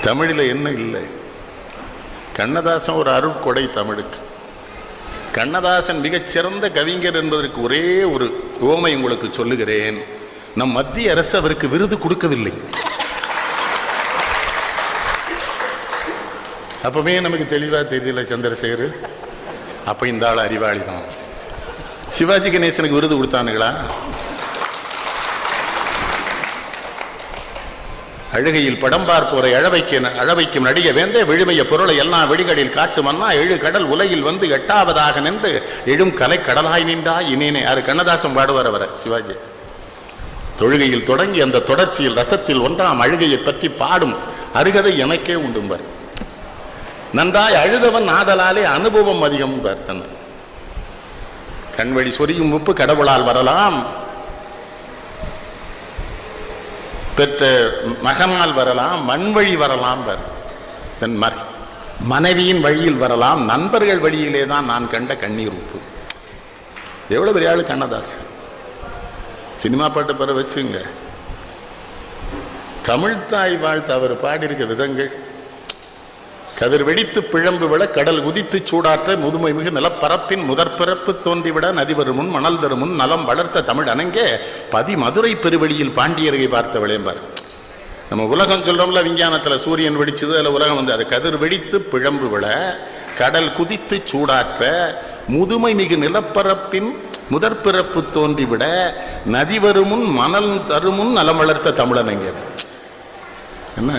தமிழில் என்ன இல்லை? கண்ணதாசன் ஒரு அருட்கொடை தமிழுக்கு. கண்ணதாசன் மிகச்சிறந்த கவிஞர் என்பதற்கு ஒரே ஒரு உவமை உங்களுக்கு சொல்லுகிறேன். நம் மத்திய அரசு அவருக்கு விருது கொடுக்கவில்லை. அப்பவே நமக்கு தெளிவா தெரியல சந்திரசேகர், அப்ப இந்த ஆள் அறிவாளி தான். சிவாஜி கணேசனுக்கு விருது கொடுத்தானுங்களா? அழுகையில் படம் பார்ப்போரை அழவைக்கும் நடிக வேந்தே விழுமைய பொருளை எல்லாம் வெடிகளில் காட்டு மன்னா எழு கடல் உலகில் வந்து 8வது நின்று எழும் கலை கடலாய் நின்றா இனேனே. யாரு? கண்ணதாசன் பாடுவார் அவரை. சிவாஜி தொழுகையில் தொடங்கி அந்த தொடர்ச்சியில் ரசத்தில் ஒன்றாம் அழுகையை பற்றி பாடும் அருகதை எனக்கே உண்டும்பார். நன்றாய் அழுதவன் ஆதலாலே அனுபவம் அதிகம் பார்த்தன. கண்வழி சொரியும் உப்பு கடவுளால் வரலாம், பெற்ற மகனால் வரலாம், மண் வழி வரலாம், தன் மனைவியின் வழியில் வரலாம், நண்பர்கள் வழியிலே தான் நான் கண்ட கண்ணீர் உப்பு. எவ்வளவு பெரிய ஆளு கண்ணதாசன். சினிமா பாட்டு பெற வச்சுங்க. தமிழ்தாய் வாழ்த்து அவர் பாடியிருக்க விதங்கள். கதிர் வெடித்து பிழம்பு விழ கடல் உதித்து சூடாற்ற முதுமை மிகு நிலப்பரப்பின் முதற்பிறப்பு தோன்றிவிட நதி வரும் முன் மணல் தரும் முன் நலம் வளர்த்த தமிழ் அணங்கே பதி மதுரை பெருவெளியில் பாண்டியர்கை பார்த்த விளையம்பார். நம்ம உலகம் சொல்றோம்ல, விஞ்ஞானத்துல சூரியன் வெடிச்சது, அதில் உலகம் வந்து அது கதிர் வெடித்து பிழம்பு விழ கடல் குதித்து சூடாற்ற முதுமை மிகு நிலப்பரப்பின் முதற்பிறப்பு தோன்றிவிட நதி வரும் முன் மணல் தருமுன் நலம் வளர்த்த தமிழனங்கே. என்ன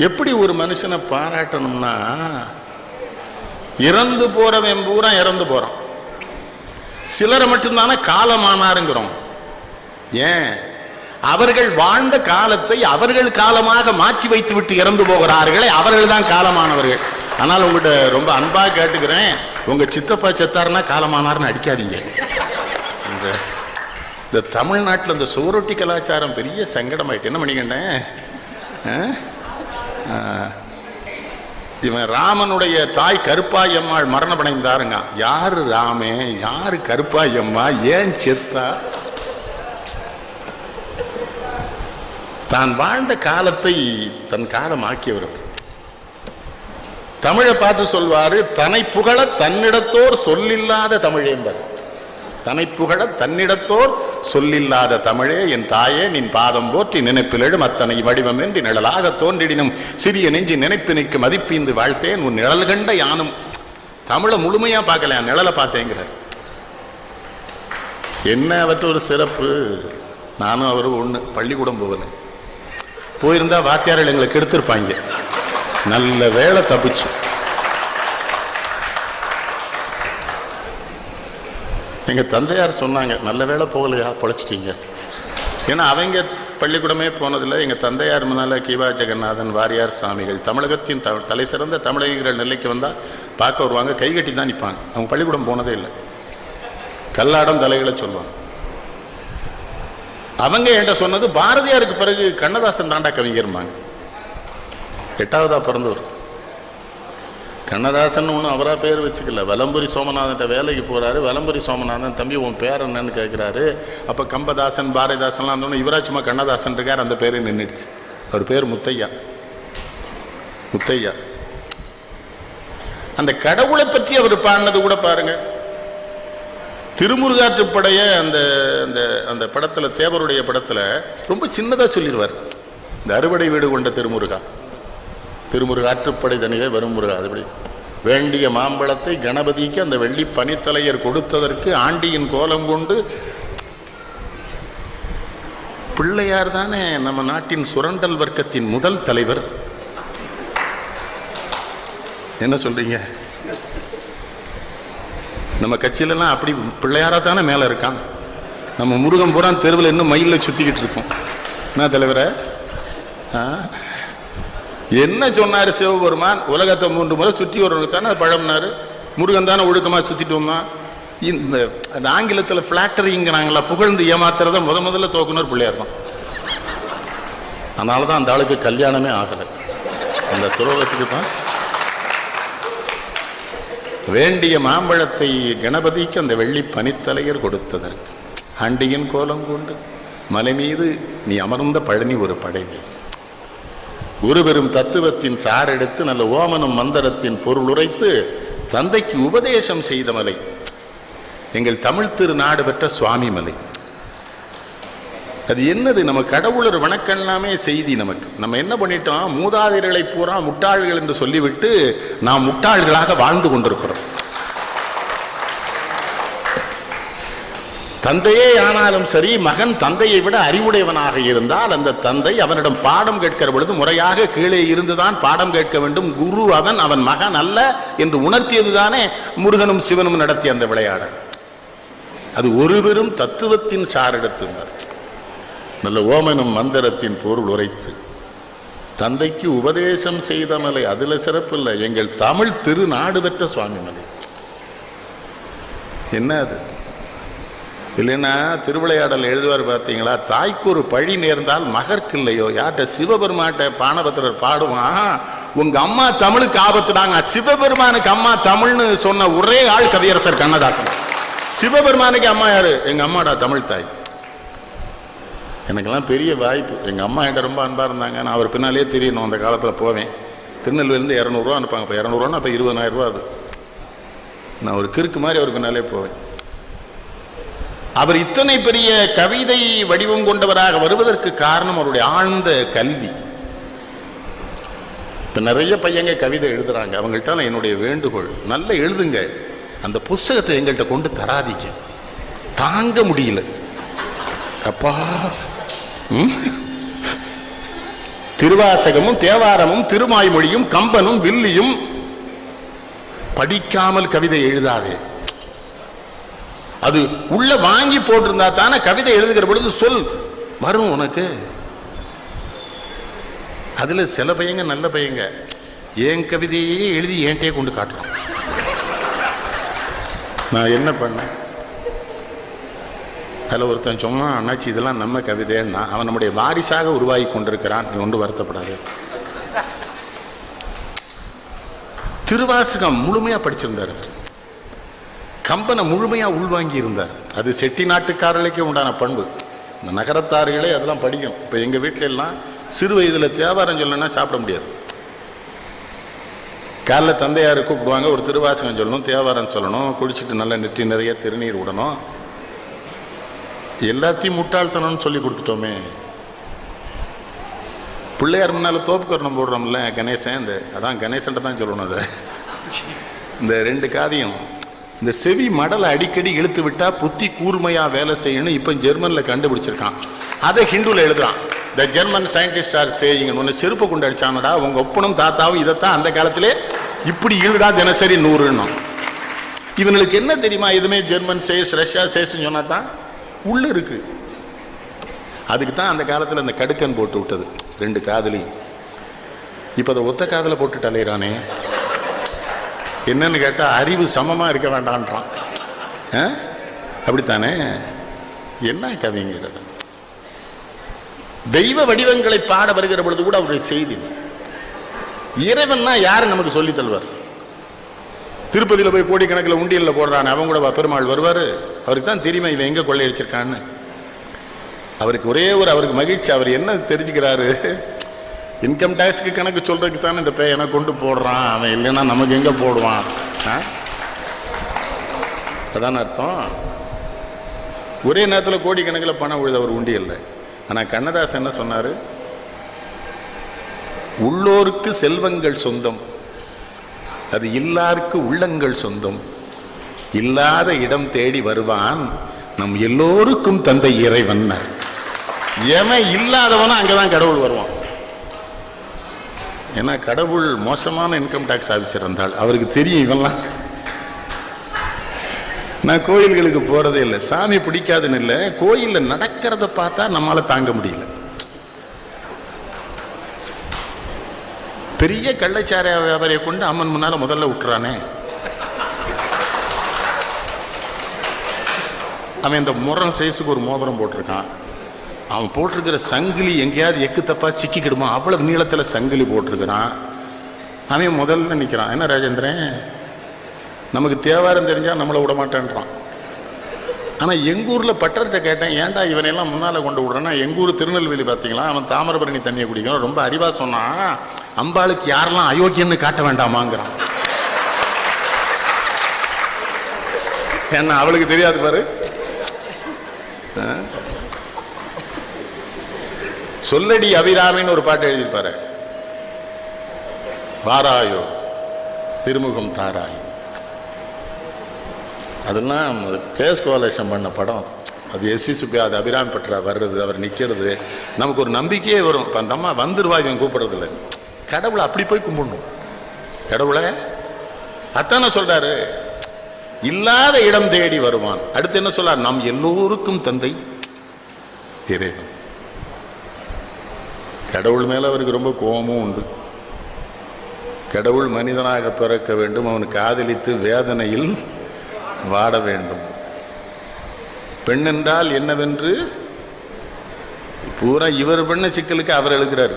எப்படி ஒரு மனுஷனை பாராட்டணும்னா, இறந்து போறவன் பூரா இறந்து போறான், சிலரை மட்டும்தானே காலமானாருங்கிறோம். ஏன்? அவர்கள் வாழ்ந்த காலத்தை அவர்கள் காலமாக மாற்றி வைத்து விட்டு இறந்து போகிறார்களே, அவர்கள் தான் காலமானவர்கள். ஆனால் உங்கள்கிட்ட ரொம்ப அன்பா கேட்டுக்கிறேன், உங்க சித்தப்பா செத்தாருன்னா காலமானார்னு அடிக்காதீங்க. இந்த தமிழ்நாட்டில் இந்த சுவரொட்டி கலாச்சாரம் பெரிய சங்கடமாயிட்டு. என்ன பண்ணிக்கிட்டேன், இவன் ராமனுடைய தாய் கருப்பாயம்மாள் மரணமடைந்தாருங்க. யாரு ராமே, யாரு கருப்பாயம்மா, ஏன் செத்தா? தான் வாழ்ந்த காலத்தை தன் காலமாக்கியவர். தமிழை பார்த்து சொல்வாரு, தன்னை புகழ தன்னிடத்தோர் சொல்லில்லாத தமிழ் என்பார். தன்னை புகழ தன்னிடத்தோர் சொல்லில்லாத தமிழே என் தாயே நின் பாதம் போற்றி நினைப்பிலெழும் அத்தனை வடிவம் என்று நிழலாக தோன்றிடினும் சிறிய நெஞ்சி நினைப்பினைக்கு மதிப்பீந்து வாழ்த்தேன் உன் நிழல் கண்ட யானும். தமிழை முழுமையா பார்க்கல, நிழலை பார்த்தேங்கிறார். என்ன அவற்ற ஒரு சிறப்பு. நானும் அவரும் ஒண்ணு, பள்ளிக்கூடம் போகல. போயிருந்தா வாத்தியார்கள் எங்களை கெடுத்திருப்பாங்க. நல்ல வேலை தப்பிச்சு. எங்கள் தந்தையார் சொன்னாங்க, நல்ல வேலை போகலையா, பொழைச்சிட்டீங்க. ஏன்னா அவங்க பள்ளிக்கூடமே போனதில்லை. எங்கள் தந்தையார் முன்னால் கீவா ஜெகநாதன், வாரியார் சாமிகள், தமிழகத்தின் தலை சிறந்த தமிழகங்கள் நெல்லைக்கு வந்தால் பார்க்க வருவாங்க, கைகட்டி தான் நிற்பாங்க. அவங்க பள்ளிக்கூடம் போனதே இல்லை. கல்லாடம் தலைகளை சொல்லுவாங்க. அவங்க என்கிட்ட சொன்னது, பாரதியாருக்கு பிறகு கண்ணதாசன் தாண்டா கவிஞர்மாங்க. 8வதா பிறந்தவர் கண்ணதாசன். ஒன்றும் அவராக பேர் வச்சுக்கல. வலம்புரி சோமநாதன்ட்ட வேலைக்கு போகிறாரு. வலம்புரி சோமநாதன், தம்பி உன் பேர் என்னன்னு கேட்குறாரு. அப்போ கம்பதாசன் பாரதிதாசன்லாம் இருந்தோன்னு இவரா சும்மா கண்ணதாசன் இருக்கார், அந்த பேர் நின்றுடுச்சு. அவர் பேர் முத்தையா. முத்தையா அந்த கடவுளை பற்றி அவர் பாடினது கூட பாருங்க. திருமுருகாற்றுப்படைய அந்த அந்த அந்த படத்தில், தேவருடைய படத்தில் ரொம்ப சின்னதாக சொல்லிடுவார். இந்த அறுவடை வீடு கொண்ட திருமுருகா, திருமுருகாற்றுப்படை தனியே வரும் முருகா. அதுபடி வேண்டிய மாம்பழத்தை கணபதிக்கு அந்த வெள்ளி பனித்தலையர் கொடுத்ததற்கு ஆண்டியின் கோலம் கொண்டு. பிள்ளையார் தானே நம்ம நாட்டின் சுரண்டல் வர்க்கத்தின் முதல் தலைவர். என்ன சொல்றீங்க? நம்ம கட்சியிலலாம் அப்படி பிள்ளையாரா தானே மேலே இருக்கான். நம்ம முருகன் பூரா தெருவில் இன்னும் மயிலில் சுற்றிக்கிட்டு இருக்கோம். என்ன தலைவரை? என்ன சொன்னார் சிவபெருமான்? உலகத்தை 3 முறை சுற்றி வரவனுக்கு தானே பழம்னாரு. முருகன் தானே ஒழுக்கமாக சுற்றிட்டு வந்தான். இந்த ஆங்கிலத்தில் ஃபிளாட்டரிங்கிறாங்களா, புகழ்ந்து ஏமாத்துறத முதல்ல தோக்குனர் பிள்ளையார் தான். அதனால தான் அந்த ஆளுக்கு கல்யாணமே ஆகலை. அந்த துரோகத்துக்கு தான். வேண்டிய மாம்பழத்தை கணபதிக்கு அந்த வெள்ளி பனித்தலையர் கொடுத்ததற்கு ஆண்டியின் கோலம் கொண்டு மலை மீது நீ அமர்ந்த பழனி ஒரு படைவு. ஒரு பெரும் தத்துவத்தின் சார் எடுத்து நல்ல ஓமனம் மந்திரத்தின் பொருள் உரைத்து தந்தைக்கு உபதேசம் செய்த மலை எங்கள் தமிழ் திருநாடு பெற்ற சுவாமி மலை. அது என்னது? நம்ம கடவுளர் வணக்கம்லாமே செய்தி. நமக்கு நம்ம என்ன பண்ணிட்டோம்? மூதாதையர்களை பூரா முட்டாள்கள் என்று சொல்லிவிட்டு நாம் முட்டாள்களாக வாழ்ந்து கொண்டிருக்கிறோம். தந்தையே ஆனாலும் சரி, மகன் தந்தையை விட அறிவுடையவனாக இருந்தால் அந்த தந்தை அவனிடம் பாடம் கேட்கிற பொழுது முறையாக கீழே இருந்துதான் பாடம் கேட்க வேண்டும். குரு அவன், அவன் மகன் அல்ல என்று உணர்த்தியதுதானே முருகனும் சிவனும் நடத்திய அந்த விளையாடல். அது ஒரு பெரும் தத்துவத்தின் சாரெடுத்து நல்ல ஓமனும் மந்திரத்தின் பொருள் உரைத்து தந்தைக்கு உபதேசம் செய்த மலை. அதுல சிறப்பு இல்லை, எங்கள் தமிழ் திருநாடு பெற்ற சுவாமி மலை. என்ன அது? இல்லைன்னா திருவிளையாடல் எழுதுவார் பார்த்தீங்களா, தாய்க்கு ஒரு பழி நேர்ந்தால் மகற்கு இல்லையோ. யார்கிட்ட? சிவபெருமான்கிட்ட பானபத்திரர் பாடுவான், உங்க அம்மா தமிழுக்கு ஆபத்துடாங்க. சிவபெருமானுக்கு அம்மா தமிழ்னு சொன்ன ஒரே ஆள் கவியரசர் கண்ணதாசன். சிவபெருமானுக்கு அம்மா யாரு? எங்க அம்மாடா தமிழ் தாய். எனக்கெல்லாம் பெரிய வாய்ப்பு. எங்கள் அம்மா என்கிட்ட ரொம்ப அன்பாக இருந்தாங்க. நான் அவர் பின்னாலே தெரியணும். அந்த காலத்தில் போவேன். திருநெல்வேலிருந்து 200 அனுப்பாங்க. இப்போ 200 அப்போ 20,000 அது. நான் ஒரு கிறுக்கு மாதிரி அவர் பின்னாலே போவேன். அவர் இத்தனை பெரிய கவிதை வடிவம் கொண்டவராக வருவதற்கு காரணம் அவருடைய ஆழ்ந்த கல்வி. இப்போ நிறைய பையங்க கவிதை எழுதுறாங்க. அவங்கள்ட்ட என்னுடைய வேண்டுகோள், நல்ல எழுதுங்க, அந்த புஸ்தகத்தை எங்கள்கிட்ட கொண்டு தராதீங்க, தாங்க முடியல அப்பா. திருவாசகமும் தேவாரமும் திருமாய்மொழியும் கம்பனும் வில்லியும் படிக்காமல் கவிதை எழுதாதே. அது உள்ள வாங்கி போட்டிருந்தா தானே கவிதை எழுதுகிற பொழுது சொல் வரும் உனக்கு. அதுல சில பையங்க நல்ல பையங்க என் கவிதையே எழுதி என்கிட்டே கொண்டு காட்டுறோம். நான் என்ன பண்ணேன்? அதில் ஒருத்தன் சொன்னான், அண்ணாச்சி இதெல்லாம் நம்ம கவிதைன்னா. அவன் நம்முடைய வாரிசாக உருவாகி கொண்டிருக்கிறான், நீ ஒன்று வருத்தப்படாது. திருவாசகம் முழுமையாக படிச்சிருந்தார், கம்பனை முழுமையாக உள்வாங்கி இருந்தார். அது செட்டி நாட்டுக்காரர்களுக்கே உண்டான பண்பு. இந்த நகரத்தார்களே அதெல்லாம் படிக்கணும். இப்போ எங்கள் வீட்டில எல்லாம் சிறு வயதில் தேவாரம் சொல்லணும்னா சாப்பிட முடியாது. காலைல தந்தையார் கூப்பிடுவாங்க, ஒரு திருவாசகம் சொல்லணும், தேவாரம் சொல்லணும், குடிச்சிட்டு நல்ல நெற்றி நிறைய திருநீர் விடணும். எல்லாத்தையும் முட்டாள்தனம்னு சொல்லி கொடுத்துட்டோமே. பிள்ளையார் முன்னால் தோப்புக்கரணம் போடுறோம்ல கணேசன், இந்த அதான் கணேசன்ட்ட தான் சொல்லணும். அதை இந்த 2 காதியம் இந்த செவி மடலை அடிக்கடி இழுத்து விட்டா புத்தி கூர்மையாக வேலை செய்யணும். இப்போ ஜெர்மனில் கண்டுபிடிச்சிருக்கான். அதை ஹிந்துவில் எழுதுறான். The German scientist are saying. ஒன்று செருப்பை கொண்டு அடிச்சானடா, உங்கள் ஒப்பனும் தாத்தாவும் இதைத்தான் அந்த காலத்திலே இப்படி இழுடா தினசரி 100. இவனுக்கு என்ன தெரியுமா? எதுவுமே ஜெர்மன் சேஸ் ரஷ்யா சேஸ்ன்னு சொன்னா தான் உள்ள இருக்கு. அதுக்கு தான் அந்த காலத்தில் அந்த கடுக்கன் போட்டு விட்டது 2 காதலி. இப்போ அதை ஒத்த காதலை போட்டு அலையிறானே. என்னன்னு கேட்டால் அறிவு சமமாக இருக்க வேண்டான்றான். அப்படித்தானே? என்ன கவிங்கிறது? தெய்வ வடிவங்களை பாட வருகிற பொழுது கூட அவருடைய செய்தி, இறைவன்னா யாரு நமக்கு சொல்லி தருவார்? திருப்பதியில் போய் கோடிக்கணக்கில் உண்டியலில் போடுறான், அவங்க கூட பெருமாள் வருவார். அவருக்கு தான் தெரியுமா இவன் எங்கே கொள்ளையடிச்சிருக்கான்னு. அவருக்கு ஒரே ஒரு அவருக்கு மகிழ்ச்சி. அவர் என்ன தெரிஞ்சுக்கிறாரு? இன்கம் டேக்ஸுக்கு கணக்கு சொல்றதுக்கு தானே இந்த பையனை கொண்டு போடுறான். அவன் இல்லைன்னா நமக்கு எங்கே போடுவான்? அதான் அர்த்தம். ஒரே நேரத்தில் கோடிக்கணக்கில் பணம் விழுது அவர் உண்டியல்ல. ஆனால் கண்ணதாசன் என்ன சொன்னார்? உள்ளோருக்கு செல்வங்கள் சொந்தம், அது இல்லாருக்கு உள்ளங்கள் சொந்தம். இல்லாத இடம் தேடி வருவான், நம் எல்லோருக்கும் தந்தை இறைவன். எவன் இல்லாதவனா அங்கதான் கடவுள் வருவான். ஏன்னா கடவுள் மோசமான இன்கம் டேக்ஸ் ஆஃபீஸர் இருந்தால் அவருக்கு தெரியும் இவெல்லாம். நான் கோயில்களுக்கு போறதே இல்லை, சாமி பிடிக்காதுன்னு இல்லை, கோயிலில் நடக்கிறத பார்த்தா நம்மளால தாங்க முடியல. பெரிய கள்ளச்சார வியாபாரியை கொண்டு அம்மன் முன்னால முதல்ல விட்டுறானே. அவன் இந்த முறம் சைஸுக்கு ஒரு மோதிரம் போட்டிருக்கான். அவன் போட்டிருக்கிற சங்கிலி எங்கேயாவது எக்கு தப்பா சிக்கிக்கிடுமா அவ்வளவு நீளத்தில் சங்கிலி போட்டிருக்கிறான். அவன் முதல்ல நிற்கிறான். என்ன ராஜேந்திரன், நமக்கு தேவாரம் தெரிஞ்சால் நம்மளை விட மாட்டேன்றான். ஆனால் எங்கள் ஊரில் பட்டர்கிட்ட கேட்டேன், ஏன்டா இவனையெல்லாம் முன்னால் கொண்டு விடுறேன்னா, எங்கள் ஊர் திருநெல்வேலி பார்த்தீங்களா, அவன் தாமிரபரணி தண்ணியை குடிக்கிறான், ரொம்ப அறிவாக சொன்னான், அம்பாளுக்கு யாரெல்லாம் அயோக்கியன்னு காட்ட வேண்டாமாங்கிறான். என்ன அவளுக்கு தெரியாது பாரு. சொல்லடி அபிராமின்னு ஒரு பாட்டு எழுதியிருப்பாரு, வாராயோ திருமுகம் தாராயோ. அதெல்லாம் கேஸ் கோலேஷன் பண்ண படம். அது எஸ்சி அது அபிராமி பற்றா வர்றது, அவர் நிற்கிறது, நமக்கு ஒரு நம்பிக்கையே வரும். இப்போ அந்த அம்மா வந்துருவா, இவன் கூப்பிடுறதில்ல. கடவுளை அப்படி போய் கும்பிடணும். கடவுளை அத்தான சொல்றாரு, இல்லாத இடம் தேடி வருவான். அடுத்து என்ன சொல்றார், நாம் எல்லோருக்கும் தந்தை இறைவன். கடவுள் மேல அவருக்கு ரொம்ப கோபமும் உண்டு. கடவுள் மனிதனாக பிறக்க வேண்டும், அவன் காதலித்து வேதனையில் வாட வேண்டும். பெண் என்றால் என்னவென்று பூரா இவர் பண்ண சிக்கலுக்கு அவர் எழுதுகிறார்.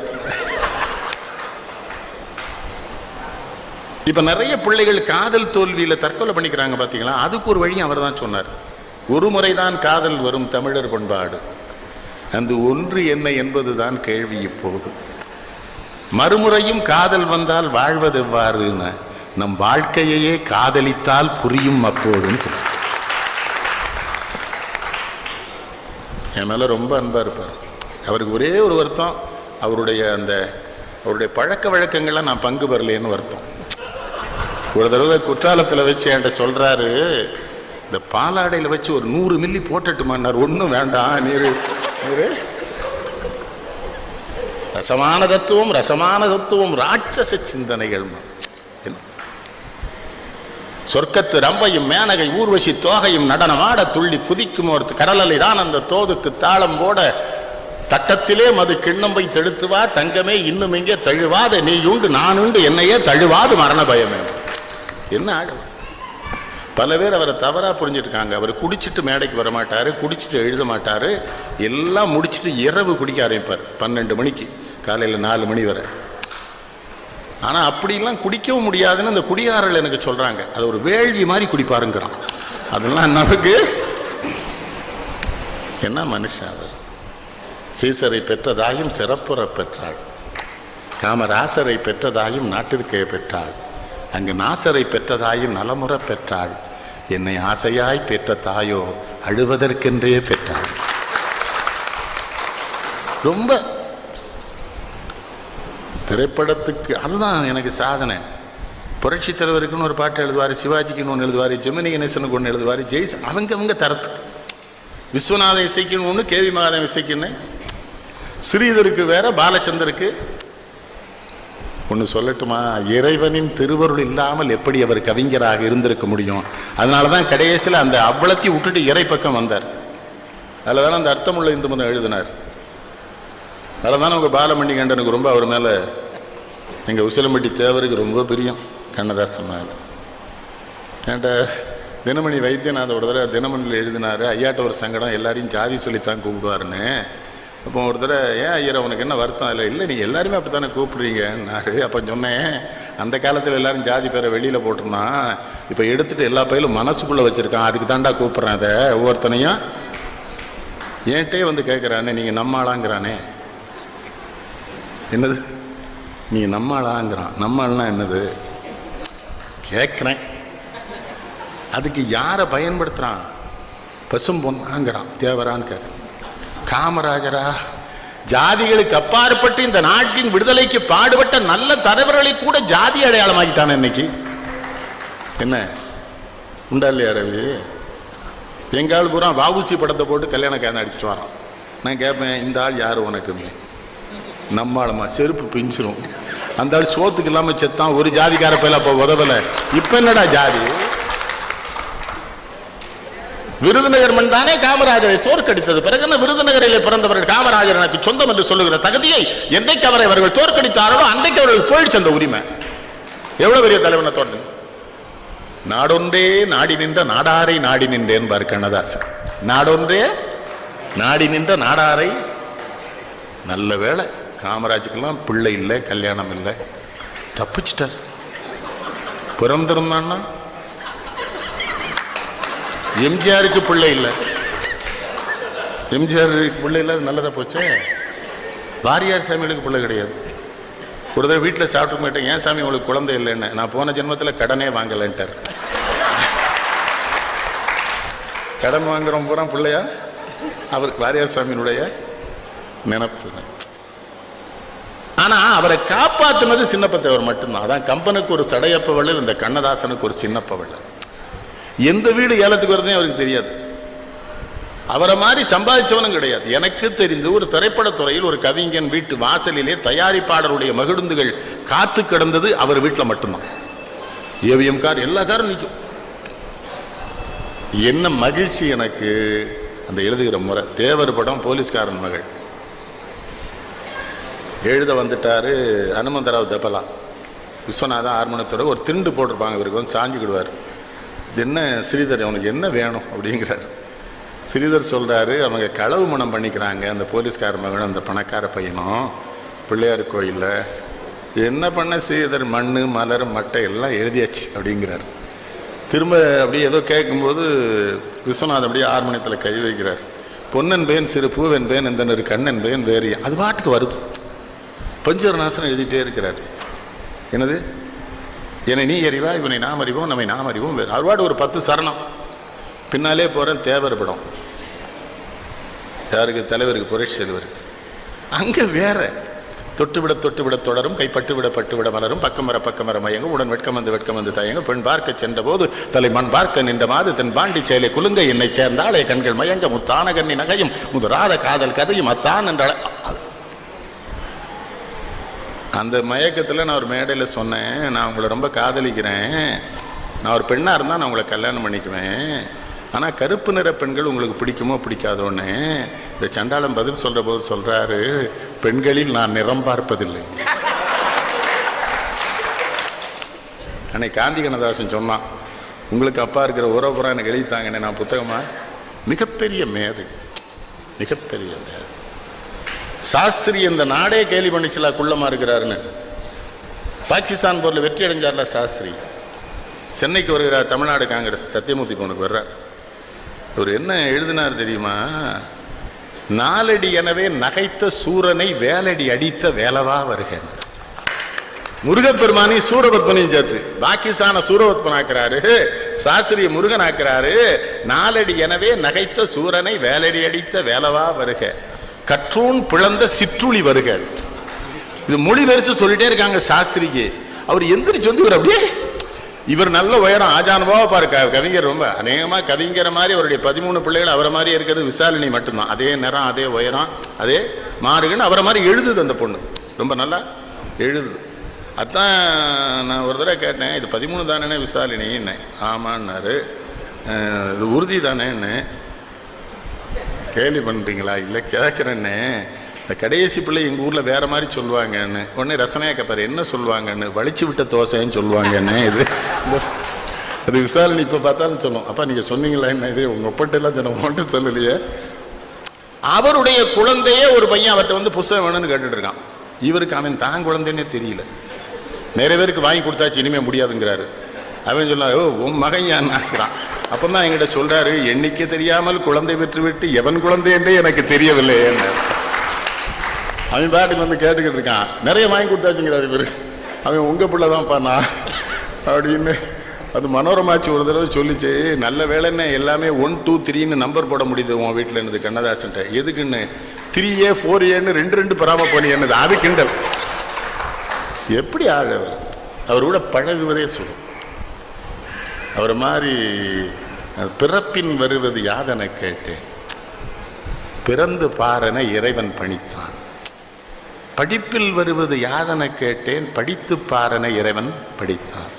இப்ப நிறைய பிள்ளைகள் காதல் தோல்வியில தற்கொலை பண்ணிக்கிறாங்க பாத்தீங்களா. அதுக்கு ஒரு வழி அவர் தான் சொன்னார். ஒரு முறைதான் காதல் வரும் தமிழர் பண்பாடு, அந்த ஒன்று என்ன என்பதுதான் கேள்வி. இப்போது மறுமுறையும் காதல் வந்தால் வாழ்வது எவ்வாறுன்னு, நம் வாழ்க்கையே காதலித்தால் புரியும் அப்போதுன்னு சொல்ல. என் மேல ரொம்ப அன்பா இருப்பார். அவருக்கு ஒரே ஒரு வருத்தம், அவருடைய பழக்க வழக்கங்கள்லாம் நான் பங்கு பெறலேன்னு வருத்தம். ஒரு தடவை குற்றாலத்தில் வச்சு என்கிட்ட சொல்றாரு, இந்த பாலாடையில் வச்சு ஒரு 100 மில்லி போட்டுட்டுமான்னார். ஒன்றும் வேண்டாம், நீர் ரசமான தத்துவம் ராட்சச சிந்தனைகள். சொர்க்கத்து ரம்பையும் மேனகை ஊர்வசி தோகையும் நடனமாட துள்ளி குதிக்கும் ஒரு கடலலை தான் அந்த தோதுக்கு தாளம் போட, தட்டத்திலே மது கிண்ணம் வை தெடுத்துவா தங்கமே இன்னும் இங்கே தழுவாத நீ உண்டு நான் உண்டு என்னையே தழுவாது மரண பயமே. என்ன ஆடும். பல பேர் அவரை தவறா புரிஞ்சிருக்காங்க. அவர் குடிச்சிட்டு மேடைக்கு வர மாட்டாரு, குடிச்சிட்டு எழுத மாட்டாரு, எல்லாம் முடிச்சுட்டு இரவு குடிக்க ஆரம்பிப்பார் 12 மணிக்கு, காலையில் 4 மணி வரை. ஆனா அப்படிலாம் குடிக்கவும் முடியாதுன்னு அந்த குடிகாரர்கள் எனக்கு சொல்றாங்க. அது ஒரு வேள்வி மாதிரி குடிப்பாருங்கிறான். அதெல்லாம் நமக்கு என்ன மனுஷன். அவர் சீசரை பெற்றதாயும் சிறப்புற பெற்றாள், காமராசரை பெற்றதாயும் நாட்டிற்கே பெற்றாள், அங்கு நாசரை பெற்றதாயும் நலமுறை பெற்றாள், என்னை ஆசையாய் பெற்ற தாயோ அழுவதற்கென்றே பெற்றாள். ரொம்ப திரைப்படத்துக்கு அதுதான் எனக்கு சாதனை. புரட்சி தலைவருக்குன்னு ஒரு பாட்டு எழுதுவார், சிவாஜிக்குன்னு ஒன்று எழுதுவார், ஜெமினி கணேசனுக்கு ஒன்று எழுதுவார், ஜெய்ஸ் அவங்க தரத்துக்கு. விஸ்வநாதன் இசைக்குன்னு ஒன்று, கேவி மகாதேவன் இசைக்குன்னு, ஸ்ரீதருக்கு வேற, பாலச்சந்தருக்கு ஒன்று. சொல்லட்டுமா, இறைவனின் திருவருள் இல்லாமல் எப்படி அவர் கவிஞராக இருந்திருக்க முடியும்? அதனால தான் கடைசியில் அந்த அவ்வளத்தையும் விட்டுட்டு இறை பக்கம் வந்தார். அதில் தானே அந்த அர்த்தமுள்ள இந்து மதம் எழுதினார். அதில் தானே உங்கள் பாலமணி கண்டனுக்கு ரொம்ப அவர் மேலே, எங்கள் உசிலம்பட்டி தேவருக்கு ரொம்ப பிரியம். கண்ணதாசன் மேலே என்கிட்ட தினமணி வைத்தியநாத ஒரு தடவை தினமணியில் எழுதினார், ஐயாட்ட ஒரு சங்கடம், எல்லாரையும் ஜாதி சொல்லித்தான் கூப்பிடுவாருன்னு. அப்போ ஒரு தடவை, ஏன் ஐயர் உனக்கு என்ன வருத்தம்? இல்லை நீங்கள் எல்லாருமே அப்படி தானே கூப்பிடுறீங்கன்னாரு. அப்போ சொன்னேன், அந்த காலத்தில் எல்லாரும் ஜாதி பேரை வெளியில் போட்டிருந்தான், இப்போ எடுத்துகிட்டு எல்லா பயிலும் மனசுக்குள்ளே வச்சுருக்கான், அதுக்கு தாண்டா கூப்பிட்றேன். அதை ஒவ்வொருத்தனையும் ஏன்ட்டே வந்து கேட்குறானே, நீங்கள் நம்மளாங்கிறானே. என்னது நீ நம்மளாங்கிறான்? நம்மள்னா என்னது கேட்குறேன். அதுக்கு யாரை பயன்படுத்துகிறான்? பசும் பொன்னாங்கிறான், தேவரான்னு கேட்குறான். காமராஜரா? ஜாதிகளுக்கு அப்பாற்பட்டு இந்த நாட்டின் விடுதலைக்கு பாடுபட்ட நல்ல தலைவர்களை கூட ஜாதி அடையாளமாக்கிட்டான இன்னைக்கு. என்ன உண்டா இல்லையா ரவி? எங்கால் பூரா வாவுசி படத்தை போட்டு கல்யாண கேன அடிச்சுட்டு வரான். நான் கேட்பேன், இந்த ஆள் யார் உனக்குமே? நம்மாளமா செருப்பு பிஞ்சிரும். அந்த ஆள் சோத்துக்கு இல்லாம செத்தான், ஒரு ஜாதிக்கார பையில அப்போ உதவல. இப்ப என்னடா ஜாதி? விருதுநகர் மண் தானே காமராஜரை தோற்கடித்தது. பிறகு என்ன விருதுநகரில் பிறந்தவர்கள் காமராஜர் எனக்கு சொந்தம் என்று சொல்லுகிற தகுதியை என்றைக்கு அவரை அவர்கள் தோற்கடித்தார்களோ அன்றைக்கு அவர்கள் போயிடுச்சு அந்த உரிமை. எவ்வளவு பெரிய தலைவனை தோற்று. நாடொன்றே நாடி நின்ற நாடாரை நாடி நின்றேன் பார் கண்ணதாசன். நாடொன்றே நாடி நின்ற நாடாரை. நல்ல வேளை காமராஜுக்கெல்லாம் பிள்ளை இல்லை, கல்யாணம் இல்லை, தப்பிச்சிட்டார். பிறந்திருந்தான்னா எம்ஜிஆருக்கு பிள்ளை இல்லை, எம்ஜிஆர் பிள்ளை இல்லாத நல்லதாக போச்சே. வாரியார் சாமிகளுக்கு பிள்ளை கிடையாது. ஒரு தடவை வீட்டில் சாப்பிட்டு போயிட்டேன், ஏன் சாமி உங்களுக்கு குழந்தை இல்லைன்னு. நான் போன ஜென்மத்தில் கடனே வாங்கலைன்ட்டார். கடன் வாங்குறோம் பூரா பிள்ளையா அவருக்கு வாரியார் சாமியினுடைய நினப்பு. ஆனா அவரை காப்பாற்றினது சின்னப்பத்தவர் மட்டும்தான். அதான் கம்பனுக்கு ஒரு சடையப்ப வள்ளல், இந்த கண்ணதாசனுக்கு ஒரு சின்னப்ப வள்ளல். எந்த வீடு ஏலத்துக்கு வருதுன்னு அவருக்கு தெரியாது. அவரை மாதிரி சம்பாதிச்சவனும் கிடையாது. எனக்கு தெரிந்து ஒரு திரைப்படத்துறையில் ஒரு கவிஞன் வீட்டு வாசலிலே தயாரிப்பாளருடைய மகிழுந்துகள் காத்து கிடந்தது அவர் வீட்டில் மட்டும்தான். ஏவிஎம் கார், எல்லா காரும் நிற்கும். என்ன மகிழ்ச்சி எனக்கு அந்த எழுதுகிற முறை. தேவர் படம் போலீஸ்காரன் மகள் எழுத வந்துட்டாரு ஹனுமந்தராவ் தபலா, விஸ்வநாதன் ஆர்மணத்தோட ஒரு திண்டு போட்டிருப்பாங்க. இவருக்கு வந்து சாஞ்சுக்கிடுவார். இது என்ன ஸ்ரீதர், அவனுக்கு என்ன வேணும் அப்படிங்கிறார். ஸ்ரீதர் சொல்கிறாரு, அவங்க களவு மனம் பண்ணிக்கிறாங்க அந்த போலீஸ்கார மகனும் அந்த பணக்கார பையனும் பிள்ளையார் கோயிலில். என்ன பண்ண ஸ்ரீதர், மண் மலர் மட்டை எல்லாம் எழுதியாச்சு அப்படிங்கிறார். திரும்ப அப்படியே ஏதோ கேட்கும்போது விஸ்வநாதன் அப்படியே ஆர்மணியத்தில் கை வைக்கிறார். பொன்னன் பேன் சிறு பூவன் பேன் இந்த கண்ணன் பேன் வேறு, அது பாட்டுக்கு வருது. பஞ்சரநாசனம் எழுதிட்டே இருக்கிறார். என்னது, என்னை நீ அறிவா, இவனை நாம் அறிவோம், நம்மை நாம் அறிவோம் வேறு. அவர்பாடு ஒரு 10 சரணம். பின்னாலே போகிறேன் தேவர் படம். யாருக்கு? தலைவருக்கு, புரட்சி தலைவருக்கு. அங்கே வேற தொட்டுவிட தொட்டுவிட தொடரும், கைப்பட்டு விட பட்டு விட மலரும், பக்கமர மயங்கும், உடன் வெட்கம் வந்து தயங்க, பெண் பார்க்க சென்ற போது தலை மண் பார்க்க நின்ற மாது தென் பாண்டி செயலை குலுங்க, என்னை சேர்ந்தாலே கண்கள் மயங்க, முத்தான கண்ணி நகையும் முதுராத காதல் கதையும் அத்தான் என்ற அந்த மயக்கத்தில் நான் ஒரு மேடையில் சொன்னேன், நான் உங்களை ரொம்ப காதலிக்கிறேன், நான் ஒரு பெண்ணாக இருந்தால் நான் உங்களை கல்யாணம் பண்ணிக்குவேன், ஆனால் கருப்பு நிற பெண்கள் உங்களுக்கு பிடிக்குமோ பிடிக்காதோன்னு. இந்த சண்டாளம் பதில் சொல்கிற போது சொல்கிறாரு, பெண்களில் நான் நிறம் பார்ப்பதில்லை. அன்னைக்கு காந்தி கண்ணதாசன் சொன்னான், உங்களுக்கு அப்பா இருக்கிற உறவுப்புறம் எனக்கு எழுதித்தாங்கன்னு. நான் புத்தகமாக மிகப்பெரிய மேதை, மிகப்பெரிய மேதை. சாஸ்திரி இந்த நாடே கேலி பண்ணிச்சலா குள்ளமா இருக்கிறாருன்னு. பாகிஸ்தான் போரில் வெற்றி அடைஞ்சார்ல சாஸ்திரி, சென்னைக்கு வருகிறார். தமிழ்நாடு காங்கிரஸ் சத்தியமூர்த்தி போனுக்கு வர்றார். அவர் என்ன எழுதினார் தெரியுமா? நாலடி எனவே நகைத்த சூரனை வேலடி அடித்த வேலவா வருக. முருகப்பெருமானி சூரபத்மனையும் சேர்த்து பாகிஸ்தான சூரபத்மன் ஆக்குறாரு, சாஸ்திரிய முருகன் ஆக்குறாரு. நாலடி எனவே நகைத்த சூரனை வேலடி அடித்த வேலவா வருக, கற்றூன் பிளந்த சிற்றுளி வருக. இது மொழிபெயர்த்து சொல்லிட்டே இருக்காங்க சாஸ்திரிக்கு. அவர் எந்திரிச்சு வந்து அப்படியே, இவர் நல்ல உயரம், ஆஜானுபாவா பாரு. கவிஞர் ரொம்ப அநேகமாக கவிஞரை மாதிரி அவருடைய 13 பிள்ளைகள் அவரை மாதிரி இருக்கிறது விசாலினி மட்டும்தான். அதே நிறம், அதே உயரம், அதே மாறுகன்னு அவரை மாதிரி எழுதுது அந்த பொண்ணு, ரொம்ப நல்லா எழுதுது. அதான் நான் ஒரு தடவை கேட்டேன், இது 13 தானே விசாலினின்னு. ஆமான்னாரு. இது உறுதி தானேன்னு. கேலி பண்ணுறீங்களா? இல்லை கேட்குறேன்னு. இந்த கடைசி பிள்ளை எங்கள் ஊரில் வேறு மாதிரி சொல்லுவாங்கன்னு. உடனே ரசனையாக கேட்பார், என்ன சொல்லுவாங்கன்னு. வலிச்சு விட்ட தோசைன்னு சொல்லுவாங்கன்னு. இது அது விசாரணை இப்போ பார்த்தாலும் சொல்லும். அப்பா நீங்கள் சொன்னீங்களா என்ன, இது உங்கள் ஒப்பட்டெல்லாம் தினம் மட்டும் சொல்லலையே. அவருடைய குழந்தையே ஒரு பையன் அவர்கிட்ட வந்து புஸ்தகம் வேணும்னு கேட்டுட்டு இருக்கான். இவருக்கு அவன் தான் குழந்தைன்னே தெரியல. நிறைய பேருக்கு வாங்கி கொடுத்தாச்சு, இனிமேல் முடியாதுங்கிறாரு. அவன் சொல்ல, ஓ உன் மகன் ஏன்னாக்குறான். அப்போ தான் என்கிட்ட சொல்கிறாரு, எண்ணிக்கை தெரியாமல் குழந்தை பெற்று விட்டு எவன் குழந்தை என்றே எனக்கு தெரியவில்லை என்ன. அவன் பாட்டுக்கு வந்து கேட்டுக்கிட்டு இருக்கான். நிறைய வாங்கி கொடுத்தாச்சுங்கிறாரு இவர். அவன் உங்கள் பிள்ளை தான் பண்ணா அப்படின்னு. அது மனோரமாச்சு ஒரு தடவை சொல்லிச்சு, நல்ல வேலைன்னு எல்லாமே 1 2 3ன்னு நம்பர் போட முடியுது உன் வீட்டில் என்னது கண்ணதாசன்ட்ட. எதுக்குன்னு 3A 4Aன்னு 2 பெறாம போனி என்னது, அது கிண்டல். எப்படி ஆள் அவர் கூட பழகுவதே சொல்லும். அவர் மாதிரி பிறப்பின் வருவது யாதென கேட்டேன், பிறந்து பாரன இறைவன் பணித்தான். படிப்பில் வருவது யாதென கேட்டேன், படித்து பாரன இறைவன் படித்தான்.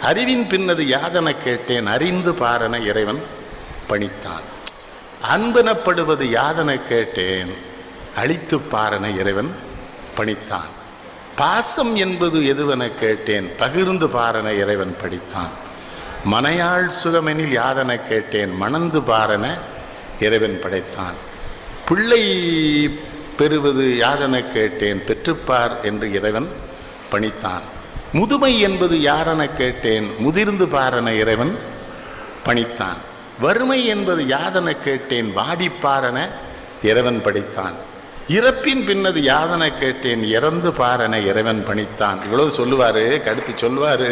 அறிவின் பின்னது யாதென கேட்டேன், அறிந்து பாரன இறைவன் பணித்தான். அன்பெனப்படுவது யாதென கேட்டேன், அழித்து பாரன இறைவன் பணித்தான். பாசம் என்பது எதுவென கேட்டேன், பகிர்ந்து பாரன இறைவன் படித்தான். மனையாள் சுகமெனில் யாதென கேட்டேன், மணந்து பாரன இறைவன் படைத்தான். பிள்ளை பெறுவது யாதென கேட்டேன், பெற்றுப்பார் என்று இறைவன் பணித்தான். முதுமை என்பது யாரென கேட்டேன், முதிர்ந்து பாரன இறைவன் பணித்தான். வறுமை என்பது யாதென கேட்டேன், வாடிப்பாரன இறைவன் படைத்தான். இறப்பின் பின்னது யாதனை கேட்டேன், இறந்து பாரன இறைவன் பணித்தான். இவ்வளவு சொல்லுவாரு. கடுத்து சொல்லுவாரு.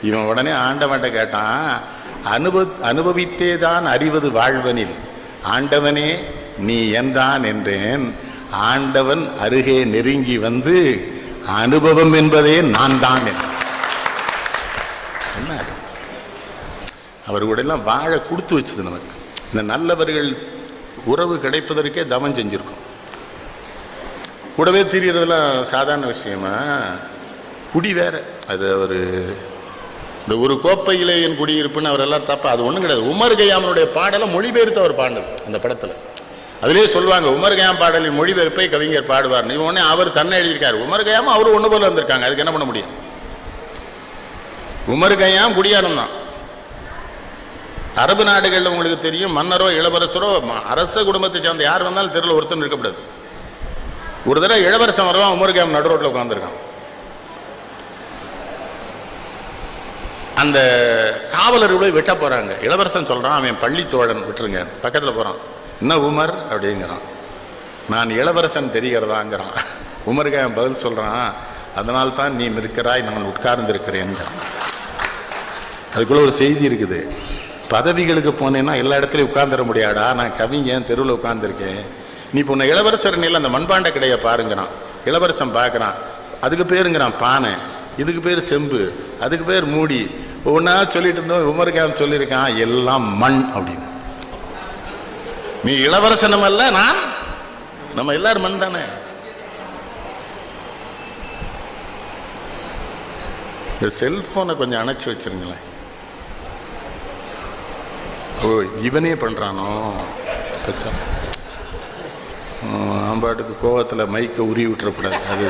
இவன் உடனே ஆண்டவன்ட்ட கேட்டான், அனுபவித்தேதான் அறிவது வாழ்வனில் ஆண்டவனே நீ என்றான் என்றேன். ஆண்டவன் அருகே நெருங்கி வந்து அனுபவம் என்பதே நான் தான் என்ன. அவர் கூட எல்லாம் வாழ கொடுத்து வச்சது நமக்கு. இந்த நல்லவர்கள் உறவு கிடைப்பதற்கே தவம் செஞ்சிருக்கும். கூடவே திரியறதுலாம் சாதாரண விஷயமா? குடி வேற. அது அவர் இந்த ஒரு கோப்பையிலே என் குடியிருப்புன்னு அவர் எல்லாம் தப்பா, அது ஒன்றும் கிடையாது. உமர் கயாமனுடைய பாடலை மொழிபெயர்த்து அவர் பாண்டது அந்த படத்தில். அதிலே சொல்லுவாங்க, உமர் கயாம் பாடலின் மொழிபெயர்ப்பை கவிஞர் பாடுவார். உடனே அவர் தன்னை எழுதியிருக்காரு. உமர் கயாம் அவரு ஒன்று போல வந்திருக்காங்க. அதுக்கு என்ன பண்ண முடியும்? உமர் கயாம் குடியானம் தான். அரபு நாடுகளில் உங்களுக்கு தெரியும், மன்னரோ இளவரசரோ அரச குடும்பத்தை சார்ந்த யார் வந்தாலும் தெருவில் ஒருத்தன் இருக்கக்கூடாது. ஒரு தடவை இளவரசன் வருவான், உமர் கயாம் நடு ரோட்டில் உட்காந்துருக்கான். அந்த காவலர் போய் வெட்ட போறாங்க. இளவரசன் சொல்றான், அவன் பள்ளி தோழன், விட்டுருங்க. பக்கத்தில் போறான். என்ன உமர் அப்படிங்கிறான். நான் இளவரசன் தெரிகிறதாங்கிறான். உமர் கயாம் பதில் சொல்றான், அதனால் தான் நீ இருக்கிறாய், நான் உட்கார்ந்து இருக்கிறேன்கிறான். அதுக்குள்ள ஒரு செய்தி இருக்குது. பதவிகளுக்கு போனேன்னா எல்லா இடத்துலையும் உட்கார்ந்துட முடியாடா. நான் கவிஞன், தெருவில் உட்கார்ந்துருக்கேன். நீ இப்போ உன்னை இளவரசர் நில அந்த மண்பாண்ட கடையை பாருங்கிறான். இளவரசன் பார்க்குறான். அதுக்கு பேருங்கிறான் பானை, இதுக்கு பேர் செம்பு, அதுக்கு பேர் மூடி. ஒவ்வொன்றா சொல்லிட்டு இருந்தோம். உமர் கயாம் சொல்லியிருக்கான், எல்லாம் மண் அப்படின்னு. நீ இளவரசனம் அல்ல, நான் நம்ம எல்லாரும் மண் தானே. இந்த செல்போனை கொஞ்சம் அணைச்சி வச்சிருங்களேன். ஓ இவனே பண்ணுறானோ பாட்டுக்கு கோவத்தில் மைக்கை உருவி விட்டுறக்கூடாது. அது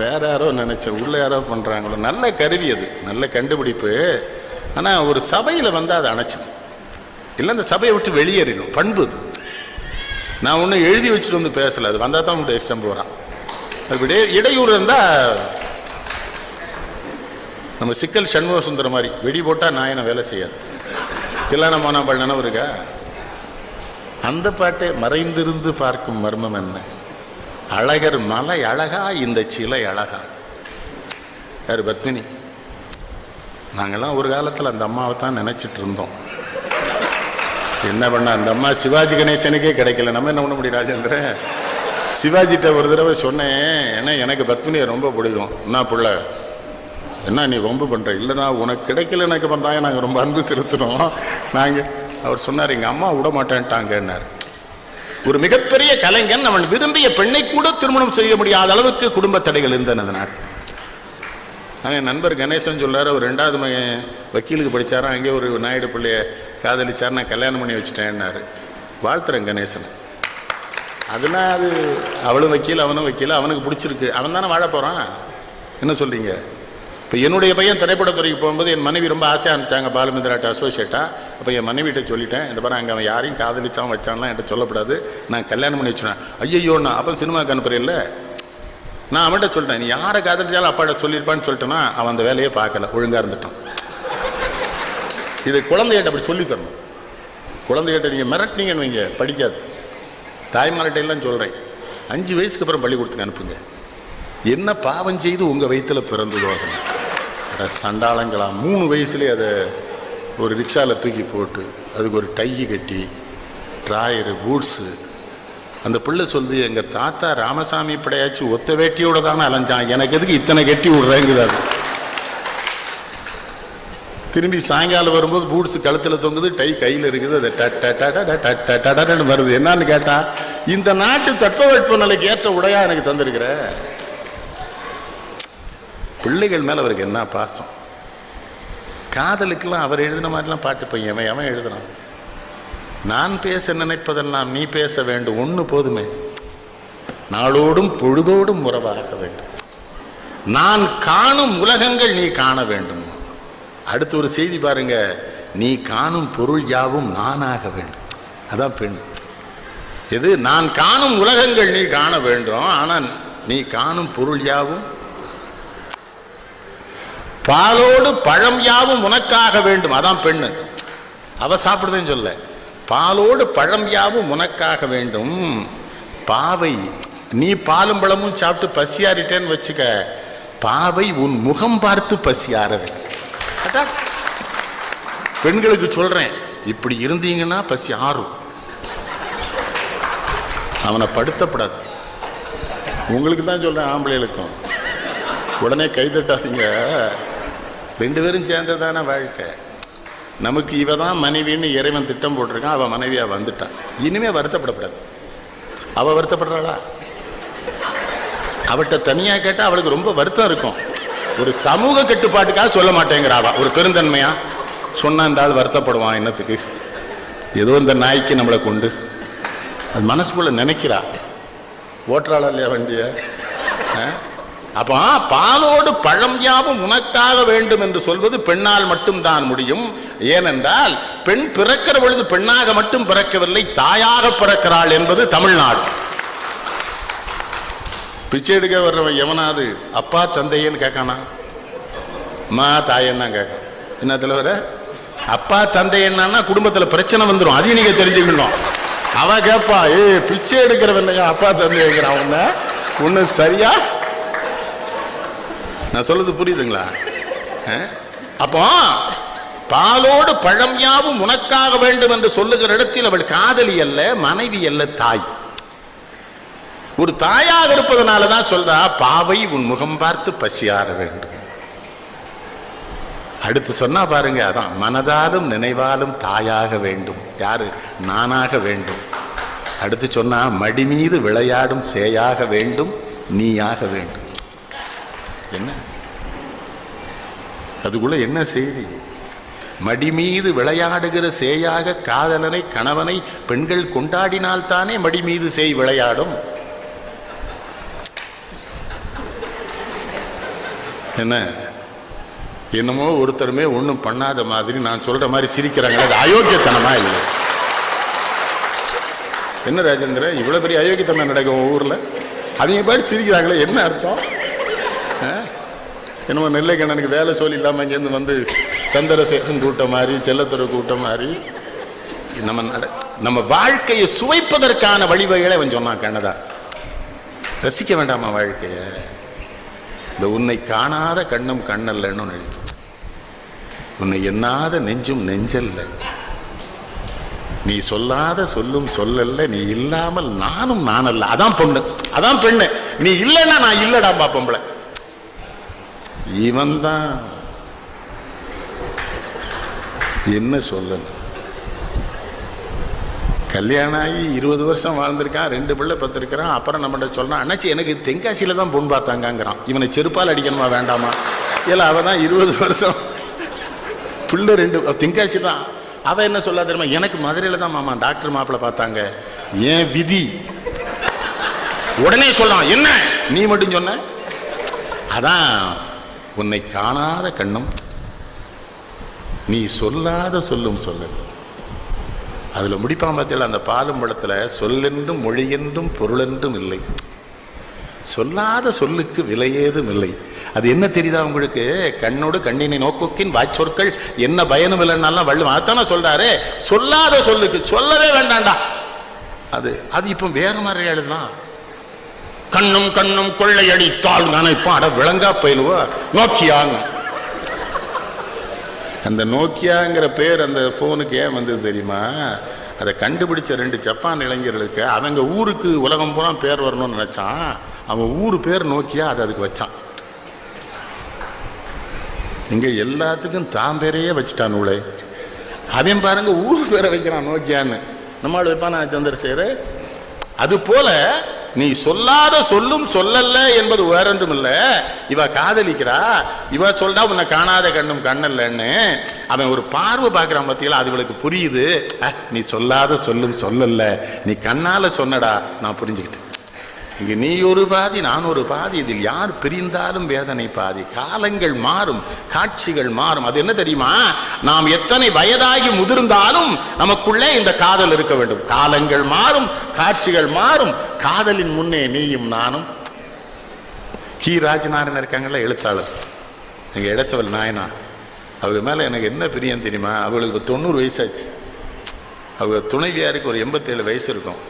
வேற யாரோ நினைச்சேன், உள்ள யாரோ பண்ணுறாங்களோ. நல்ல கருவி அது, நல்ல கண்டுபிடிப்பு. ஆனால் ஒரு சபையில் வந்து அதை அணைச்சிடும். இல்லை அந்த சபையை விட்டு வெளியேறிடும். பண்பு அது. நான் ஒன்றும் எழுதி வச்சுட்டு வந்து பேசலை. அது வந்தால் தான் உங்கள்கிட்ட எக்ஸ்டம் போகிறான். அது இடையூறு இருந்தால் நம்ம சிக்கல் சண்முக சுந்தரம் மாதிரி வெடி போட்டால் நாயனை வேலை செய்யாது. தில்லான மோனாம்பாள் நினைவு இருக்கா? அந்த பாட்டை மறைந்திருந்து பார்க்கும் மர்மம் என்ன? அழகர் மலை அழகா, இந்த சிலை அழகா. யார்? பத்மினி. நாங்கள்லாம் ஒரு காலத்தில் அந்த அம்மாவை தான் நினச்சிட்டு இருந்தோம். என்ன பண்ண, அந்த அம்மா சிவாஜி கணேசனுக்கே கிடைக்கல. நம்ம என்ன பண்ண முடியும் ராஜேந்திரன்? சிவாஜிட்ட ஒரு தடவை சொன்னேன், ஏன்னா எனக்கு பத்மினியை ரொம்ப பிடிக்கும். என்ன பிள்ளை, என்ன நீ ரொம்ப பண்ணுற? இல்லைனா உனக்கு கிடைக்கல, எனக்கு பண்ணாங்க. நாங்கள் ரொம்ப அன்பு செலுத்தினோம். அவர் சொன்னார், எங்கள் அம்மா விட மாட்டேன்ட்டாங்கன்னார். ஒரு மிகப்பெரிய கலைஞன் அவன் விரும்பிய பெண்ணை கூட திருமணம் செய்ய முடியாத அளவுக்கு குடும்ப தடைகள் இருந்தன அந்த நாட்டில். என் நண்பர் கணேசன் சொல்றாரு, அவர் 2வது மகன் வக்கீலுக்கு படித்தாரா, அங்கே ஒரு நாயுடு பிள்ளைய காதலிச்சார், நான் கல்யாணம் பண்ணி வச்சுட்டேன்னாரு. வாழ்த்துறேன் கணேசன். அதெல்லாம் அது அவளும் வக்கீல், அவனும் வக்கீல், அவனுக்கு பிடிச்சிருக்கு, அவன் தானே வாழ போகிறான். என்ன சொல்கிறீங்க? இப்போ என்னுடைய பையன் திரைப்படத்துறைக்கு போகும்போது என் மனைவி ரொம்ப ஆசையாக அனுப்பிச்சாங்க, பாலுமந்திராட்ட அசோசியேட்டாக. அப்போ என் மனைவிட்ட சொல்லிட்டேன், இந்த பாரு அங்கே அவன் யாரையும் காதலிச்சான் வச்சான்லாம் என்கிட்ட சொல்லக்கூடாது, நான் கல்யாணம் பண்ணி வச்சுனேன். ஐயோண்ணா அப்போ சினிமாவுக்கு அனுப்புறேன்ல. நான் அவன்கிட்ட சொல்லிட்டேன், நீ யாரை காதலிச்சாலும் அப்பாட்ட சொல்லியிருப்பான்னு சொல்லிட்டேன்னா அவன் அந்த வேலையே பார்க்கல, ஒழுங்காக இருந்துட்டான். இது குழந்தைகிட்ட அப்படி சொல்லி தரணும். குழந்தைகிட்ட நீங்கள் மிரட்டினீங்கன்னு வைங்க, படிக்காது. தாய்மார்கிட்டையெல்லாம் சொல்கிறேன், 5 வயசுக்கு அப்புறம் பள்ளிக்கூடத்துக்கு அனுப்புங்க. என்ன பாவம் செய்து உங்கள் வயிற்றில் பிறந்ததோ அதனை சண்டாளங்களா 3 வயசுலேயே அதை ஒரு ரிக்ஷாவில் தூக்கி போட்டு அதுக்கு ஒரு டை கட்டி ட்ராயரு பூட்ஸு. அந்த பிள்ளை சொல்லுது, எங்கள் தாத்தா ராமசாமி படையாச்சு ஒத்த வேட்டியோட தானே அலைஞ்சான், எனக்கு எதுக்கு இத்தனை கட்டி விடுறேங்குது. திரும்பி சாயங்காலம் வரும்போது பூட்ஸு கழுத்தில் தொங்குது, டை கையில் இருக்குது, அதை டன்னு வருது. என்னான்னு கேட்டால், இந்த நாட்டு தட்பவெட்ப நிலைக்கு ஏற்ற உடையா எனக்கு தந்திருக்கிற. பிள்ளைகள் மேலே அவருக்கு என்ன பாசம். காதலுக்கெல்லாம் அவர் எழுதின மாதிரிலாம் பாட்டு பையன் அவன் எழுதுனான். நான் பேச நினைப்பதெல்லாம் நீ பேச வேண்டும், ஒன்று போதுமே. நாளோடும் பொழுதோடும் உறவாக வேண்டும். நான் காணும் உலகங்கள் நீ காண வேண்டும். அடுத்து ஒரு செய்தி பாருங்க, நீ காணும் பொருள் யாவும் நானாக வேண்டும். அதான் பெண். எது? நான் காணும் உலகங்கள் நீ காண வேண்டும், ஆனால் நீ காணும் பொருள் யாவும், பாலோடு பழம் யாவும் உனக்காக வேண்டும். அதான் பெண்ணு. அவ சாப்பிடுவேன்னு சொல்ல, பாலோடு பழம் யாவும் உனக்காக வேண்டும். பாவை, நீ பாலும் பழமும் சாப்பிட்டு பசியாரிட்டேன்னு வச்சுக்க, பாவை உன் முகம் பார்த்து பசியார வேண்டும். பெண்களுக்கு சொல்றேன், இப்படி இருந்தீங்கன்னா பசி ஆறும். அவனை படுத்தப்படாது. உங்களுக்கு தான் சொல்றேன், ஆம்பளைகளுக்கும் உடனே கைதட்டாதீங்க. 2 பேரும் சேர்ந்ததான வாழ்க்கை. நமக்கு இவ தான் மனைவின்னு இறைவன் திட்டம் போட்டிருக்கான். அவள் மனைவியா வந்துட்டான். இனிமே வருத்தப்படப்படாது. அவ வருத்தப்படுறாளா? அவட்ட தனியா கேட்டா அவளுக்கு ரொம்ப வருத்தம் இருக்கும். ஒரு சமூக கட்டுப்பாட்டுக்காக சொல்ல மாட்டேங்கிறாவா. ஒரு பெருந்தன்மையா சொன்னா இந்த ஆள் வருத்தப்படுவான், என்னத்துக்கு, ஏதோ இந்த நாய்க்கு நம்மளை கொண்டு, அது மனசுக்குள்ள நினைக்கிறா. ஓட்டுறாளா இல்லையா வண்டிய? அப்போ பாலோடு பழம் யாவும் உனக்காக வேண்டும் என்று சொல்வது பெண்ணால் மட்டும்தான் முடியும். ஏனென்றால் பெண் பிறக்கிற பொழுது பெண்ணாக மட்டும் பிறக்கவில்லை, தாயாக பிறக்கிறாள் என்பது தமிழ்நாடு. பிச்சை எடுக்க வர்றவன் எவனாவது அப்பா தந்தையன்னு கேட்கானா? அம்மா தாயன்னு தான் கேட்கான். என்னத்துல வர அப்பா தந்தை என்னன்னா குடும்பத்தில் பிரச்சனை வந்துடும். அதையும் நீங்க தெரிஞ்சுக்கணும். அவ கேட்பா, பிச்சை எடுக்கிறவன் அப்பா தந்தை இருக்கிறான் ஒண்ணு சரியா? நான் சொல்றது புரியுதுங்களா? அப்போ பாலோடு பழம் யாவும் உனக்காக வேண்டும் என்று சொல்லுகிற இடத்தில் அவள் காதலி அல்ல, மனைவி அல்ல, தாய். ஒரு தாயாக இருப்பதனாலதான் சொல்றா, பாவை உன் முகம் பார்த்து பசியார வேண்டும். அடுத்து சொன்னா பாருங்க, அதான் மனதாலும் நினைவாலும் தாயாக வேண்டும். யாரு? நானாக வேண்டும். அடுத்து சொன்னா மடி மீது விளையாடும் சேயாக வேண்டும், நீயாக வேண்டும். என்ன அதுக்குள்ள என்ன செய்தி? மடி மீது விளையாடுகிற சேயாக காதலனை கணவனை பெண்கள் கொண்டாடினால்தானே மடி மீது சேய் விளையாடும். என்ன என்னமோ ஒருத்தருமே ஒன்றும் பண்ணாத மாதிரி நான் சொல்ற மாதிரி சிரிக்கிறாங்களே, அது அயோக்கியத்தனமா இல்லை? என்ன ராஜேந்திர, இவ்வளவு பெரிய அயோக்கியத்தனம் நடக்கும் ஊர்ல, அவங்க பாட்டு சிரிக்கிறாங்களே, என்ன அர்த்தம்? என்னமோ நெல்லைக்கண்ணனுக்கு வேலை சொல்லி இல்லாமல் இங்கேருந்து வந்து சந்திரசேகரன் கூட்டம் மாதிரி, செல்லத்துறை கூட்டம் மாதிரி நம்ம வாழ்க்கையை சுவைப்பதற்கான வழிவகைகளை அவன் சொன்னான் கண்ணதாஸ். ரசிக்க வேண்டாமா வாழ்க்கைய? இந்த உன்னை காணாத கண்ணும் கண்ணல்லன்னு நினைக்கும், உன்னை எண்ணாத நெஞ்சும் நெஞ்சல்ல, நீ சொல்லாத சொல்லும் சொல்லல்ல, நீ இல்லாமல் நானும் நானல்ல. அதான் பொண்ணு, அதான் பெண்ணு. நீ இல்லைன்னா நான் இல்லடாம்பா பொம்பளை. இவன் தான் என்ன சொல்லணும். கல்யாணம் ஆகி 20 வருஷம் வாழ்ந்திருக்கான், 2 பிள்ளை பத்திருக்கிறான். அப்புறம் நம்மகிட்ட சொல்றான், அண்ணாச்சி எனக்கு தென்காசியில தான் பொண்ணு பார்த்தாங்கிறான். இவனை செருப்பால் அடிக்கணுமா வேண்டாமா? இல்லை, அவன் தான் 20 வருஷம் பிள்ளை 2 தென்காசி தான். அவன் என்ன சொல்ல தெரியுமா? எனக்கு மதுரையில தான் மாமா டாக்டர் மாப்பிள்ளை பார்த்தாங்க. ஏன் விதி? உடனே சொல்றான், என்ன நீ மட்டும் சொன்ன? அதான் உன்னை காணாத கண்ணும் நீ சொல்லாத சொல்லும் சொல்லல். அதுல முடிப்பான் பார்த்தீங்களா அந்த பாலும் பழத்துல, சொல்லென்றும் மொழியென்றும் பொருளென்றும் இல்லை, சொல்லாத சொல்லுக்கு விலையேதும் இல்லை. அது என்ன தெரியுதா உங்களுக்கு? கண்ணோடு கண்ணினை நோக்கோக்கின் வாய்ச்சொற்கள் என்ன பயனும் இல்லைன்னாலாம் வள்ளுவன் அதான சொல்றாரு. சொல்லாத சொல்லுக்கு சொல்லவே வேண்டாண்டா. அது அது இப்போ வேற மாதிரி எழுதலாம். கண்ணும் கண்ணும் கொள்ளையடித்தால் நினைப்பான். அட விளங்கா பயிலுவா நோக்கியாங்க. அந்த நோக்கியாங்கிற பேர் அந்த போனுக்கு ஏன் வந்தது தெரியுமா? அதை கண்டுபிடிச்ச 2 ஜப்பான் இளைஞர்களுக்கு அவங்க ஊருக்கு உலகம் பூரா பேர் வரணும்னு நினைச்சான். அவன் ஊர் பேர் நோக்கியா, அதை அதுக்கு வச்சான். இங்க எல்லாத்துக்கும் தான் பேரையே வச்சுட்டான் நூலை. அவன் பாருங்க ஊர் பேரை வைக்கிறான் நோக்கியான்னு. நம்மளால் வைப்பானா சந்திரசேகர்? அது போல நீ சொல்லாத சொல்லும் சொல்லல்ல என்பது வேறொன்றும் இல்ல. இவ காதலிக்கிறா, இவ சொல்றா உன்னை காணாத கண்ணும் கண்ணல்லன்னு. அவன் ஒரு பார்வை பார்க்கிறான் பார்த்தீங்களா, அது இவளுக்கு புரியுது. நீ சொல்லாத சொல்லும் சொல்லல்ல, நீ கண்ணால சொன்னடா, நான் புரிஞ்சுக்கிட்டேன். இங்க நீ ஒரு பாதி நான் ஒரு பாதி, இதில் யார் பிரிந்தாலும் வேதனை பாதி. காலங்கள் மாறும், காட்சிகள் மாறும். அது என்ன தெரியுமா? நாம் எத்தனை வயதாகி முதிர்ந்தாலும் நமக்குள்ளே இந்த காதல் இருக்க வேண்டும். காலங்கள் மாறும், காட்சிகள் மாறும், காதலின் முன்னே நீயும் நானும். கி ராஜநாராயணன் இருக்காங்கல்ல, எழுத்தாளர், எங்க இடசவல் நாயனா, அவங்க மேல எனக்கு என்ன பிரியம் தெரியுமா? அவளுக்கு 90 வயசாச்சு. அவங்க துணைவியாருக்கு ஒரு 87 வயசு இருக்கும்.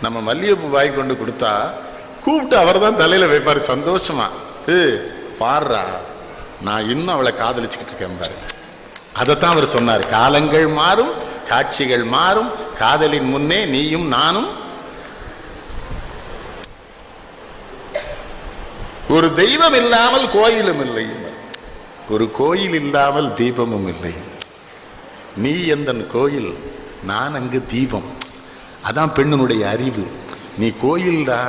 நம்ம மல்லிகைப்பூ வாங்கி கொண்டு கொடுத்தா கூப்பிட்டு அவர் தான் தலையில் வைப்பார் சந்தோஷமா. பாடுறா, நான் இன்னும் அவளை காதலிச்சுக்கிட்டு இருக்கேன் பாரு. அதைத்தான் அவர் சொன்னார். காலங்கள் மாறும், காட்சிகள் மாறும், காதலின் முன்னே நீயும் நானும். ஒரு தெய்வம் இல்லாமல் கோயிலும் இல்லை, ஒரு கோயில் இல்லாமல் தீபமும் இல்லை. நீ எந்தன் கோயில், நான் அங்கு தீபம். அதான் பெண்ணுடைய அறிவு. நீ கோயில்டா,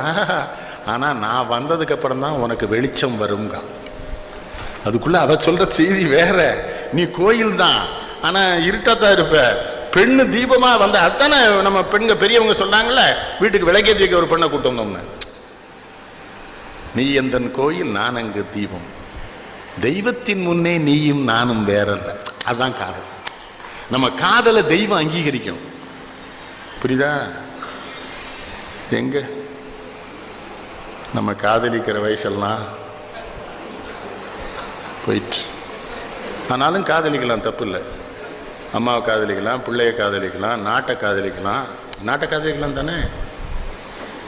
ஆனா நான் வந்ததுக்கு அப்புறம் தான் உனக்கு வெளிச்சம் வருங்க. அதுக்குள்ள அவ சொல்ற செய்தி வேற. நீ கோயில் தான், ஆனா இருட்டத்தான் இருப்ப. பெண்ணு தீபமா வந்த அத்தானே நம்ம பெண்க பெரியவங்க சொல்றாங்கல்ல, வீட்டுக்கு விளக்கேற்றி வைக்க ஒரு பெண்ணை கூட்டு வந்தோம்னு. நீ எந்தன் கோயில், நான் அங்கு தீபம். தெய்வத்தின் முன்னே நீயும் நானும் வேறல்ல. அதுதான் காதல். நம்ம காதலை தெய்வம் அங்கீகரிக்கணும். புரியுதா? எங்க நம்ம காதலிக்கிற வயசெல்லாம் போயிட்டு. ஆனாலும் காதலிக்கலாம், தப்பு இல்லை. அம்மாவை காதலிக்கலாம், பிள்ளைய காதலிக்கலாம், நாட்டை காதலிக்கலாம். நாட்டை காதலிக்கலாம் தானே.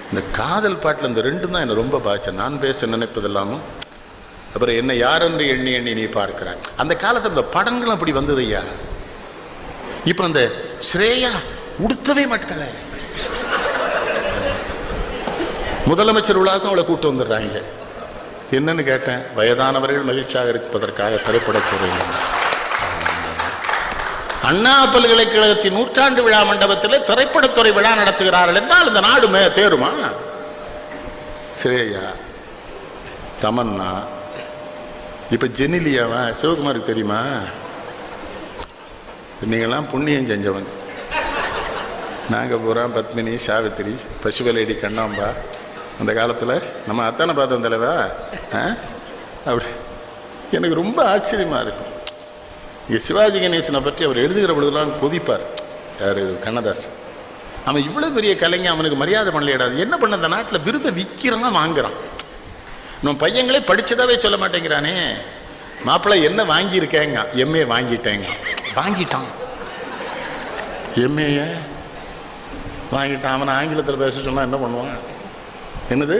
இந்த காதல் பாட்டில் இந்த ரெண்டும் தான் என்னை ரொம்ப பாய்ச்சேன். நான் பேச நினைப்பதெல்லாமும், அப்புறம் என்ன யாரென்று எண்ணி எண்ணி நீ பார்க்கிறாய். அந்த காலத்தில் இந்த படங்களும் அப்படி வந்தது ஐயா. இப்போ அந்த ஸ்ரேயா உடுத்தவே மாட்டேங்கல, முதலமைச்சர் விழாவுக்கும் அவளை கூட்டு வந்துடுறாங்க. என்னன்னு கேட்டேன். வயதானவர்கள் மகிழ்ச்சியாக இருப்பதற்காக திரைப்படத்துறை. அண்ணா பல்கலைக்கழகத்தின் 100ஆண்டு விழா மண்டபத்தில் திரைப்படத்துறை விழா நடத்துகிறார்கள் என்றால் இந்த நாடு தேருமா? ஸ்ரேயா, தமன்னா, இப்ப ஜெனிலியாவா, சிவகுமாருக்கு தெரியுமா? நீங்களாம் புண்ணியம் செஞ்சவங்க. நாங்க பூரா பத்மினி, சாவித்திரி, பசுவலேடி, கண்ணாம்பா. அந்த காலத்தில் நம்ம அத்தானை பார்த்தோம் தலைவா. அப்படி எனக்கு ரொம்ப ஆச்சரியமா இருக்கும். இங்கே சிவாஜி கணேசனை பற்றி அவர் எழுதுகிற பொழுதுலாம் கொதிப்பார். யார்? கண்ணதாசன். அவன் இவ்வளோ பெரிய கலைஞன், அவனுக்கு மரியாதை பண்ணலையாடாது. என்ன பண்ண, அந்த நாட்டில் விருதை விற்கிறான், வாங்குறான். நம்ம பையங்களே படிச்சதாவே சொல்ல மாட்டேங்கிறானே. மாப்பிள்ளை என்ன வாங்கியிருக்கேங்க? எம்ஏ வாங்கிட்டேங்க. வாங்கிட்டான், எம்ஏ வாங்கிட்டான். அவனை ஆங்கிலத்தில் பேச சொன்னா என்ன பண்ணுவான்? என்னது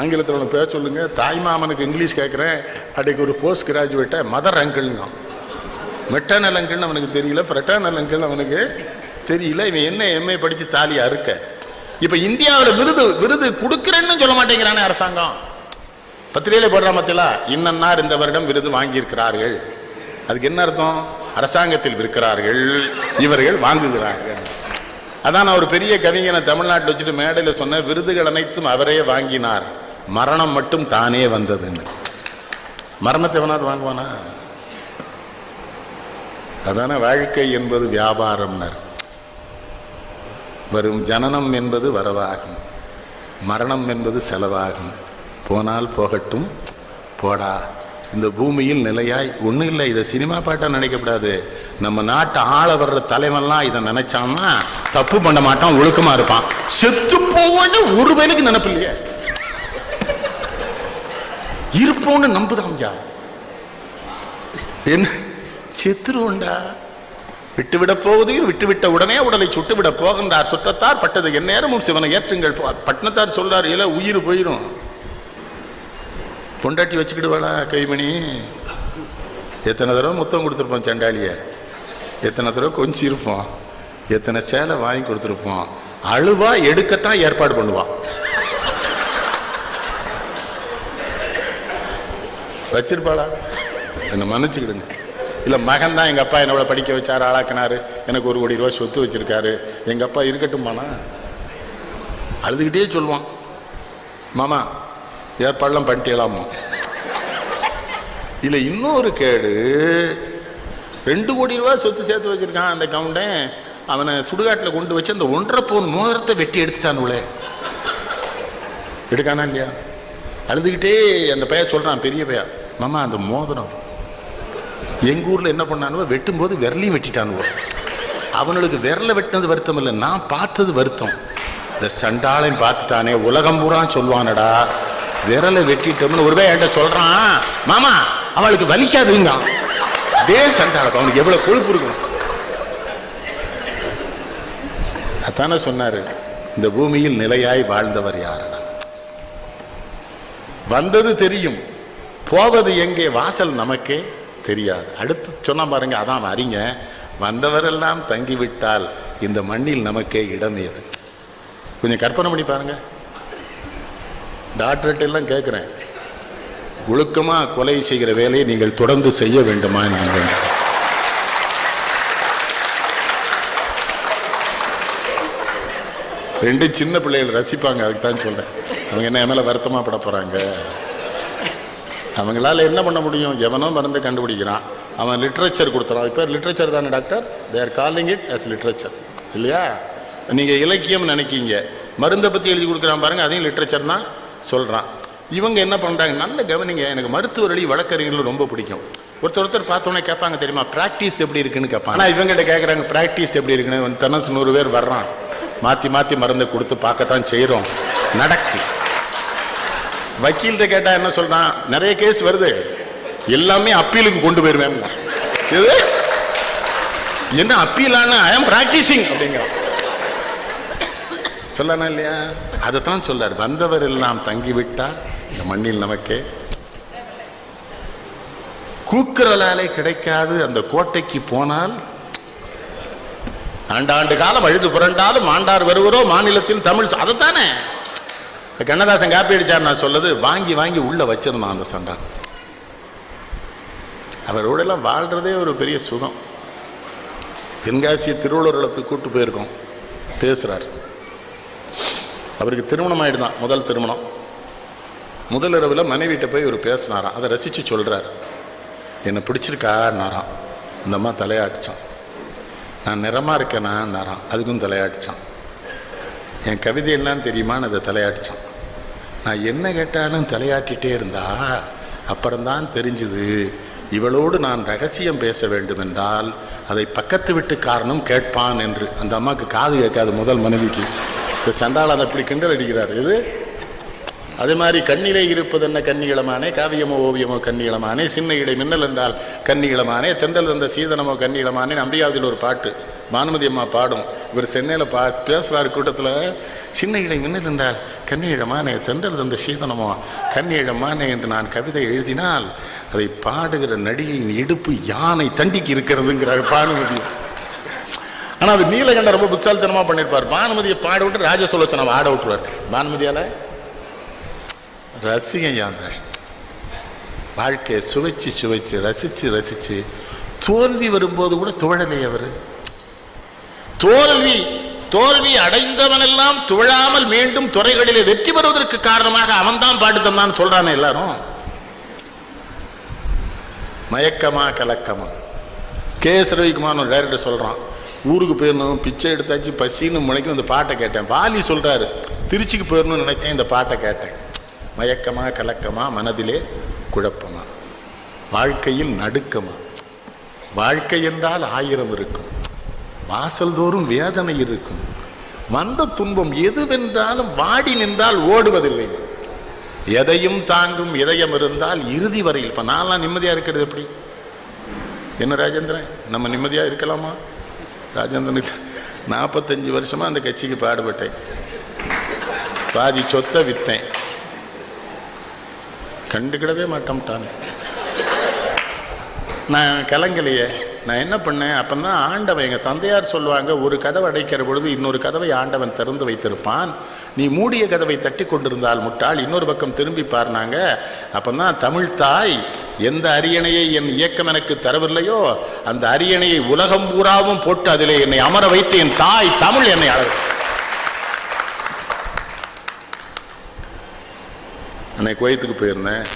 ஆங்கிலத்தில் அவனை பேச சொல்லுங்க. தாய்மாமனுக்கு இங்கிலீஷ் கேட்குறேன். அன்றைக்கு ஒரு போஸ்ட் கிராஜுவேட்டை மதர் அங்கிள்ங்க. மெட்டர்னல் அங்கிள்னு அவனுக்கு தெரியல, ஃப்ரெட்டர்னல் அங்கிள்னு அவனுக்கு தெரியல. இவன் என்ன எம்ஏ படித்து தாலி அறுக்க. இப்போ இந்தியாவில் விருது கொடுக்குறேன்னு சொல்ல மாட்டேங்கிறானே அரசாங்கம். பத்திரிகையில போடுற மத்தியில இன்னன்னார் இந்த வருடம் விருது வாங்கியிருக்கிறார்கள். அதுக்கு என்ன அர்த்தம்? அரசாங்கத்தில் விற்கிறார்கள், இவர்கள் வாங்குகிறார்கள். அதான் நான் ஒரு பெரிய கவிஞனை தமிழ்நாட்டில் வச்சுட்டு மேடையில் சொன்ன, விருதுகள் அனைத்தும் அவரே வாங்கினார், மரணம் மட்டும் தானே வந்ததுன்னு. மரணத்தை எவனாவது வாங்குவானா? அதான வாழ்க்கை என்பது வியாபாரம்னர். வரும் ஜனனம் என்பது வரவாகும், மரணம் என்பது செலவாகும். போனால் போகட்டும் போடா. இந்த பூமியில் நிலையாய் ஒன்றும் இல்லை. இதை சினிமா பாட்டாக நினைக்கப்படாது. நம்ம நாட்டை ஆள வர்ற தலைவன்லாம் இதை நினைச்சான்னா தப்பு பண்ண மாட்டான், ஒழுக்கமா இருப்பான். செத்து போவோன்னு ஒரு வேலைக்கு நினைப்பு இல்லையே, இருப்போன்னு நம்புதாம்யா. என்ன செத்துருவோண்டா. விட்டுவிட போவது, விட்டுவிட்ட உடனே உடலை சுட்டுவிட போகின்றார் சுற்றத்தார் பட்டது எந்நேரமும் சிவனை ஏற்றுங்கள். பட்டினத்தார் சொல்றாரு, இல்ல உயிர் போயிரும். பொண்டாட்டி வச்சுக்கிடுவாளா கைமணி? எத்தனை தடவை முத்தம் கொடுத்துருப்போம் சண்டாளிய, எத்தனை தடவை கொஞ்சம் இருப்போம், எத்தனை சேலை வாங்கி கொடுத்துருப்போம். அழுவா எடுக்கத்தான் ஏற்பாடு பண்ணுவான். வச்சிருப்பாளா? என்ன மன்னிச்சுக்கிடுங்க. இல்லை மகன் தான் எங்கள் அப்பா என்னோட படிக்க வச்சாரு, ஆளாக்கினாரு, எனக்கு 1 கோடி ரூபா சொத்து வச்சிருக்காரு, எங்கள் அப்பா இருக்கட்டும்மாண்ணா. அழுதுகிட்டே சொல்லுவான், மாமா ஏற்பாடெல்லாம் பண்ணிட்டேலாமா. இல்லை இன்னொரு கேடு, 2 கோடி ரூபா சொத்து சேர்த்து வச்சிருக்கான் அந்த கவுண்டன். அவனை சுடுகாட்டில் கொண்டு வச்சு அந்த 1.5 பவுன் மோதிரத்தை வெட்டி எடுத்துட்டானுங்களே. எடுக்கானா இல்லையா? அழுதுகிட்டே அந்த பையன் சொல்கிறான், பெரிய பையன், மாமா அந்த மோதிரம் எங்கள் ஊரில் என்ன பண்ணானுவோ, வெட்டும்போது விரலையும் வெட்டிட்டானுவோ. அவனுக்கு விரலை வெட்டினது வருத்தம் இல்லை, நான் பார்த்தது வருத்தம். இந்த சண்டாளையும் பார்த்துட்டானே, உலகம் பூரா சொல்லுவானடா விரலை வெட்டிட்டோம்னு. ஒரு பையன் என்கிட்ட சொல்கிறான், மாமா அவளுக்கு வலிக்காதுங்க. அதே சண்டாளப்பா, அவனுக்கு எவ்வளோ கொழுப்பு இருக்கும். அதானே சொன்னாரு, இந்த பூமியில் நிலையாய் வாழ்ந்தவர் யாரடா? வந்தது தெரியும், போவது எங்கே, வாசல் நமக்கே தெரியாது. அடுத்து சொன்ன பாருங்க, அதான் அறிங்க, வந்தவரெல்லாம் தங்கிவிட்டால் இந்த மண்ணில் நமக்கே இடம் ஏது. கொஞ்சம் கற்பனை பண்ணி பாருங்க. டாக்டர்கிட்ட எல்லாம் கேட்குறேன், ஒழுக்கமாக கொலை செய்கிற வேலையை நீங்கள் தொடர்ந்து செய்ய வேண்டுமா? நான் வேண்டும். ரெண்டு சின்ன பிள்ளைகள் ரசிப்பாங்க, அதுக்கு தான் சொல்கிறேன். அவங்க என்ன மேலே வருத்தமாக பட போகிறாங்க? அவங்களால என்ன பண்ண முடியும்? எவனோ மருந்து கண்டுபிடிக்கிறான், அவன் லிட்ரேச்சர் கொடுத்துறான். இப்போ லிட்ரேச்சர் தானே doctor, they are calling it as literature இல்லையா? நீங்கள் இலக்கியம் நினைக்கிங்க, மருந்தை பற்றி எழுதி கொடுக்குறான் பாருங்கள், அதையும் லிட்ரேச்சர் தான் சொல்கிறான். இவங்க என்ன பண்ணுறாங்க, நல்ல கவனிங்க. எனக்கு மருத்துவர்களி வழக்கறிஞர்கள் ரொம்ப பிடிக்கும். ஒருத்தர் பார்த்தோன்னே கேட்பாங்க தெரியுமா, ப்ராக்டிஸ் எப்படி இருக்குன்னு கேட்பாங்க. ஆனால் இவங்ககிட்ட கேட்குறாங்க, ப்ராக்டிஸ் எப்படி இருக்குன்னு. தினசு 100 பேர் வர்றான், மாற்றி மாற்றி மருந்தை கொடுத்து பார்க்கத்தான் செய்கிறோம், நடக்கு. வக்கீல்கிட்ட கேட்டால் என்ன சொல்கிறான், நிறைய கேஸ் வருது, எல்லாமே அப்பீலுக்கு கொண்டு போயிருவேன். இது என்ன அப்பீலான, ஐ ஆம் பிராக்டிசிங் அப்படிங்கிற சொல்லனா இல்லையா? அதைத்தான் சொல்லார், வந்தவர் எல்லாம் தங்கிவிட்டார் இந்த மண்ணில் நமக்கே. கூக்குரலாலே கிடைக்காது அந்த கோட்டைக்கு போனால், ஆண்டாண்டு காலம் அழுது புரண்டாலும் ஆண்டார் வருவரோ மாநிலத்தில் தமிழ். அதைத்தானே கண்ணதாசன் காப்பி அடிச்சார். நான் சொல்லது, வாங்கி வாங்கி உள்ள வச்சிருந்தான் அந்த சண்டான். அவரோடெல்லாம் வாழ்றதே ஒரு பெரிய சுகம். தென்காசி திருவள்ளுவர்களுக்கு கூட்டு போயிருக்கோம், பேசுறார். அவருக்கு திருமணம் ஆயிடுதான், முதல் திருமணம். முதல் இரவில் மனைவிட்ட போய் ஒரு பேசினாராம், அதை ரசித்து சொல்கிறார். என்னை பிடிச்சிருக்கான்னாராம். அந்த அம்மா தலையாட்டிச்சான். நான் நிறமாக இருக்கேனான்னாராம், அதுக்கும் தலையாட்டிச்சான். என் கவிதை எல்லாம் தெரியுமான்னு அதை தலையாட்டிச்சான். நான் என்ன கேட்டாலும் தலையாட்டிகிட்டே இருந்தா அப்புறம்தான் தெரிஞ்சுது, இவளோடு நான் ரகசியம் பேச வேண்டும் என்றால் அதை பக்கத்து வீட்டுக்காரனும் கேட்பான் என்று. அந்த அம்மாவுக்கு காது கேட்காது, முதல் மனைவிக்கு. இந்த சண்டாள அதை அப்படி கிண்டல் அடிக்கிறார். இது அதே மாதிரி கண்ணிலே இருப்பது என்ன கன்னிகளமானே, காவியமோ ஓவியமோ கன்னிகளமானே, சின்ன இடை மின்னல் என்றால் கன்னிகளமானே, தென்றல் தந்த சீதனமோ கன்னிகளமானே. நம்பியாவதில் ஒரு பாட்டு பானுமதி அம்மா பாடும். இவர் சென்னையில் பேசுகிறார் கூட்டத்தில், சின்ன இடை மின்னல் என்றால் கன்னியிழமானே, தென்றல் தந்த சீதனமோ கன்னியிழமானே என்று நான் கவிதை எழுதினால் அதை பாடுகிற நடிகையின் இடுப்பு யானை தண்டிக்கு இருக்கிறதுங்கிறார் பானுமதி. ஆனால் அது நீலகண்ட ரொம்ப புத்தாலித்தனமாக பண்ணியிருப்பார். பானுமதியை பாட விட்டு ராஜசோலோச்சனை ஆட விட்டுருவார். பானுமதியால் ரசிகன் யாந்தார். வாழ்க்கையை சுவைச்சு சுவைச்சு ரசிச்சு ரசிச்சு தோல்வி வரும்போது கூட துவழலை அவர். தோல்வி அடைந்தவனெல்லாம் துவழாமல் மீண்டும் துறைகளிலே வெற்றி பெறுவதற்கு காரணமாக அவன்தான் பாட்டு தந்தான் சொல்றானே எல்லாரும். மயக்கமா கலக்கமா. கே.எஸ். ரவிக்குமார் ஒரு டைரக்டர் சொல்றான், ஊருக்கு போயிடணும், பிச்சை எடுத்தாச்சு, பசின்னு முளைக்கும் இந்த பாட்டை கேட்டேன். வாலி சொல்றாரு, திருச்சிக்கு போயிடணும்னு நினைச்சேன், இந்த பாட்டை கேட்டேன். மயக்கமா கலக்கமா, மனதிலே குழப்பமா, வாழ்க்கையில் நடுக்கமா. வாழ்க்கை என்றால் 1000 இருக்கும், வாசல் தோறும் வேதனை இருக்கும். வந்த துன்பம் எதுவென்றாலும் வாடி நின்றால் ஓடுவதில்லை. எதையும் தாங்கும் இதயம் இருந்தால் இறுதி வரையில். இப்போ நான்லாம் நிம்மதியாக இருக்கிறது எப்படி? என்ன ராஜேந்திரன், நம்ம நிம்மதியாக இருக்கலாமா? ராஜேந்திரனுக்கு 45 வருஷமாக அந்த கட்சிக்கு பாடுபட்டேன், பாதி சொத்தை விற்றேன், கண்டுக்கிடவே மாட்டோம்ட்டான். நான் கலங்கலையே. நான் என்ன பண்ணேன், அப்போ தான் ஆண்டவன், எங்கள் தந்தையார் சொல்லுவாங்க, ஒரு கதவை அடைக்கிற பொழுது இன்னொரு கதவை ஆண்டவன் திறந்து வைத்திருப்பான். நீ மூடிய கதவை தட்டி கொண்டிருந்தால் முட்டாள், இன்னொரு பக்கம் திரும்பி பாருனாங்க. அப்போ தான் தமிழ் தாய் எந்த அரியணையை என் இயக்கம் எனக்கு தரவில்லையோ அந்த அரியணையை உலகம் பூராவும் போட்டு அதிலே என்னை அமர வைத்து என் தாய் தமிழ் என்னை அழகு. அன்னைக்கு குவைத்துக்கு போயிருந்தேன்.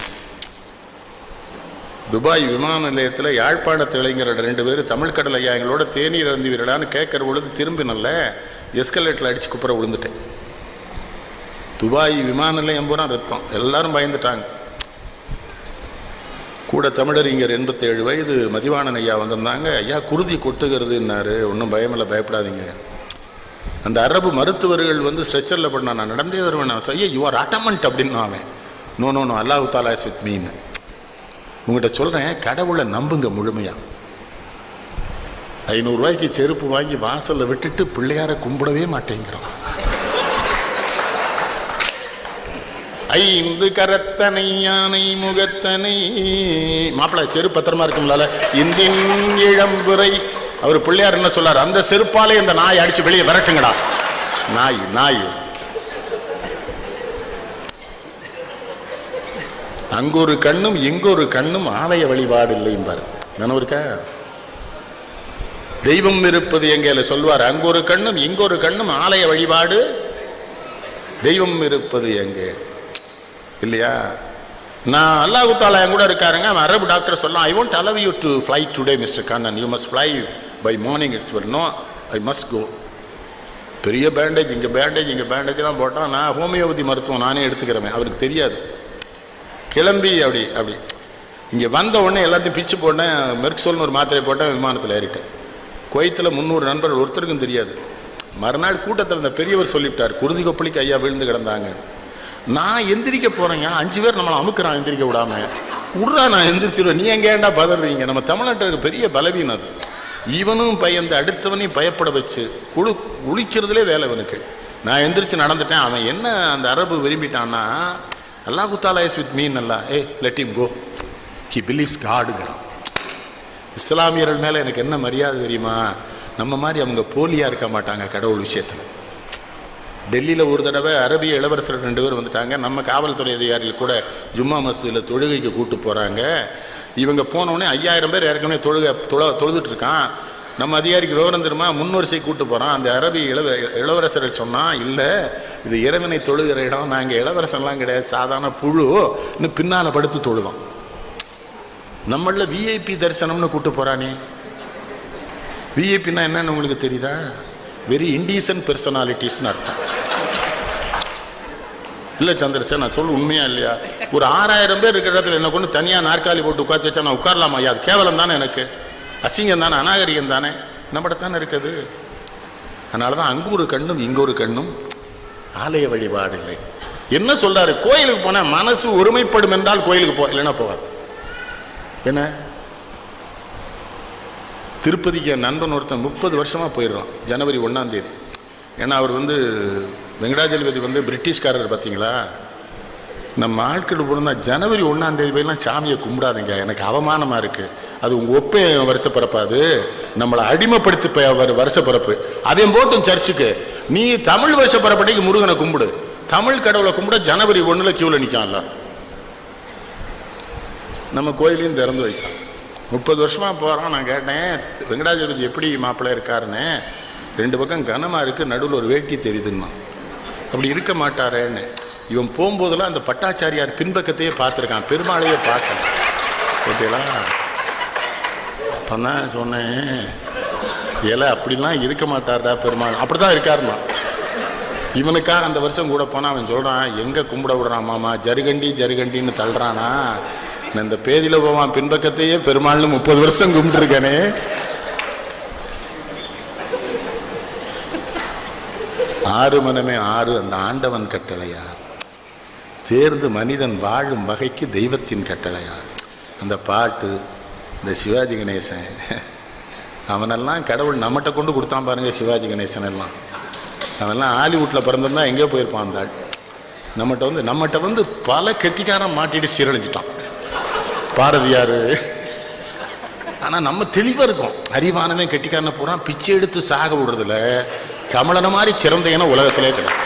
துபாய் விமான நிலையத்தில் யாழ்ப்பாணத்து இளைஞர்கள் 2 பேர் தமிழ் கடல் ஐயா எங்களோட தேநீர் அருந்துவீர்களான்னு கேட்குற பொழுது திரும்பினல்ல, எஸ்கலேட்டில் அடித்து குப்புற விழுந்துட்டேன். துபாய் விமான நிலையம் பூரா ரத்தம், எல்லாரும் பயந்துட்டாங்க. கூட தமிழர் இங்கே 87 வயது மதிவாணன் ஐயா வந்திருந்தாங்க. ஐயா குருதி கொட்டுகிறதுன்னாரு. ஒன்றும் பயமில்லை, பயப்படாதீங்க. அந்த அரபு மருத்துவர்கள் வந்து ஸ்ட்ரெச்சரில் பண்ண, நான் நடந்தே வருவேன். ஐயா யூ ஆர் அட்டமண்ட் அப்படின்னு. அவன் நோ நோ நோ அல்லாஹ் தஆலா இஸ் வித் மீன்னு. உங்கள்கிட்ட சொல்கிறேன், கடவுளை நம்புங்க முழுமையாக. 500 ரூபாய்க்கு செருப்பு வாங்கி வாசல்ல விட்டுட்டு பிள்ளையார கும்பிடவே மாட்டேங்கிறோம். 5 கரத்தனை யானை முகத்தனை. மாப்பிள்ளை செருப்பு பத்திரமா இருக்கும்ல. இந்தின் இளம்புரை. அவர் பிள்ளையார் என்ன சொல்லார்? அந்த செருப்பாலே இந்த நாய் அடிச்சு வெளியே விரட்டுங்கடா. நாய் நாய். அங்கொரு கண்ணும் எங்கொரு கண்ணும் ஆலய வழிபாடு இல்லைம்பார். நினைவு இருக்கா? தெய்வம் இருப்பது எங்கேல சொல்வார். அங்கொரு கண்ணும் இங்கொரு கண்ணும் ஆலய வழிபாடு, தெய்வம் இருப்பது எங்கே இல்லையா? நான் அல்லாஹ் தஆலா என் கூட இருக்காருங்க. அவன் அரபு டாக்டர் சொல்லலாம், I want allow you to fly today mister Kannan, you must fly by morning it's well. No, I must go. பெரிய பேண்டேஜ், இங்கே பேண்டேஜ், இங்கே பேண்டேஜ்லாம் போட்டால் நான் ஹோமியோபதி மருத்துவம் நானே எடுத்துக்கிறேன். அவருக்கு தெரியாது. கிளம்பி அப்படி இங்கே வந்த உடனே எல்லாத்தையும் பிச்சு போட்டேன். மெர்க்சோல்னு ஒரு மாத்திரை போட்டேன். விமானத்தில் ஏறிட்டேன். குவைத்தில் 300 நண்பர்கள், ஒருத்தருக்கும் தெரியாது. மறுநாள் கூட்டத்தில் இந்த பெரியவர் சொல்லிவிட்டார், குருதி கொப்பளிக்கு ஐயா விழுந்து கிடந்தாங்க. நான் எந்திரிக்க போகிறேங்க, 5 பேர் நம்மளை அமுக்குறான் எந்திரிக்க விடாம. விட்றா, நான் எந்திரிச்சிடுவேன், நீ எங்கேண்டா பதறீங்க? நம்ம தமிழ்நாட்டுக்கு பெரிய பலவீனம் அது. இவனும் பயந்து அடுத்தவனையும் பயப்பட வச்சு குளிக்கிறதுலே வேலை இவனுக்கு. நான் எந்திரிச்சு நடந்துட்டேன். அவன் என்ன அந்த அரபு விரும்பிட்டான்னா, அல்லாஹ் தஆலா இஸ் வித் மீ, நல்லா let him go, he believes காடுங்கிறான். இஸ்லாமியர்கள் மேலே எனக்கு என்ன மரியாதை தெரியுமா? நம்ம மாதிரி அவங்க போலியாக இருக்க மாட்டாங்க கடவுள் விஷயத்தில். டெல்லியில் ஒரு தடவை அரபிய இளவரசர் 2 பேர் வந்துட்டாங்க. நம்ம காவல்துறை அதிகாரிகள் கூட ஜும்மா மசூதியில் தொழுகைக்கு கூப்பிட்டு போகிறாங்க. இவங்க போனோடனே 5000 பேர் ஏற்கனவே தொழுதுட்டு இருக்கான். நம்ம அதிகாரிக்கு விவரம் தெரியுமா? 3 வரிசை கூப்பிட்டு போகிறான். அந்த அரபிய இளவரசர்கள் சொன்னால், இல்லை இது இறைவனை தொழுகிற இடம், நாங்கள் இளவரசன்லாம் கிடையாது, சாதாரண புழு, இன்னும் பின்னால் படுத்து தொழுவோம். நம்மள விஐபி தரிசனம்னு கூட்டு போறானே. விஐபின்னா என்னன்னு உங்களுக்கு தெரியுதா? வெரி இன்டீசன்ட் பெர்சனாலிட்டிஸ்னு அர்த்தம். இல்லை சந்திரசேகர், நான் சொல்ல உண்மையா இல்லையா? ஒரு 6000 பேர் இருக்கிற இடத்துல என்ன கொண்டு தனியாக நாற்காலி போட்டு உட்காந்து வச்சா நான் உட்காரலாமா? அது கேவலம் தானே, எனக்கு அசிங்கம் தானே, அநாகரிகம் தானே, நம்மகிட்ட தானே இருக்குது. அதனால தான் அங்கே ஒரு கண்ணும் இங்கொரு கண்ணும் ஆலய வழிபாடு இல்லை. என்ன சொல்றாரு? கோயிலுக்கு போனால் மனசு ஒருமைப்படும் என்றால் கோயிலுக்கு போ, இல்லைன்னா போவார். என்ன திருப்பதிக்கு என் நண்பன் ஒருத்தன் 30 வருஷமாக போயிடுறான். ஜனவரி 1ஆம் தேதி. ஏன்னா அவர் வெங்கடாஜலபதி பிரிட்டிஷ்காரர் பார்த்தீங்களா. நம்ம ஆட்கள் போனால் ஜனவரி 1ஆம் தேதி போயெல்லாம் சாமியை கும்பிடாதீங்க, எனக்கு அவமானமாக இருக்குது. அது உங்கள் ஒப்பை வருஷப்பிறப்பாது, நம்மளை அடிமைப்படுத்தி வருஷப்பிறப்பு. அதையும் போட்டும் சர்ச்சுக்கு நீ தமிழ் வருஷப்பிறப்படைக்கு முருகனை கும்பிடு, தமிழ் கடவுளை கும்பிட ஜனவரி 1 கியூவில் நிற்கான்ல. நம்ம கோயிலையும் திறந்து வைத்தான். 30 வருஷமாக போகிறான். நான் கேட்டேன், வெங்கடாஜலபதி எப்படி மாப்பிள்ளை இருக்காருன்னு. 2 பக்கம் கனமாக இருக்குது, நடுவில் ஒரு வேட்டி தெரியுதுன்னா. அப்படி இருக்க மாட்டாரேன்னு. இவன் போகும்போதெல்லாம் அந்த பட்டாச்சாரியார் பின்பக்கத்தையே பார்த்துருக்கான், பெருமாளையே பார்க்கல. ஓகேலா? அப்போ தான் சொன்னேன், ஏல அப்படிலாம் இருக்க மாட்டார்டா பெருமாள், அப்படி தான் இருக்காருமா. இவனுக்காக அந்த வருஷம் கூட போனால் அவன் சொல்கிறான், எங்கே கும்பிட விடுறான் மாமா, ஜருகண்டின்னு தள்ளுறானா. இந்த பேதியில் போவான், பின்பக்கத்தையே பெருமாள்னு 30 வருஷம் கும்பிட்டுருக்கானே. ஆறு மனமே ஆறு அந்த ஆண்டவன் கட்டளையார், தேர்ந்து மனிதன் வாழும் வகைக்கு தெய்வத்தின் கட்டளையார். அந்த பாட்டு, இந்த சிவாஜி கணேசன், அவனெல்லாம் கடவுள் நம்மகிட்ட கொண்டு கொடுத்தான் பாருங்க. சிவாஜி கணேசன் எல்லாம் அவன்லாம் ஹாலிவுட்டில் பிறந்திருந்தா எங்கேயோ போயிருப்பான். அந்த ஆள் நம்மகிட்ட பல கெட்டிக்காரன் மாட்டிட்டு சீரழிஞ்சிட்டான். பாரதியார். ஆனால் நம்ம தெளிவாக இருக்கோம். அறிவானவன் கெட்டிக்காரனை பூரா பிச்சை எடுத்து சாக விடுறதுல தமிழன மாதிரி சிறந்த இனம் உலகத்திலே கிடையாது.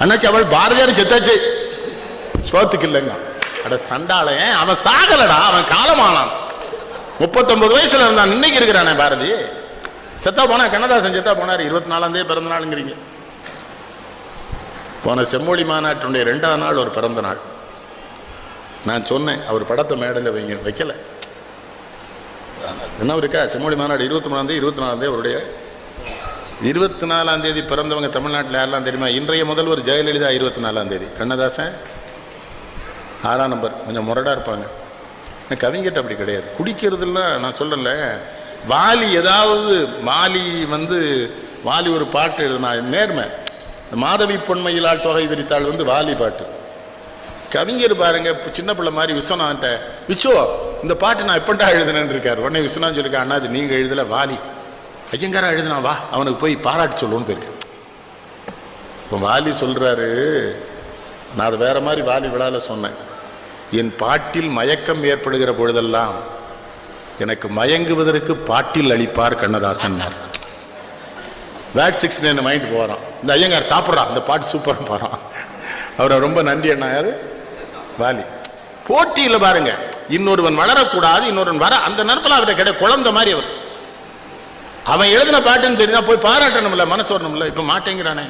அண்ணாச்சி அவள் பாரதியார் செத்தாச்சு, சோத்துக்கு இல்லைங்க. அட சண்டாளன், அவன் சாகலடா, அவன் காலமானான். 39 வயசுல இருந்தான், இன்னைக்கு இருக்கிறானே பாரதி. செத்தா போனா, கண்ணதாசன் செத்தா போனார், 24ஆம் தேதி பிறந்த நாளுங்கிறீங்க. போன செம்மொழி மாநாட்டினுடைய 2ஆம் நாள் ஒரு பிறந்த நாள். நான் சொன்னேன், அவர் படத்தை மேடையில் வைக்கல. என்ன இருக்கா, செம்மொழி மாநாடு 23ஆம் தேதி 24ஆம் தேதி அவருடைய. 24ஆம் தேதி பிறந்தவங்க தமிழ்நாட்டில் யாரெல்லாம் தெரியுமா? இன்றைய முதல்வர் ஜெயலலிதா 24ஆம் தேதி, கண்ணதாசன் 6ஆம் நம்பர். கொஞ்சம் முரடாக இருப்பாங்க. கவிஞர்கிட்ட அப்படி கிடையாது. குடிக்கிறதுலாம் நான் சொல்லல. வாலி ஏதாவது வாலி ஒரு பாட்டு எழுதுனா நேர்மை. மாதவி பொன்மையிலால் தொகை விரித்தாள் வாலி பாட்டு. கவிஞர் பாருங்க, சின்ன பிள்ளை மாதிரி விஸ்வநாதன்ட்ட, விச்சோ இந்த பாட்டு நான் எப்பண்டா எழுதுனேன்னு இருக்காரு. உடனே விஸ்வநாதன் சொல்லிருக்கா, அண்ணா அது நீங்கள் எழுதல, வாலி ஐயங்காரா எழுதுனா, வா அவனுக்கு போய் பாராட்டு சொல்லுவோன்னு போயிருக்கேன். இப்போ வாலி சொல்கிறாரு, நான் அதை வேற மாதிரி வாலி விழாவில் சொன்னேன், என் பாட்டில் மயக்கம் ஏற்படுகிற பொழுதெல்லாம் எனக்கு மயங்குவதற்கு பாட்டில் அளிப்பார் கண்ணதாசன். வேட் 69 மைண்ட் போகிறான், இந்த ஐயங்கார் சாப்பிட்றான், இந்த பாட்டு சூப்பராக போகிறான், அவரை ரொம்ப நன்றி அண்ணா. யாரு? வாலி. போட்டியில் பாருங்க, இன்னொருவன் வளரக்கூடாது, இன்னொருவன் வர, அந்த நேரத்தில் அவரை கிடையாது குழந்தை மாதிரி அவர். அவன் எழுதின பாட்டுன்னு தெரிஞ்சா போய் பாராட்டணும்ல, மனசு வரணும்ல. இப்போ மாட்டேங்கிறானே,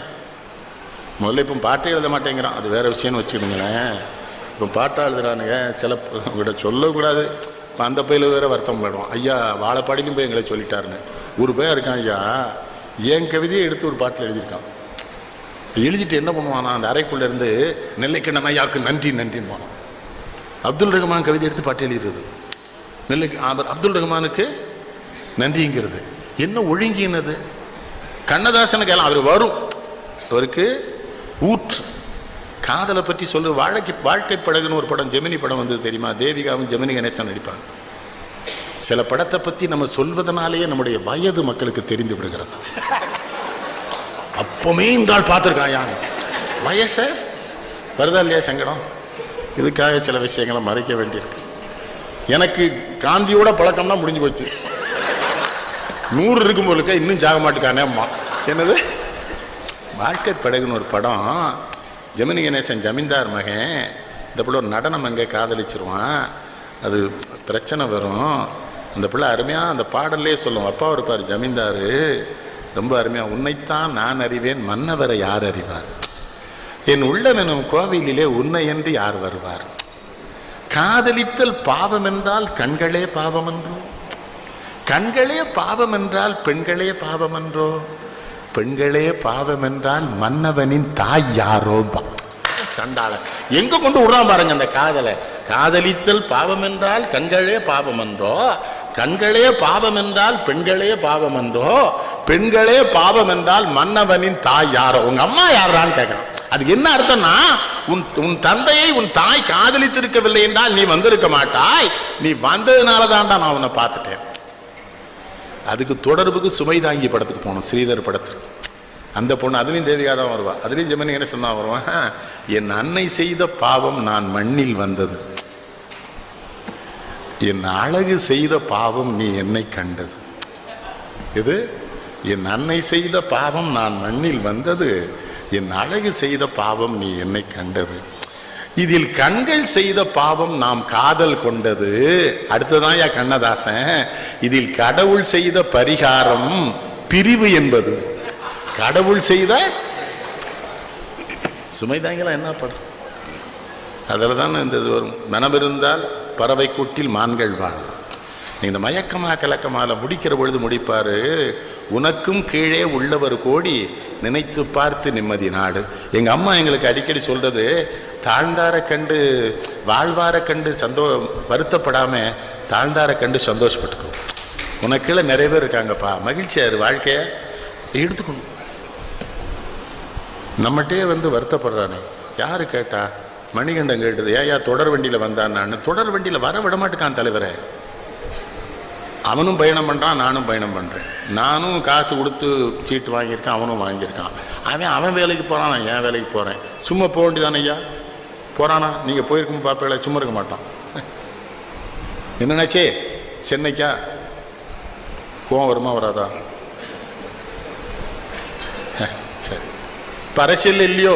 முதல்ல இப்போ பாட்டே எழுத மாட்டேங்கிறான், அது வேற விஷயம்னு வச்சுக்கிடுங்களேன். இப்போ பாட்டாக எழுதுறானுங்க, சில விட சொல்லக்கூடாது. இப்போ அந்த பையில வேற வருத்தம் போயிடுவான், ஐயா வாழைப்பாடிக்கும் போய் எங்களை சொல்லிட்டாருன்னு. ஒரு பேர் இருக்கான் ஐயா, என் கவிதையை எடுத்து ஒரு பாட்டில் எழுதியிருக்கான். எழுதிட்டு என்ன பண்ணுவானா, அந்த அறைக்குள்ளே இருந்து நெல்லைக்கண்ணன் ஐயாவுக்கு நன்றி நன்றின்னு போனான். அப்துல் ரஹ்மான் கவிதை எடுத்து பாட்டு எழுதுறது, நெல்லைக்கு அப்துல் ரஹ்மானுக்கு நன்றிங்கிறது என்ன ஒழுங்கினது. கண்ணதாசனுக்கு எல்லாம் அவர் வரும், அவருக்கு ஊற்று காதலை பற்றி சொல்லு. வாழ்க்கை படகுன்னு ஒரு படம், ஜெமினி படம் வந்தது தெரியுமா? தேவிகாவும் ஜெமினி கணேசன் நடிப்பாங்க. சில படத்தை பற்றி நம்ம சொல்வதனாலேயே நம்முடைய வயது மக்களுக்கு தெரிந்து விடுகிறது. அப்பவுமே இந்த ஆள் பார்த்துருக்கான், வயச வருதா இல்லையா சங்கடம். இதுக்காக சில விஷயங்களை மறைக்க வேண்டியிருக்கு. எனக்கு காந்தியோட பழக்கம்னா முடிஞ்சு போச்சு. 100 இருக்கும் போலுக்க இன்னும் சாக மாட்டுக்கானே அம்மா. என்னது வாழ்க்கை படகுன்னு ஒரு படம், ஜெமினி கணேசன் ஜமீன்தார் மகன், இந்த பிள்ளை ஒரு நடனம் அங்கே காதலிச்சிருவான், அது பிரச்சனை வரும். அந்த பிள்ளை அருமையாக அந்த பாடல்லே சொல்லுவோம், அப்பா இருப்பார் ஜமீன்தார், ரொம்ப அருமையாக, உன்னைத்தான் நான் அறிவேன், மன்னவரை யார் அறிவார், என் உள்ளம் எனும் கோவிலிலே உன்னை என்று யார் வருவார், காதலித்தல் பாவம் என்றால் கண்களே பாவம் என்றோ, கண்களே பாவம் என்றால் பெண்களே பாவம் என்றோ, பெண்களே பாவம் என்றால் மன்னவனின் தாய் யாரோ. சண்டாள எங்க கொண்டு விடுறான் பாருங்க அந்த காதலை. காதலித்தல் பாவம் என்றால் கண்களே பாவம் என்றோ, கண்களே பாவம் என்றால் பெண்களே பாவம் என்றோ, பெண்களே பாவம் என்றால் மன்னவனின் தாய் யாரோ. உங்க அம்மா யாரான்னு கேட்கணும். அதுக்கு என்ன அர்த்தம்னா, உன் தந்தையை உன் தாய் காதலித்திருக்கவில்லை என்றால் நீ வந்திருக்க மாட்டாய், நீ வந்ததுனால தான்டா நான் உன்னை பார்த்துட்டேன். அதுக்கு தொடர்புக்கு சுமை தாங்கி படத்துக்கு போகணும், ஸ்ரீதர் படத்துக்கு. அந்த பொண்ணு அதுலேயும் தேவிகா தான் வருவா, அதுலேயும் ஜெமினி கணேசன் தான் வருவான். என் அன்னை செய்த பாவம் நான் மண்ணில் வந்தது, என் அழகு செய்த பாவம் நீ என்னை கண்டது. இது என் அன்னை செய்த பாவம் நான் மண்ணில் வந்தது, என் அழகு செய்த பாவம் நீ என்னை கண்டது, இதில் கண்கள் செய்த பாவம் நாம் காதல் கொண்டது. அடுத்ததான் யா கண்ணதாசன், இதில் கடவுள் செய்த பரிகாரம் பிரிவு என்பது. கடவுள் செய்த சுமைதாங்கலாம் என்ன படம், அதில் தான் இந்த இது வரும். மனமிருந்தால் பறவை கூட்டில் மான்கள் வாழலாம். இந்த மயக்கமா கலக்கமால முடிக்கிற பொழுது முடிப்பாரு, உனக்கும் கீழே உள்ளவர் கோடி நினைத்து பார்த்து நிம்மதி நாடு. எங்க அம்மா எங்களுக்கு அடிக்கடி சொல்றது, தாழ்ந்தார கண்டு வாழ்வார கண்டு வருத்தப்படாம தாழ்ந்தார கண்டு சந்தோஷப்பட்டுக்கோ. உனக்குள்ள நிறைய பேர் இருக்காங்கப்பா, மகிழ்ச்சியாரு, வாழ்க்கைய எடுத்துக்கணும். நம்மகிட்டே வந்து வருத்தப்படுறானே, யாரு கேட்டா? மணிகண்டன் கேட்டது, ஏயா தொடர் வண்டியில் வந்தான்? நான் தொடர் வண்டியில் வர விட மாட்டேக்கான் தலைவரை. அவனும் பயணம் பண்ணுறான், நானும் பயணம் பண்ணுறேன். நானும் காசு கொடுத்து சீட்டு வாங்கியிருக்கான், அவனும் வாங்கியிருக்கான். அவன் வேலைக்கு போகிறான், நான் என் வேலைக்கு போகிறேன். சும்மா போக வேண்டியதானே ஐயா? போகிறானா? நீங்கள் போயிருக்கும் பார்ப்பீங்களா? சும்மா இருக்க மாட்டான். என்னன்னாச்சே சென்னைக்கா? கோவம் வருமா வராதா? சரி, இப்போ அரசியல் இல்லையோ?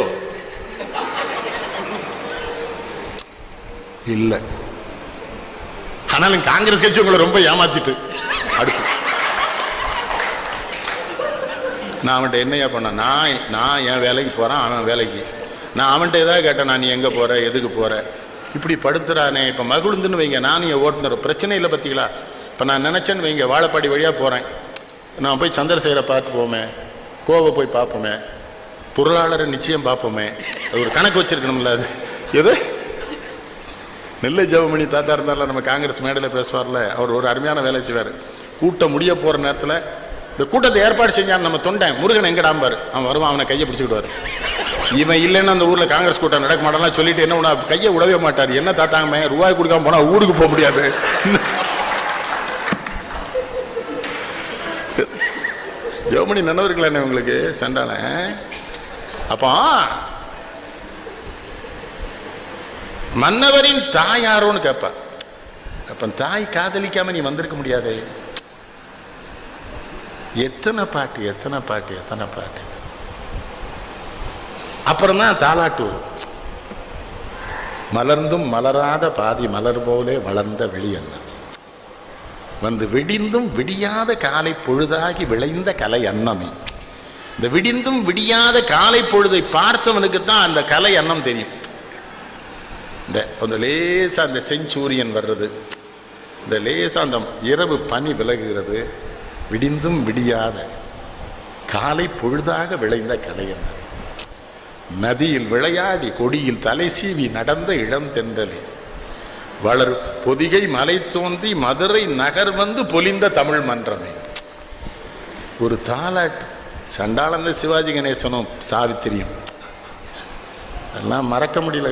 இல்லை. ஆனாலும் காங்கிரஸ் கட்சி உங்களை ரொம்ப ஏமாத்திட்டு அடுத்து நான் அவன்கிட்ட என்னையா பண்ண, நான் என் வேலைக்கு போகிறேன், அவன் வேலைக்கு. நான் அவன்கிட்ட எதாவது கேட்டேன், நான் நீ எங்கே போகிற, எதுக்கு போகிற, இப்படி படுத்துறானே. இப்போ மகிழ்ந்துன்னு வைங்க, நானும் என் ஓட்டுநர், பிரச்சனை இல்லை பார்த்தீங்களா? இப்போ நான் நினச்சேன்னு வைங்க, வாழைப்பாடி வழியாக போகிறேன், நான் போய் சந்திரசேகரை பார்த்து போமே, கோவை போய் பார்ப்போமே, பொருளாளரை நிச்சயம் பார்ப்போமே, அது ஒரு கணக்கு வச்சுருக்கணும்ல. அது எது நெல்லை ஜெவமணி தாத்தா இருந்தாலும் நம்ம காங்கிரஸ் மேடையில் பேசுவார்ல, அவர் ஒரு அருமையான வேலை செய்வார். கூட்டம் முடிய போகிற நேரத்தில் இந்த கூட்டத்தை ஏற்பாடு செஞ்சான் நம்ம தொண்டை முருகன் எங்கடாம்பார், அவன் வருவான், அவனை கையை பிடிச்சிக்கிடுவார். இவன் இல்லைன்னா அந்த ஊர்ல காங்கிரஸ் கூட்டம் நடக்க மாட்டான் சொல்லிட்டு என்ன கையை விடவே மாட்டார். என்ன தாத்தாங்க ரூபாய் கொடுக்காம போனா ஊருக்கு போக முடியாது. ஜெர்மனி நினைவுர்களானே உங்களுக்கு சண்டான. அப்போ மன்னவரின் தாய் யாரோன்னு கேட்பா. அப்ப தாய் காதலிக்காம நீ வந்திருக்க முடியாது. எத்தனை பாட்டு எத்தனை பாட்டு எத்தனை பாட்டு. அப்புறம் தான் தாலாட்டு மலர்ந்தும் மலராத பாதி மலர் போலே வளர்ந்த வெளியண்ணன் வந்து விடிந்தும் விடியாத காலை பொழுதாகி விளைந்த கலை அன்னமே. இந்த விடிந்தும் விடியாத காலை பொழுதை பார்த்தவனுக்கு தான் அந்த கலை அன்னம் தெரியும். இந்த லேசா அந்த செஞ்சூரியன் வர்றது, இந்த லேசா அந்த இரவு பனி விலகுகிறது, விடிந்தும் விடியாத காலை பொழுதாக விளைந்த கலை அன்னம். நதியில் விளையாடி கொடியில் தலை சீவி நடந்த இளம் தென்றலே வளர் பொதிகை மலை தோன்றி மதுரை நகர் வந்து பொலிந்த தமிழ் மன்றமே. ஒரு தாலாட்டு. சண்டாளந்த சிவாஜி கணேசனும் சாவித்திரியும் எல்லாம் மறக்க முடியல.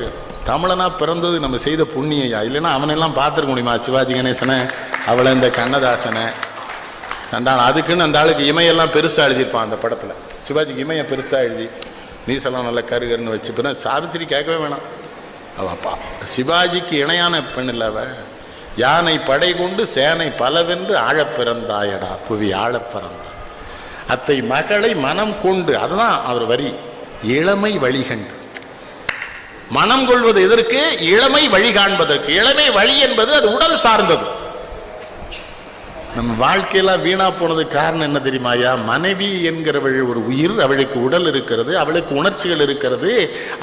தமிழனா பிறந்தது நம்ம செய்த புண்ணியா. இல்லைன்னா அவனெல்லாம் பார்த்துருக்க முடியுமா? சிவாஜி கணேசனை, அவளை இந்த கண்ணதாசனை, சண்டாளம். அதுக்குன்னு அந்த ஆளுக்கு இமையெல்லாம் பெருசாக எழுதியிருப்பான் அந்த படத்தில். சிவாஜிக்கு இமையை பெருசாக எழுதி நீசெல்லாம் நல்லா கருகருன்னு வச்சு. பின்ன சாவித்திரி கேட்கவே வேணாம். அவள் அப்பா சிவாஜிக்கு இணையான பெண் இல்லை அவ. யானை படை கொண்டு சேனை பலவென்று ஆழப் பிறந்தாயடா புவி ஆழப் பிறந்தா அத்தை மகளை மனம் கொண்டு. அதுதான் அவர் வரி. இளமை வழிகண்டு. மனம் கொள்வது எதற்கு? இளமை வழி காண்பதற்கு. இளமை வழி என்பது அது உடல் சார்ந்தது. நம்ம வாழ்க்கையெல்லாம் வீணா போனதுக்கு காரணம் என்ன தெரியுமாயா? மனைவி என்கிறவள் ஒரு உயிர். அவளுக்கு உடல் இருக்கிறது, அவளுக்கு உணர்ச்சிகள் இருக்கிறது,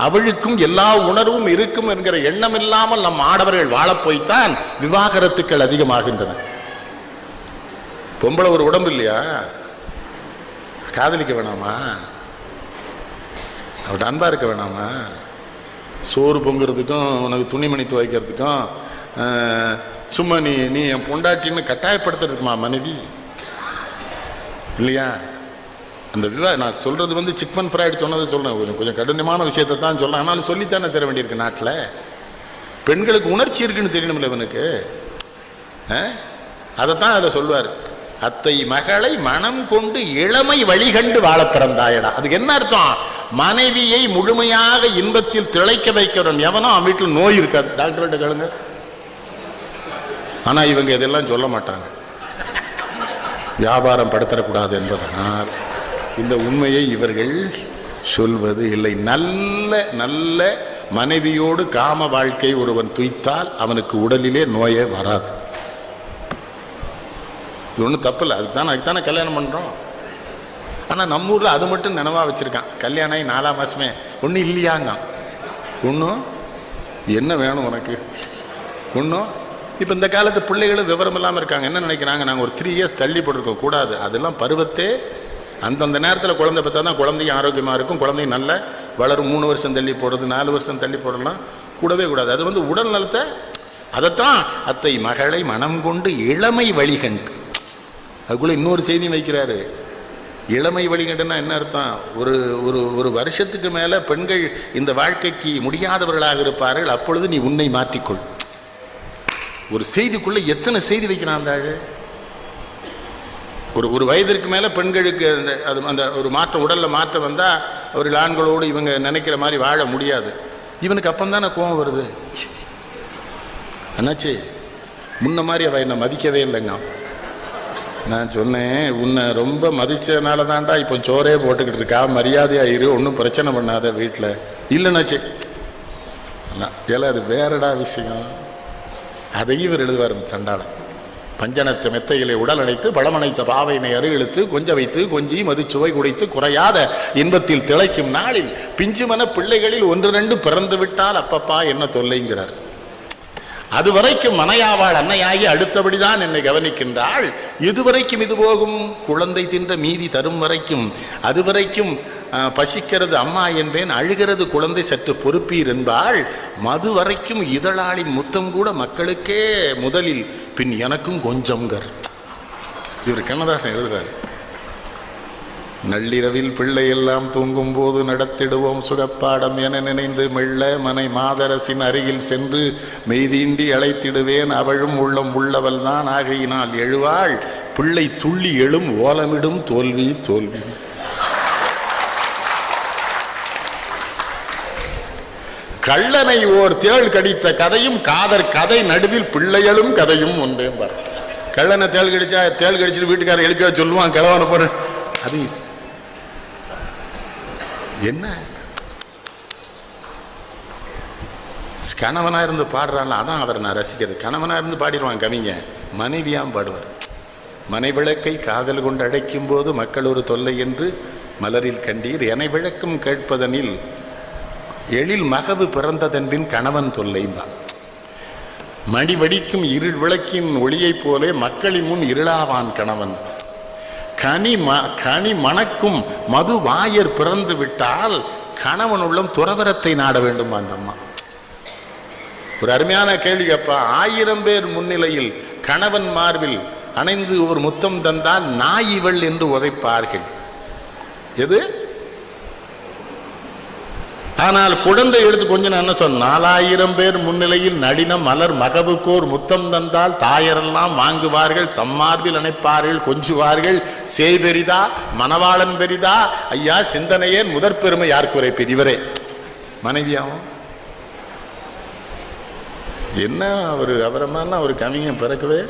அவளுக்கும் எல்லா உணர்வும் இருக்கும் என்கிற எண்ணம் இல்லாமல் நம் ஆடவர்கள் வாழப்போய்த்தான் விவாகரத்துக்கள் அதிகமாகின்றன. பொம்பளை ஒரு உடம்பு இல்லையா? காதலிக்க வேணாமா? அவட்ட அன்பா இருக்க வேணாமா? சோறு பொங்குறதுக்கும் உனக்கு துணிமணி துவைக்கிறதுக்கும் சும்மா நீ என் பொண்டாட்டின்னு கட்டாயப்படுத்துறதுக்குமா மனைவி இல்லையா? அந்த நான் சொல்றது வந்து சிக்மன் ஃப்ராய்டு சொன்னதை சொல்றேன். கொஞ்சம் கடினமான விஷயத்தை தான் சொல்றேன். ஆனாலும் சொல்லித்தானே தர வேண்டியிருக்கு. நாட்டில் பெண்களுக்கு உணர்ச்சி இருக்குன்னு தெரியணும்ல இவனுக்கு. அதைத்தான் அதில் சொல்வார். அத்தை மகளை மனம் கொண்டு இளமை வழிகண்டு வாழ பிறந்தாயடா. அதுக்கு என்ன அர்த்தம்? மனைவியை முழுமையாக இன்பத்தில் திளைக்க வைக்கிறவன் எவனோ அவன் வீட்டில் நோய் இருக்காது. டாக்டர்கிட்ட கேளுங்க. ஆனால் இவங்க இதெல்லாம் சொல்ல மாட்டாங்க. வியாபாரம் படுத்தக்கூடாது என்பதனால் இந்த உண்மையை இவர்கள் சொல்வது இல்லை. நல்ல நல்ல மனைவியோடு காம வாழ்க்கை ஒருவன் துய்த்தால் அவனுக்கு உடலிலே நோயே வராது. இது ஒன்றும் தப்பு இல்லை. அதுதானே கல்யாணம் பண்ணுறோம். ஆனால் நம்ம ஊரில் அது மட்டும் நினைவாக வச்சுருக்கான். கல்யாணம் ஆகி 4 மாதமே ஒன்றும் இல்லையாங்க. ஒன்றும் என்ன வேணும் உனக்கு ஒன்றும். இப்போ இந்த காலத்து பிள்ளைகளும் விவரம் இல்லாமல் இருக்காங்க. என்ன நினைக்கிறாங்க? நாங்கள் ஒரு 3 இயர்ஸ் தள்ளி போட்டிருக்கோம். கூடாது. அதெல்லாம் பருவத்தே அந்தந்த நேரத்தில் குழந்தை பார்த்தா தான் குழந்தையும் ஆரோக்கியமாக இருக்கும். குழந்தையும் நல்ல வளரும். 3 வருஷம் தள்ளி போடுறது, 4 வருஷம் தள்ளி போடலாம் கூடவே கூடாது. அது வந்து உடல் நலத்தை. அதைத்தான் அத்தை மகளை மனம் கொண்டு இளமை வழிகண்டு. அதுக்குள்ளே இன்னொரு செய்தியும் வைக்கிறாரு. இளமை வழிகண்டுன்னா என்ன அர்த்தம்? ஒரு வருஷத்துக்கு மேலே பெண்கள் இந்த வாழ்க்கைக்கு முடியாதவர்களாக இருப்பார்கள். அப்பொழுது நீ உன்னை மாற்றிக்கொள். ஒரு செய்திக்குள்ளே எத்தனை செய்தி வைக்கிறான் அந்த ஆள். ஒரு வயதிற்கு மேலே பெண்களுக்கு அந்த ஒரு மாற்றம், உடலில் மாற்றம் வந்தால் அவர்கள் ஆண்களோடு இவங்க நினைக்கிற மாதிரி வாழ முடியாது. இவனுக்கு அப்பந்தானே கோபம் வருது. என்னாச்சு? முன்ன மாதிரி அவள் என்னை மதிக்கவே இல்லைங்க. நான் சொன்னேன், உன்னை ரொம்ப மதித்ததுனால தான்டா இப்போ சோறே போட்டுக்கிட்டு இருக்கா, மரியாதையாக இரு, ஒன்றும் பிரச்சனை பண்ணாத வீட்டில் இல்லைன்னாச்சு. ஏல அது வேறடா விஷயம். அதையும் இவர் எழுதுவார் சண்டாளன். பஞ்சனத்து மெத்தையிலே உடல் அடைத்து பழமனைத்த பாவையினை அருகிழுத்து கொஞ்ச வைத்து கொஞ்சி மது சுவை குடைத்து குறையாத இன்பத்தில் திளைக்கும் நாளில் பிஞ்சுமன பிள்ளைகளில் 1-2 பிறந்து விட்டால் அப்பப்பா என்ன தொல்லைங்கிறார். அதுவரைக்கும் மனையாவாள் அன்னையாகி அடுத்தபடிதான் என்னை கவனிக்கின்றாள். இதுவரைக்கும் இது போகும் குழந்தை தின்ற மீதி தரும் வரைக்கும் அதுவரைக்கும் பசிக்கிறது அம்மா என்பேன், அழுகிறது குழந்தை சற்று பொறுப்பீர் என்பாள். மது வரைக்கும் இதழாளின் முத்தம் கூட மக்களுக்கே முதலில், பின் எனக்கும் கொஞ்சம்கர். இவர் கண்ணதாசன் எழுதுறாரு. நள்ளிரவில் பிள்ளை எல்லாம் தூங்கும் போது நடத்திடுவோம் சுகப்பாடம் என நினைந்து மெல்ல மனை மாதரசின் அருகில் சென்று மெய்தீண்டி அழைத்திடுவேன். அவளும் உள்ளம் உள்ளவள் தான் ஆகையினால் எழுவாள். பிள்ளை துள்ளி எழும் ஓலமிடும் தோல்வி தோல்வி. கள்ளனை ஓர் தேள் கடித்த கதையும் காதர் கதை நடுவில் பிள்ளைகளும் கதையும் ஒன்றே பார். கள்ளனை தேள் கடிச்சா தேள் கடிச்சிட்டு வீட்டுக்காரர் எழுப்பியா சொல்லுவான் கிழவனை போற. அது என்ன கணவனா இருந்து பாடுறான்ல, அதான் அவரை நான் ரசிக்கிறது. கணவனா இருந்து பாடிடுவான் கவிங்க, மனைவியாம் பாடுவார். மனை விளக்கை காதல் கொண்டு அடைக்கும் போது மக்கள் ஒரு தொல்லை என்று மலரில் கண்டீர். எனை விளக்கும் கேட்பதனில் எழில் மகவு பிறந்ததன்பின் கணவன் தொல்லைம்பா. மணி வடிக்கும் இருள் விளக்கின் ஒளியைப் போலே மக்களின் முன் இருளாவான் கணவன். கனி மணக்கும் மது வாயர் பிறந்து விட்டால் கணவன் உள்ளம் துறவரத்தை நாட வேண்டும். அந்த அம்மா ஒரு அருமையான கேள்வி கேப்பா. 1000 பேர் முன்னிலையில் கணவன் மார்பில் அணைந்து ஒரு முத்தம் தந்தால் நாயிவள் என்று உரைப்பார்கள். எது? ஆனால் குழந்தை எடுத்து கொஞ்சம் என்ன சொன்ன, 4000 பேர் முன்னிலையில் நளினம் மலர் மகவுக்கோர் முத்தம் தந்தால் தாயரெல்லாம் வாங்குவார்கள், தம்மார்பில் அணைப்பார்கள், கொஞ்சுவார்கள். சேய் பெரிதா மணவாளன் பெரிதா ஐயா சிந்தனையே முதற் பெருமை யாருக்குறை பெரியவரே. மனைவியாவும் என்ன அவரை மாதிரிலாம் ஒரு கவிஞன் பிறக்கவே.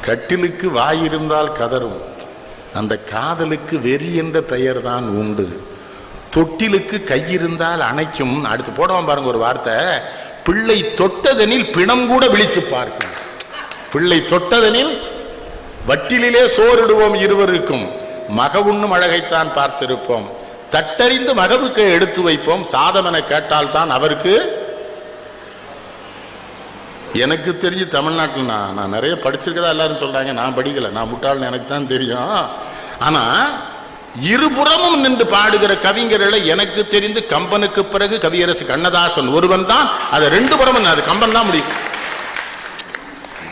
கட்டிலுக்கு வாயிருந்தால் கதரும், அந்த காதலுக்கு வெறி என்ற பெயர் தான் உண்டு. தொட்டிலுக்கு கையிருந்தால் அணைக்கும். அடுத்து போடுவான் பாருங்க ஒரு வார்த்தை, பிள்ளை தொட்டதனில் பிணம் கூட விழித்து பார்க்கும். பிள்ளை தொட்டதனில் வட்டிலே சோறிடுவோம் இருவருக்கும், மகவுண்ணும் அழகைத்தான் பார்த்திருப்போம், தட்டறிந்து மகவுக்கு எடுத்து வைப்போம், சாதம் என கேட்டால் தான் அவருக்கு. எனக்கு தெரிஞ்சு தமிழ்நாட்டில் நான் நிறைய படிச்சிருக்கதா எல்லாரும் சொல்றாங்க, நான் படிக்கல, நான் முட்டாள்னு எனக்கு தான் தெரியும். ஆனா இருபுறமும் நின்று பாடுகிற கவிஞர்களை எனக்கு தெரிந்து கம்பனுக்கு பிறகு கவியரசு கண்ணதாசன் ஒருவன் தான். அதை 2 புறமும் அது கம்பன் தான் முடியும்.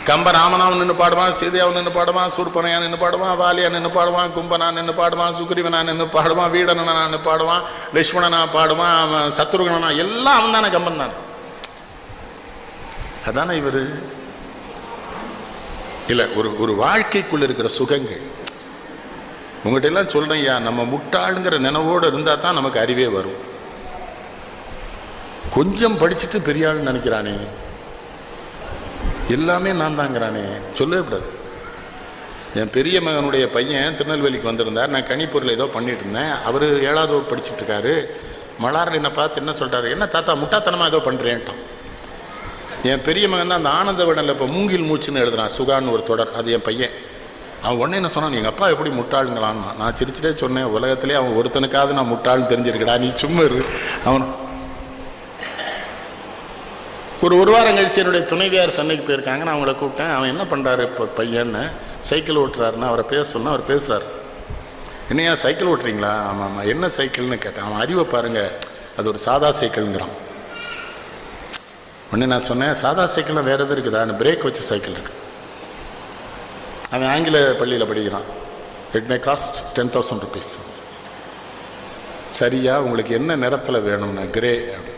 கம்ப ராமனாவும் நின்று பாடுவான், சீதையாவும் நின்று பாடுவான், சூர்பனையா நின்று பாடுவான், வாலியா நின்று பாடுவான், கும்பனா நின்று பாடுவான், சுக்ரீவனா நின்று பாடுவான், வீடனா நின்று பாடுவான், லட்சுமணனா பாடுவான், சத்ருகனா, எல்லாம் அவன் தானே, கம்பன் தானே. அதானே இவரு இல்ல. ஒரு வாழ்க்கைக்குள்ள இருக்கிற சுகங்கள் உங்கள்கிட்ட எல்லாம் சொல்றேன் ஐயா. நம்ம முட்டாளுங்கிற நினைவோடு இருந்தா தான் நமக்கு அறிவே வரும். கொஞ்சம் படிச்சுட்டு பெரிய ஆள் நினைக்கிறானே, எல்லாமே நான் தாங்கிறானே, சொல்லவே கூடாது. என் பெரிய மகனுடைய பையன் திருநெல்வேலிக்கு வந்திருந்தார். நான் கணிப்பொருள் ஏதோ பண்ணிட்டு இருந்தேன். அவர் 7வது வகுப்பு படிச்சுட்டு இருக்காரு. மலாரில் என்னை பார்த்து என்ன சொல்றாரு, என்ன தாத்தா முட்டாத்தனமா ஏதோ பண்றேன்ட்டான். என் பெரிய மகன் தான் அந்த ஆனந்த விடல இப்போ மூங்கில் மூச்சுன்னு எழுதுறான், சுகான்னு ஒரு தொடர். அது என் பையன். அவன் உடனே என்ன சொன்னான், எங்கள் அப்பா எப்படி முட்டாளுங்களான்னா. நான் சிரிச்சுட்டே சொன்னேன், உலகத்திலே அவன் ஒருத்தனுக்காவது நான் முட்டாள்னு தெரிஞ்சிருக்கடா, நீ சும்மா இரு. அவன் ஒரு வாரம் கழிச்சு என்னுடைய துணைவியார் சென்னைக்கு போயிருக்காங்க. நான் அவங்கள கூப்பிட்டேன். அவன் என்ன பண்ணுறாரு இப்போ பையன்னு, சைக்கிள் ஓட்டுறாருன்னு அவரை பேச சொன்னால் அவர் பேசுகிறார். என்னையா சைக்கிள் ஓட்டுறீங்களா? ஆமாம் ஆமாம். என்ன சைக்கிள்னு கேட்டேன். அவன் அறிவை பாருங்க, அது ஒரு சாதா சைக்கிள்ங்கிறான். உடனே நான் சொன்னேன், சாதா சைக்கிளில் வேறு எது இருக்குதா? பிரேக் வச்ச சைக்கிள் இருக்கு. அவன் ஆங்கில பள்ளியில் படிக்கிறான். It may cost 10,000 rupees. சரியா, உங்களுக்கு என்ன நிறத்தில் வேணும்னா கிரே அப்படி.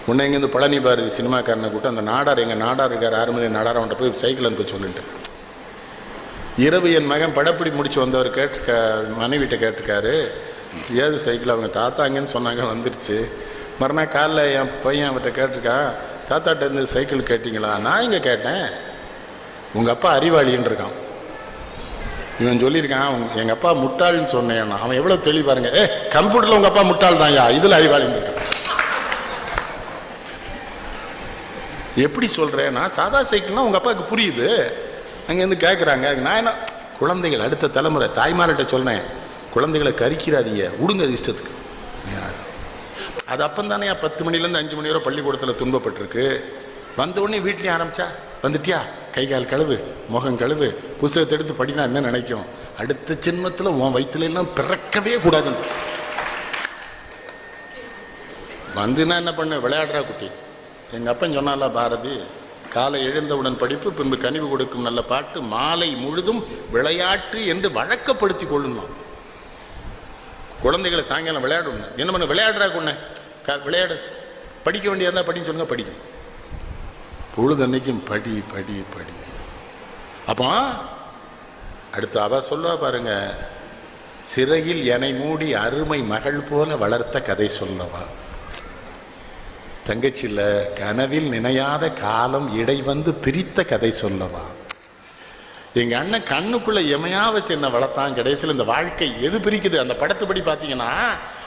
உன்னை இங்கேருந்து பழனி பாரதி சினிமாக்காரனை கூட்ட அந்த நாடார், எங்கள் நாடார் இருக்கார், 6 மணி நாடார், அவன்கிட்ட போய் சைக்கிள் அனுப்ப சொல்லிட்டு. இரவு என் மகன் படப்பிடி முடிச்சு வந்தவர் மனைவிட்ட கேட்டிருக்காரு, ஏது சைக்கிள்? அவங்க தாத்தா அங்கேன்னு சொன்னாங்க, வந்துருச்சு. மறுநாள் காலைல என் பையன் அவர்கிட்ட கேட்டிருக்கான், தாத்தாட்ட இருந்து சைக்கிள் கேட்டிங்களா? நான் இங்கே கேட்டேன், உங்கள் அப்பா அறிவாளின்னு இருக்கான். இவன் சொல்லியிருக்கான், எங்கள் அப்பா முட்டாள்னு சொன்னேன். அவன் எவ்வளோ தெளிவாருங்க, கம்ப்யூட்டரில் உங்கள் அப்பா முட்டாள் தான், இதில் அறிவாளின்னு இருக்கான். எப்படி சொல்கிறேன்? நான் சாதா சைக்கிள்னா உங்கள் அப்பாவுக்கு புரியுது. அங்கேருந்து கேட்குறாங்க. நான் என்ன, குழந்தைகள் அடுத்த தலைமுறை தாய்மார்கிட்ட சொன்னேன், குழந்தைகளை கரிக்கிறாதீங்க, விடுங்க அது இஷ்டத்துக்கு. அது அப்பந்தானே 10 மணிலேருந்து 5 மணி வரை பள்ளிக்கூடத்தில் துன்பப்பட்டிருக்கு. வந்த உடனே வீட்லேயும் ஆரம்பிச்சா, வந்துட்டியா, கை கால் கழுவு, முகம் கழுவு, புத்தகத்தை எடுத்து படினா என்ன நினைக்கும்? அடுத்த ஜென்மத்தில் உன் வயிற்றுல எல்லாம் பிறக்கவே கூடாதுன்னு. வந்துன்னா என்ன பண்ண, விளையாடுறா குட்டி. எங்கள் அப்பன் சொன்னால பாரதி, காலை எழுந்தவுடன் படிப்பு, பின்பு கனிவு கொடுக்கும் நல்ல பாட்டு, மாலை முழுதும் விளையாட்டு என்று வழக்கப்படுத்தி கொள்ளணும். குழந்தைகளை சாயங்காலம் விளையாடணும். என்ன பண்ண விளையாடுறா கொண்ண விளையாடு, படிக்க வேண்டியதா படின்னு சொல்லுங்க, படிக்கும். பொழுது அன்னைக்கும் படி படி படி. அப்போ அடுத்து அவ சொல்லுவா பாருங்க, சிறையில் என்னை மூடி அருமை மகள் போல வளர்த்த கதை சொல்லவா. தங்கச்சில்ல கனவில் நினையாத காலம் இடை வந்து பிரித்த கதை சொல்லவா. எங்க அண்ணன் கண்ணுக்குள்ள எமையா வச்சு என்ன வளர்த்தான். கடைசியில் இந்த வாழ்க்கை எது பிரிக்குது? அந்த படத்துப்படி பார்த்தீங்கன்னா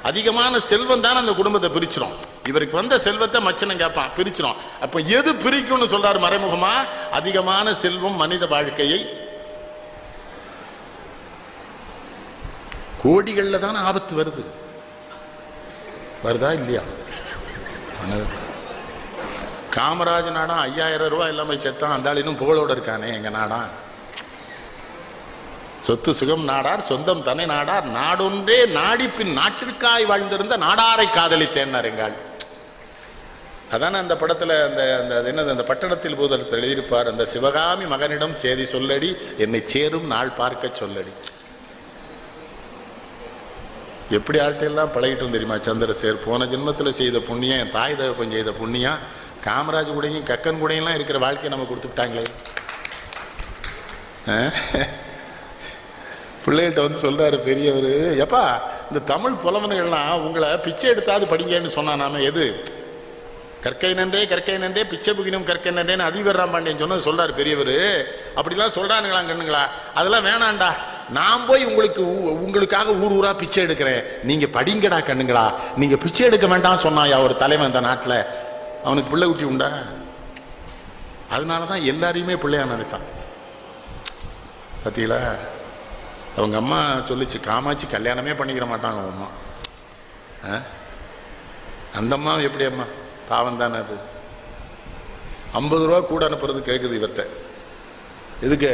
அதிகமான செல்வம் தான் அந்த குடும்பத்தை பிரிச்சிடும். இவருக்கு வந்த செல்வத்தை மச்சனம் கேட்பான், பிரிச்சிடும். அப்ப எது பிரிக்கும்னு சொல்றாரு மறைமுகமா? அதிகமான செல்வம் மனித வாழ்க்கையை, கோடிகள்ல தானே ஆபத்து வருது. வருதா இல்லையா? காமராஜ் நாடாம் 5000 ரூபாய் எல்லாமே செத்தான், அந்த ஆள் இன்னும் புகழோடு இருக்கானே. எங்க நாடாம் சொத்து சுகம் நாடார் சொந்தம் தனி நாடார் நாடொன்றே நாடி பின் நாட்டிற்காய் வாழ்ந்திருந்த நாடாரை காதலித்தேன்னார் எங்காள். அதான அந்த படத்துல அந்த என்னது அந்த பட்டணத்தில் பூதத்தில் எழுதியிருப்பார், அந்த சிவகாமி மகனிடம் சேதி சொல்லடி என்னை சேரும் நாள் பார்க்க சொல்லடி. எப்படி ஆட்டையெல்லாம் பழகிட்டோம் தெரியுமா சந்திரசேகர்? போன ஜென்மத்தில் செய்த புண்ணியம், என் தாய் தகப்பன் செய்த புண்ணியம், காமராஜ் கூடையும் கக்கன் கூடையெல்லாம் இருக்கிற வாழ்க்கையை நம்ம கொடுத்துட்டாங்களே. பிள்ளைகிட்ட வந்து சொல்றாரு பெரியவர், எப்பா இந்த தமிழ் புலவன்கள்லாம் உங்களை பிச்சை எடுத்தாது படிங்கன்னு சொன்னானாம. எது கற்கை நன்றே கற்கை நன்றே பிச்சை புகினும் கற்கை நன்றேன்னு அதிவர்ராம் பாண்டியன் சொன்னது சொல்றாரு பெரியவர். அப்படிலாம் சொல்றானுங்களா கண்ணுங்களா? அதெல்லாம் வேணாண்டா, நான் போய் உங்களுக்காக ஊர் ஊரா பிச்சை எடுக்கிறேன், நீங்க படிங்கடா கண்ணுங்களா, நீங்க பிச்சை எடுக்க வேண்டாம் சொன்னாயா ஒரு தலைவன் இந்த நாட்டில். அவனுக்கு பிள்ளை குட்டி உண்டா? அதனாலதான் எல்லாரையுமே பிள்ளையா நினைச்சான். பார்த்தீங்களா? அவங்க அம்மா சொல்லிச்சு, காமாட்சி கல்யாணமே பண்ணிக்கிற மாட்டாங்க அவங்க அம்மா. அந்த அம்மா எப்படி அம்மா பாவம் தானே அது. 50 ரூபா கூட அனுப்புறது கேட்குது இவர்கிட்ட. எதுக்கு?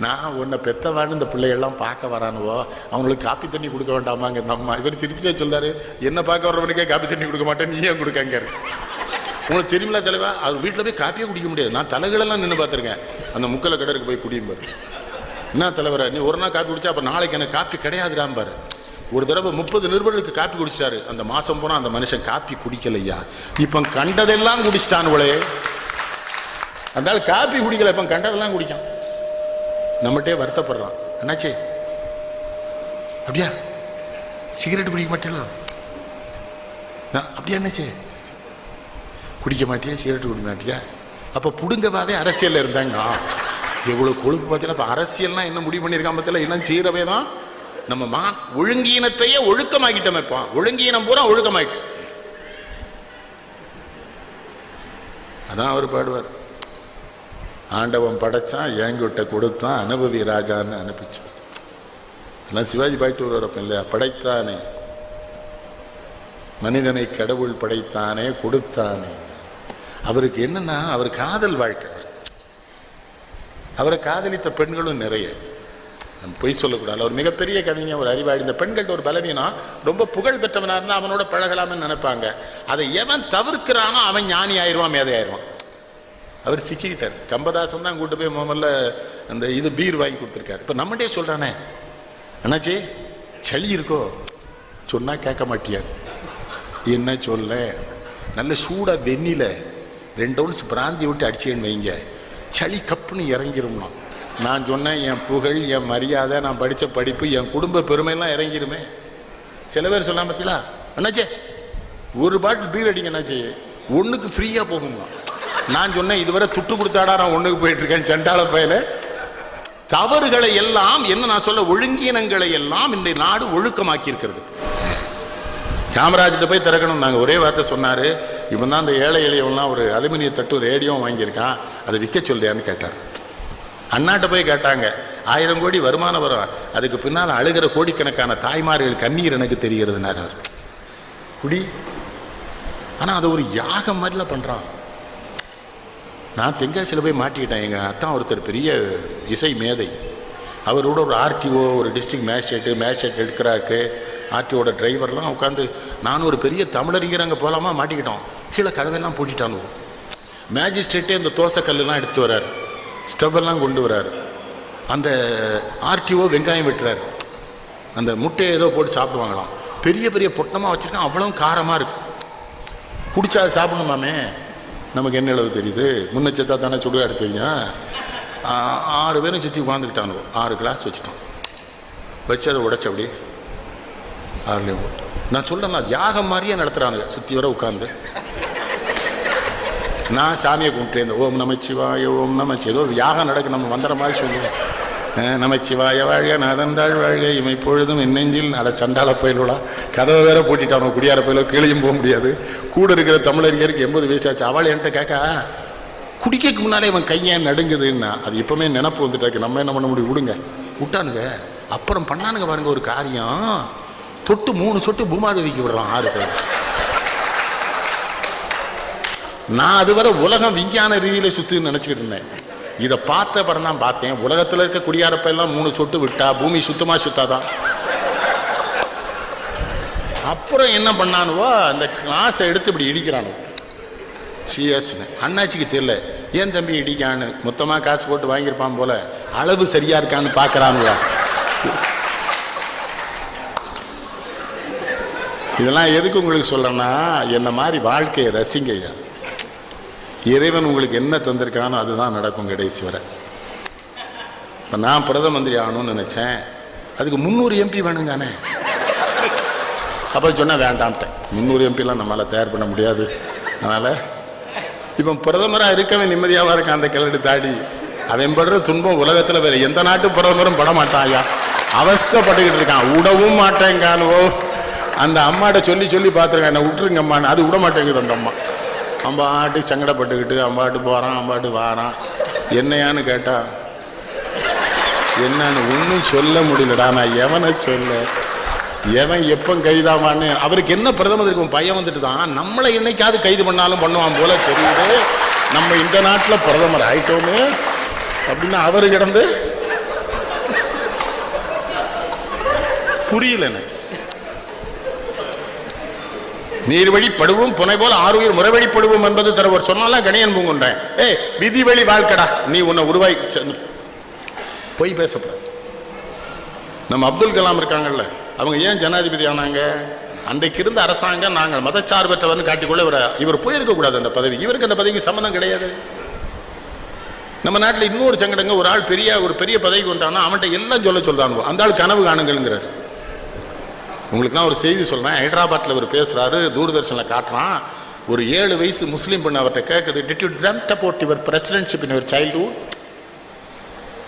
நான் உன்னை பெத்தவான்னு இந்த பிள்ளைகள்லாம் பார்க்க வரானுவோ, அவங்களுக்கு காப்பி தண்ணி கொடுக்க வேண்டாமாங்க இந்த அம்மா. இவர் சிரிச்சே சொல்லாரு, என்ன பார்க்க வர்றவனுக்கே காப்பி தண்ணி கொடுக்க மாட்டேன், நீ ஏன் கொடுக்காங்க? உங்களுக்கு தெரியுமில்ல தலைவா, அவர் வீட்டில் போய் காப்பியே குடிக்க முடியாது. நான் தலைகளெல்லாம் நின்று பார்த்துருக்கேன். அந்த முக்கலை கடற்கு போய் குடியும் பாரு. என்ன தலைவரை, நீ ஒரு நாள் காப்பி குடிச்சா அப்போ நாளைக்கு எனக்கு காப்பி கிடையாதுடாம் பாரு. ஒரு தடவை 30 நிருபர்களுக்கு காப்பி குடிச்சாரு. அந்த மாசம் போனா அந்த மனுஷன் காப்பி குடிக்கலையா, இப்ப கண்டதெல்லாம் குடிச்சிட்டானுவளே. அதனால காப்பி குடிக்கல, இப்ப கண்டதெல்லாம் குடிக்கான். நம்மகிட்டே வருத்தப்படுறான், என்னாச்சு அப்படியா சிகரெட் குடிக்க மாட்டேங்களா? அப்படியா என்னாச்சு குடிக்க மாட்டியா, சிகரெட் குடிக்க மாட்டியா? அப்ப புடுங்கவாவே அரசியல் இருந்தாங்க. எவ்வளவு கொழுப்பு பார்த்தீங்கன்னா. இப்ப அரசியல்னா என்ன முடிவு பண்ணியிருக்கான் பத்தில, இன்னும் சீரவே தான் நம்ம ஒழுங்கீனத்தையே ஒழுக்கமாக்கிட்டோம். இப்போ ஒழுங்கீனம் பூரா ஒழுக்கமாயிட்டு. அதான் அவர் பாடுவார், ஆண்டவன் படைச்சான் ஏங்கிட்ட கொடுத்தான் அனுபவி ராஜான்னு அனுப்பிச்சு. எல்லாம் சிவாஜி பாயிட்டு வருவார் இல்லையா? படைத்தானே மனிதனை கடவுள் படைத்தானே கொடுத்தானே. அவருக்கு என்னன்னா, அவர் காதல் வாழ்க்கை. அவரை காதலித்த பெண்களும் நிறைய. நம்ம பொய் சொல்லக்கூடாது. அவர் மிகப்பெரிய கவிஞர், ஒரு அறிவாளி. இந்த பெண்கள்ட்ட ஒரு பலவீனம், ரொம்ப புகழ் பெற்றவனா இருந்தால் அவனோட பழகலாம்னு நினைப்பாங்க. அதை எவன் தவிர்க்கிறானோ அவன் ஞானி ஆயிடுவான், மேதை ஆயிடுவான். அவர் சிக்கிக்கிட்டார். கம்பதாசன் தான் கூட்டு போய் முதல்ல அந்த பீர் வாங்கி கொடுத்துருக்காரு. இப்போ நம்மகிட்டே சொல்றானே, என்னாச்சு சளி இருக்கோ சொன்னா கேட்க மாட்டியா, என்ன சொல்ல, நல்ல சூடா வெண்ணில 2 ounce பிராந்தி விட்டு அடிச்சேன்னு வைங்க, சளி கப்புன்னு இறங்கிரும்னா. நான் சொன்னேன், என் புகழ், என் மரியாதை, நான் படித்த படிப்பு, என் குடும்ப பெருமையெல்லாம் இறங்கிருமே. சில பேர் சொல்லாம பார்த்தீங்களா, என்னாச்சே ஒரு பாட்டில் பீர் அடிங்க, என்னாச்சு ஒன்றுக்கு ஃப்ரீயாக போகுமா. நான் சொன்னேன், இதுவரை துட்டு கொடுத்தாடா நான் ஒன்றுக்கு போயிட்டு இருக்கேன் சண்டாள பயில. தவறுகளை எல்லாம் என்ன நான் சொல்ல, ஒழுங்கீனங்களை எல்லாம் இந்த நாடு ஒழுக்கமாக்கி இருக்கிறது. காமராஜ்கிட்ட போய் திறக்கணும். நாங்கள் ஒரே வார்த்தை சொன்னார், இவன் தான் அந்த ஏழை எளியவெல்லாம் ஒரு அலுமினிய தட்டு ரேடியோவும் வாங்கியிருக்கான், அதை விற்க சொல்லியான்னு கேட்டார். அண்ணாட்ட போய் கேட்டாங்க, 1000 கோடி வருமானம் வரும், அதுக்கு பின்னால் அழுகிற கோடிக்கணக்கான தாய்மார்கள் கண்ணீர் எனக்கு தெரிகிறதுனாரு குடி. ஆனால் அதை ஒரு யாகம் மாதிரிலாம் பண்ணுறான். நான் தென்காசியில் போய் மாட்டிக்கிட்டேன். எங்கள் அத்தான் ஒருத்தர் பெரிய இசை மேதை, அவரோட ஒரு ஆர்டிஓ, ஒரு டிஸ்ட்ரிக்ட் மேஜிஸ்ட்ரேட் எடுக்கிறாருக்கு, ஆர்டிஓட டிரைவர்லாம் உட்காந்து, நானும் ஒரு பெரிய தமிழறிஞர் அங்கே போகலாமா மாட்டிக்கிட்டோம். கீழே கதவெல்லாம் பூட்டிட்டானு. மேஜிஸ்ட்ரேட்டே இந்த தோசை கல்லுலாம் எடுத்துகிட்டு வர்றாரு, ஸ்டவ்வெல்லாம் கொண்டு வர்றாரு. அந்த ஆர்டிஓ வெங்காயம் வெட்டுறாரு. அந்த முட்டையை ஏதோ போட்டு சாப்பிடுவாங்களாம். பெரிய பெரிய பொட்டமாக வச்சுருக்கான், அவ்வளோ காரமாக இருக்கு. குடிச்சா அது சாப்பிடணுமாமே. நமக்கு என்ன அளவு தெரியுது? முன்னச்சத்தா தானே சுடுகாடு தெரியும். 6 பேரும் சுற்றி உட்காந்துக்கிட்டானுவோ. 6 கிளாஸ் வச்சுட்டான். வச்சு அதை உடைச்ச அப்படி 6லேயும். நான் சொல்கிறேன், அது யாகம் மாதிரியே நடத்துகிறானுங்க சுற்றி வர உட்காந்து. நான் சாமியை கும்பிட்டேன், ஓம் நமச்சிவாய ஓம் நமச்சி, ஏதோ யாகம் நடக்கு, நம்ம வந்துற மாதிரி சொல்லுவோம். நமச்சிவாய வாழ்க நடந்தாள் வாழ்க இமை பொழுதும் நெஞ்சில் அட சண்டால பயிலோடா. கதவை வேற போட்டிட்டானோ, குடியார பயிலோ, கீழையும் போக முடியாது. கூட இருக்கிற தமிழறிஞருக்கு 80 வயசாச்சு. அவள் என்கிட்ட கேட்கா, குடிக்கிறதுக்கு முன்னாலே இவன் கையன் நடுங்குதுன்னா, அது இப்போமே நினப்பு வந்துட்டாக்கு, நம்ம என்ன பண்ண முடியும், விடுங்க. விட்டானுங்க. அப்புறம் பண்ணானுங்க பாருங்க ஒரு காரியம், தொட்டு 3 சொட்டு பூமாதேவிக்கு விடுறான் 6 பேர். நான் அதுவரை உலகம் விஞ்ஞான ரீதியில் சுற்றுன்னு நினச்சிக்கிட்டு இருந்தேன். இதை பார்த்த அப்புறம் தான் பார்த்தேன், உலகத்தில் இருக்க குடியாரப்பெல்லாம் 3 சொட்டு விட்டா பூமி சுத்தமாக சுத்தாதான். அப்புறம் என்ன பண்ணானுவோ, அந்த கிளாஸை எடுத்து இப்படி இடிக்கிறானு. சிஎஸ்னு அண்ணாச்சிக்கு தெரியல, ஏன் தம்பி இடிக்கான்னு. மொத்தமாக காசு போட்டு வாங்கியிருப்பான் போல, அளவு சரியா இருக்கான்னு பார்க்குறானுவா. இதெல்லாம் எதுக்கு உங்களுக்கு சொல்கிறேன்னா, என்ன மாதிரி வாழ்க்கையை ரசிங்கய்யா. இறைவன் உங்களுக்கு என்ன தந்திருக்கானோ அதுதான் நடக்கும் கடைசி வரை. இப்போ நான் பிரதம மந்திரி ஆகணும்னு நினச்சேன், அதுக்கு 300 MP வேணுங்கானே. அப்போ சொன்னால் வேண்டாம்ட்டேன், 300 MPலாம் நம்மளால் தயார் பண்ண முடியாது. அதனால் இப்போ பிரதமராக இருக்கவே நிம்மதியாக இருக்கான் அந்த கிளடு தாடி. அவன் படுற துன்பம் உலகத்தில் வேறு எந்த நாட்டு பிரதமரும் பட மாட்டான் ஐயா. அவசப்பட்டுக்கிட்டு இருக்கான், விடவும் மாட்டேங்கானுவோ. அந்த அம்மாட்ட சொல்லி சொல்லி பார்த்துருக்கேன், என்னை விட்டுருங்க அம்மான்னு. அது விட மாட்டேங்குது அந்த அம்மா. அம்பாட்டு சங்கடப்பட்டுக்கிட்டு அம்பாட்டு போகிறான், அம்பாட்டு வாரான். என்னையான்னு கேட்டான், என்னன்னு ஒன்றும் சொல்ல முடியலடா. நான் எவனை சொல்ல, எவன் எப்போ கைதாவான்னு. அவருக்கு என்ன பிரதமர் இருக்கும் பையன் வந்துட்டு தான், நம்மளை என்னைக்காவது கைது பண்ணாலும் பண்ணுவான் போல தெரியுது. நம்ம இந்த நாட்டில் பிரதமர் ஆயிட்டோமே அப்படின்னு அவரு கிடந்து புரியல எனக்கு. நீர் வழிப்படுவோம் புனை போல 6 உயிர் முறைவழிப்படுவோம் என்பது தரவர் சொன்னாலாம் கணியன் பூங்குன்றேன். விதி வழி வாழ்க்கடா, நீ உன்னை உருவாய் போய் பேசப்படாது. நம்ம அப்துல் கலாம் இருக்காங்கல்ல, அவங்க ஏன் ஜனாதிபதி ஆனாங்க? அன்றைக்கு இருந்த அரசாங்கம் நாங்கள் மதச்சார்பற்றவர்னு காட்டிக்கொள்ள இவர் போயிருக்கக்கூடாது அந்த பதவி. இவருக்கு அந்த பதவிக்கு சம்மந்தம் கிடையாது. நம்ம நாட்டில் இன்னொரு சங்கடங்க, ஒரு ஆள் ஒரு பெரிய பதவிக்கு வந்தான்னா அவன்கிட்ட எல்லாம் சொல்லுதானுவோ. அந்த ஆள் கனவு காணுங்கிறார். உங்களுக்குலாம் ஒரு செய்தி சொல்கிறேன். ஹைதராபாத்தில் அவர் பேசுகிறாரு, தூர்தர்ஷனில் காட்டுறான். ஒரு 7 வயசு முஸ்லீம் பெண்ணு அவர்கிட்ட கேட்குது, did you dreamed about your presidentship in your childhood?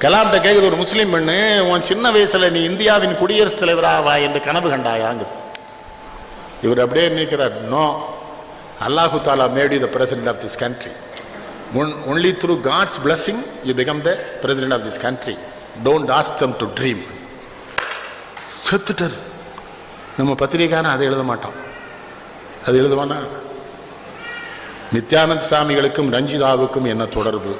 கலாம்கிட்ட கேட்குது ஒரு முஸ்லீம் பெண்ணு, உன் சின்ன வயசில் நீ இந்தியாவின் குடியரசுத் தலைவராவா என்று கனவு கண்டாயாங்குது. இவர் அப்படியே நிற்கிறார், நோ, அல்லாஹு தாலா made you the president of this country. Only through God's blessing you become the president of this country. Don't ask them to dream. செத்துட்டார். நம்ம பத்திரிகைக்காரன் அதை எழுத மாட்டான். அது எழுதுவானா? நித்யானந்த சாமிகளுக்கும் ரஞ்சிதாவுக்கும் என்ன தொடர்பு?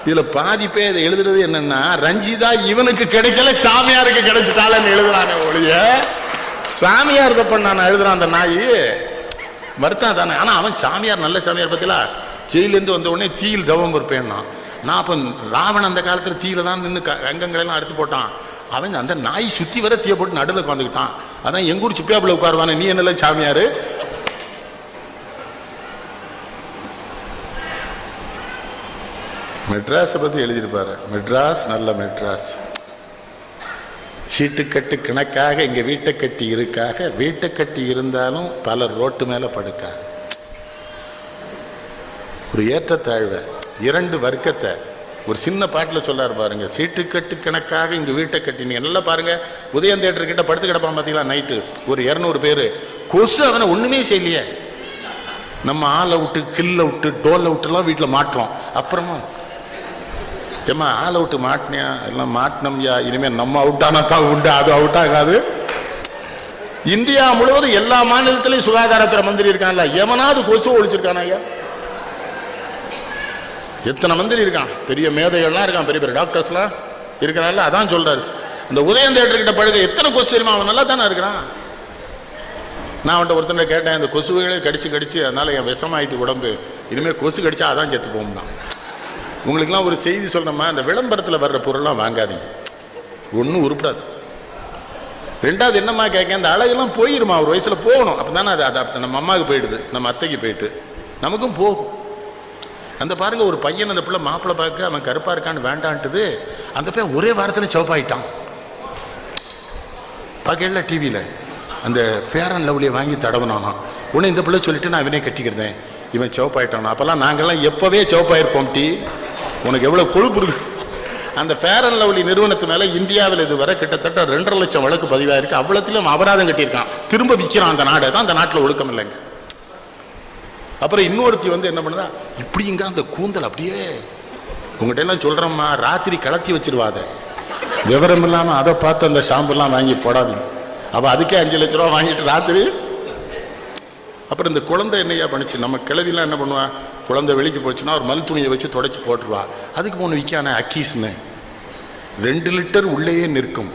இதுல பாதி பேர் இதை எழுதுறது என்னன்னா, ரஞ்சிதா இவனுக்கு கிடைக்கல, சாமியாருக்கு கிடைச்சிட்டாலன்னு எழுதுறானே ஒழிய, சாமியார் இதை பண்ணான எழுதுறான் அந்த நாய். வருத்தம் தானே. ஆனா அவன் சாமியார், நல்ல சாமியார். பத்திலா ஜெயிலேருந்து வந்த உடனே தீயில் தவம் இருப்பேன்னா, நான் அப்போ ராவணன் அந்த காலத்தில் தீயில தான் நின்று அங்கங்களெல்லாம் அறுத்து போட்டான். அவன் அந்த நாய் சுற்றி வர தீய போட்டு நடுவில் உட்காந்துக்கிட்டான். அதான் எங்கூர் சுப்பியாப்புல உட்காருவானே, நீ என்னல சாமியாரு? மெட்ராஸை பற்றி எழுதியிருப்பாரு. மெட்ராஸ் நல்ல மெட்ராஸ், சீட்டுக்கட்டு கணக்காக இங்கே வீட்டை கட்டி இருக்காக, வீட்டை கட்டி இருந்தாலும் பலர் ரோட்டு மேலே படுக்கா. ஒரு ஏற்றத்தாழ்வை, 2 வர்க்கத்தை ஒரு சின்ன பாட்டில் சொல்லார் பாருங்க. சீட்டுக்கட்டு கணக்காக இங்கே வீட்டை கட்டினீங்க. நல்லா பாருங்க, உதயம் தேட்டர் கிட்ட படுத்து கிடப்பான் பார்த்தீங்களா நைட்டு, ஒரு 200 பேர். கொசு அவனை ஒன்றுமே செய்யலையே. நம்ம ஆளை விட்டு கில்ல விட்டு டோலை விட்டுலாம் வீட்டில் மாட்டுறோம். அப்புறமா ஏம்மா ஆளை விட்டு மாட்டினியா? எல்லாம் மாட்டினோம்யா, இனிமேல் நம்ம அவுட் ஆனால் தான் உண்டு, அது அவுட் ஆகாது. இந்தியா முழுவதும் எல்லா மாநிலத்திலையும் சுகாதாரத்துறை மந்திரி இருக்கான்ல, எவனாவது கொசு ஒழிச்சிருக்கானா ஐயா? எத்தனை மந்திரி இருக்கான், பெரிய மேதைகள்லாம் இருக்கான், பெரிய பெரிய டாக்டர்ஸ்லாம் இருக்கிறான்ல. அதான் சொல்றாரு, இந்த உதயம் தேட்டர் கிட்ட படுக்க எத்தனை கொசு தெரியுமா? அவன் நல்லா தானே இருக்கிறான். நான் அவன்கிட்ட ஒருத்தனை கேட்டேன், இந்த கொசுவைகளே கடிச்சு அதனால என் விஷமாயிட்டு உடம்பு இனிமேல் கொசு கடிச்சா அதான் செத்து போகும் தான். உங்களுக்கெல்லாம் ஒரு செய்தி சொல்கிறோமா, அந்த விளம்பரத்தில் வர்ற பொருள்லாம் வாங்காதீங்க, ஒன்றும் உருப்படாது. ரெண்டாவது என்னம்மா கேட்க, அந்த அழகெல்லாம் போயிருமா, ஒரு வயசில் போகணும். அப்போ தானே அது நம்ம அம்மாவுக்கு போயிடுது, நம்ம அத்தைக்கு போயிட்டு நமக்கும் போகும். அந்த பாருங்க, ஒரு பையன் அந்த பிள்ளை மாப்பிள்ளை பார்க்க அவன் கருப்பாக இருக்கான்னு வேண்டான்ட்டுது, அந்த பையன் ஒரே வாரத்தில் சிவப்பாயிட்டான். பார்க்கல டிவியில் அந்த ஃபேர் அண்ட் லவ்லியை வாங்கி தடவுனானா, உடனே இந்த பிள்ளை சொல்லிட்டு நான் இவனே கட்டிக்கிட்டேன், இவன் சிவப்பாயிட்டானா. அப்போல்லாம் நாங்கள்லாம் எப்போவே சிவப்பாயிருப்போம். உனக்கு எவ்வளோ கொழுப்பு இருக்கு. அந்த ஃபேர் அண்ட் லவ்லி நிறுவனத்து மேலே இந்தியாவில் இதுவரை கிட்டத்தட்ட 2.5 லட்சம் வழக்கு பதிவாயிருக்கு. அவ்வளோத்திலும் அபராதம் கட்டியிருக்கான், திரும்ப விற்கிறான். அந்த நாடு தான், அந்த நாட்டில் ஒழுக்கம் இல்லைங்க. அப்புறம் இன்னொருத்தி என்ன பண்ணுதா, இப்படிங்க அந்த கூந்தல் அப்படியே உங்கள்கிட்ட எல்லாம் சொல்கிறோம்மா, ராத்திரி கலத்தி வச்சிருவாத, விவரம் இல்லாமல் அதை பார்த்து அந்த ஷாம்புலாம் வாங்கி போடாது. அவள் அதுக்கே 5 லட்ச ரூபா வாங்கிட்டு ராத்திரி. அப்புறம் இந்த குழந்தை என்னையா பண்ணிச்சு, நம்ம கிழவிலாம் என்ன பண்ணுவா, குழந்தை வெளிக்கு போச்சுன்னா ஒரு மல் துணியை வச்சு தொடச்சி போட்டுருவா. அதுக்கு ஒன்று விற்கான அக்கீஸ்னு 2 லிட்டர் உள்ளேயே நிற்கும்,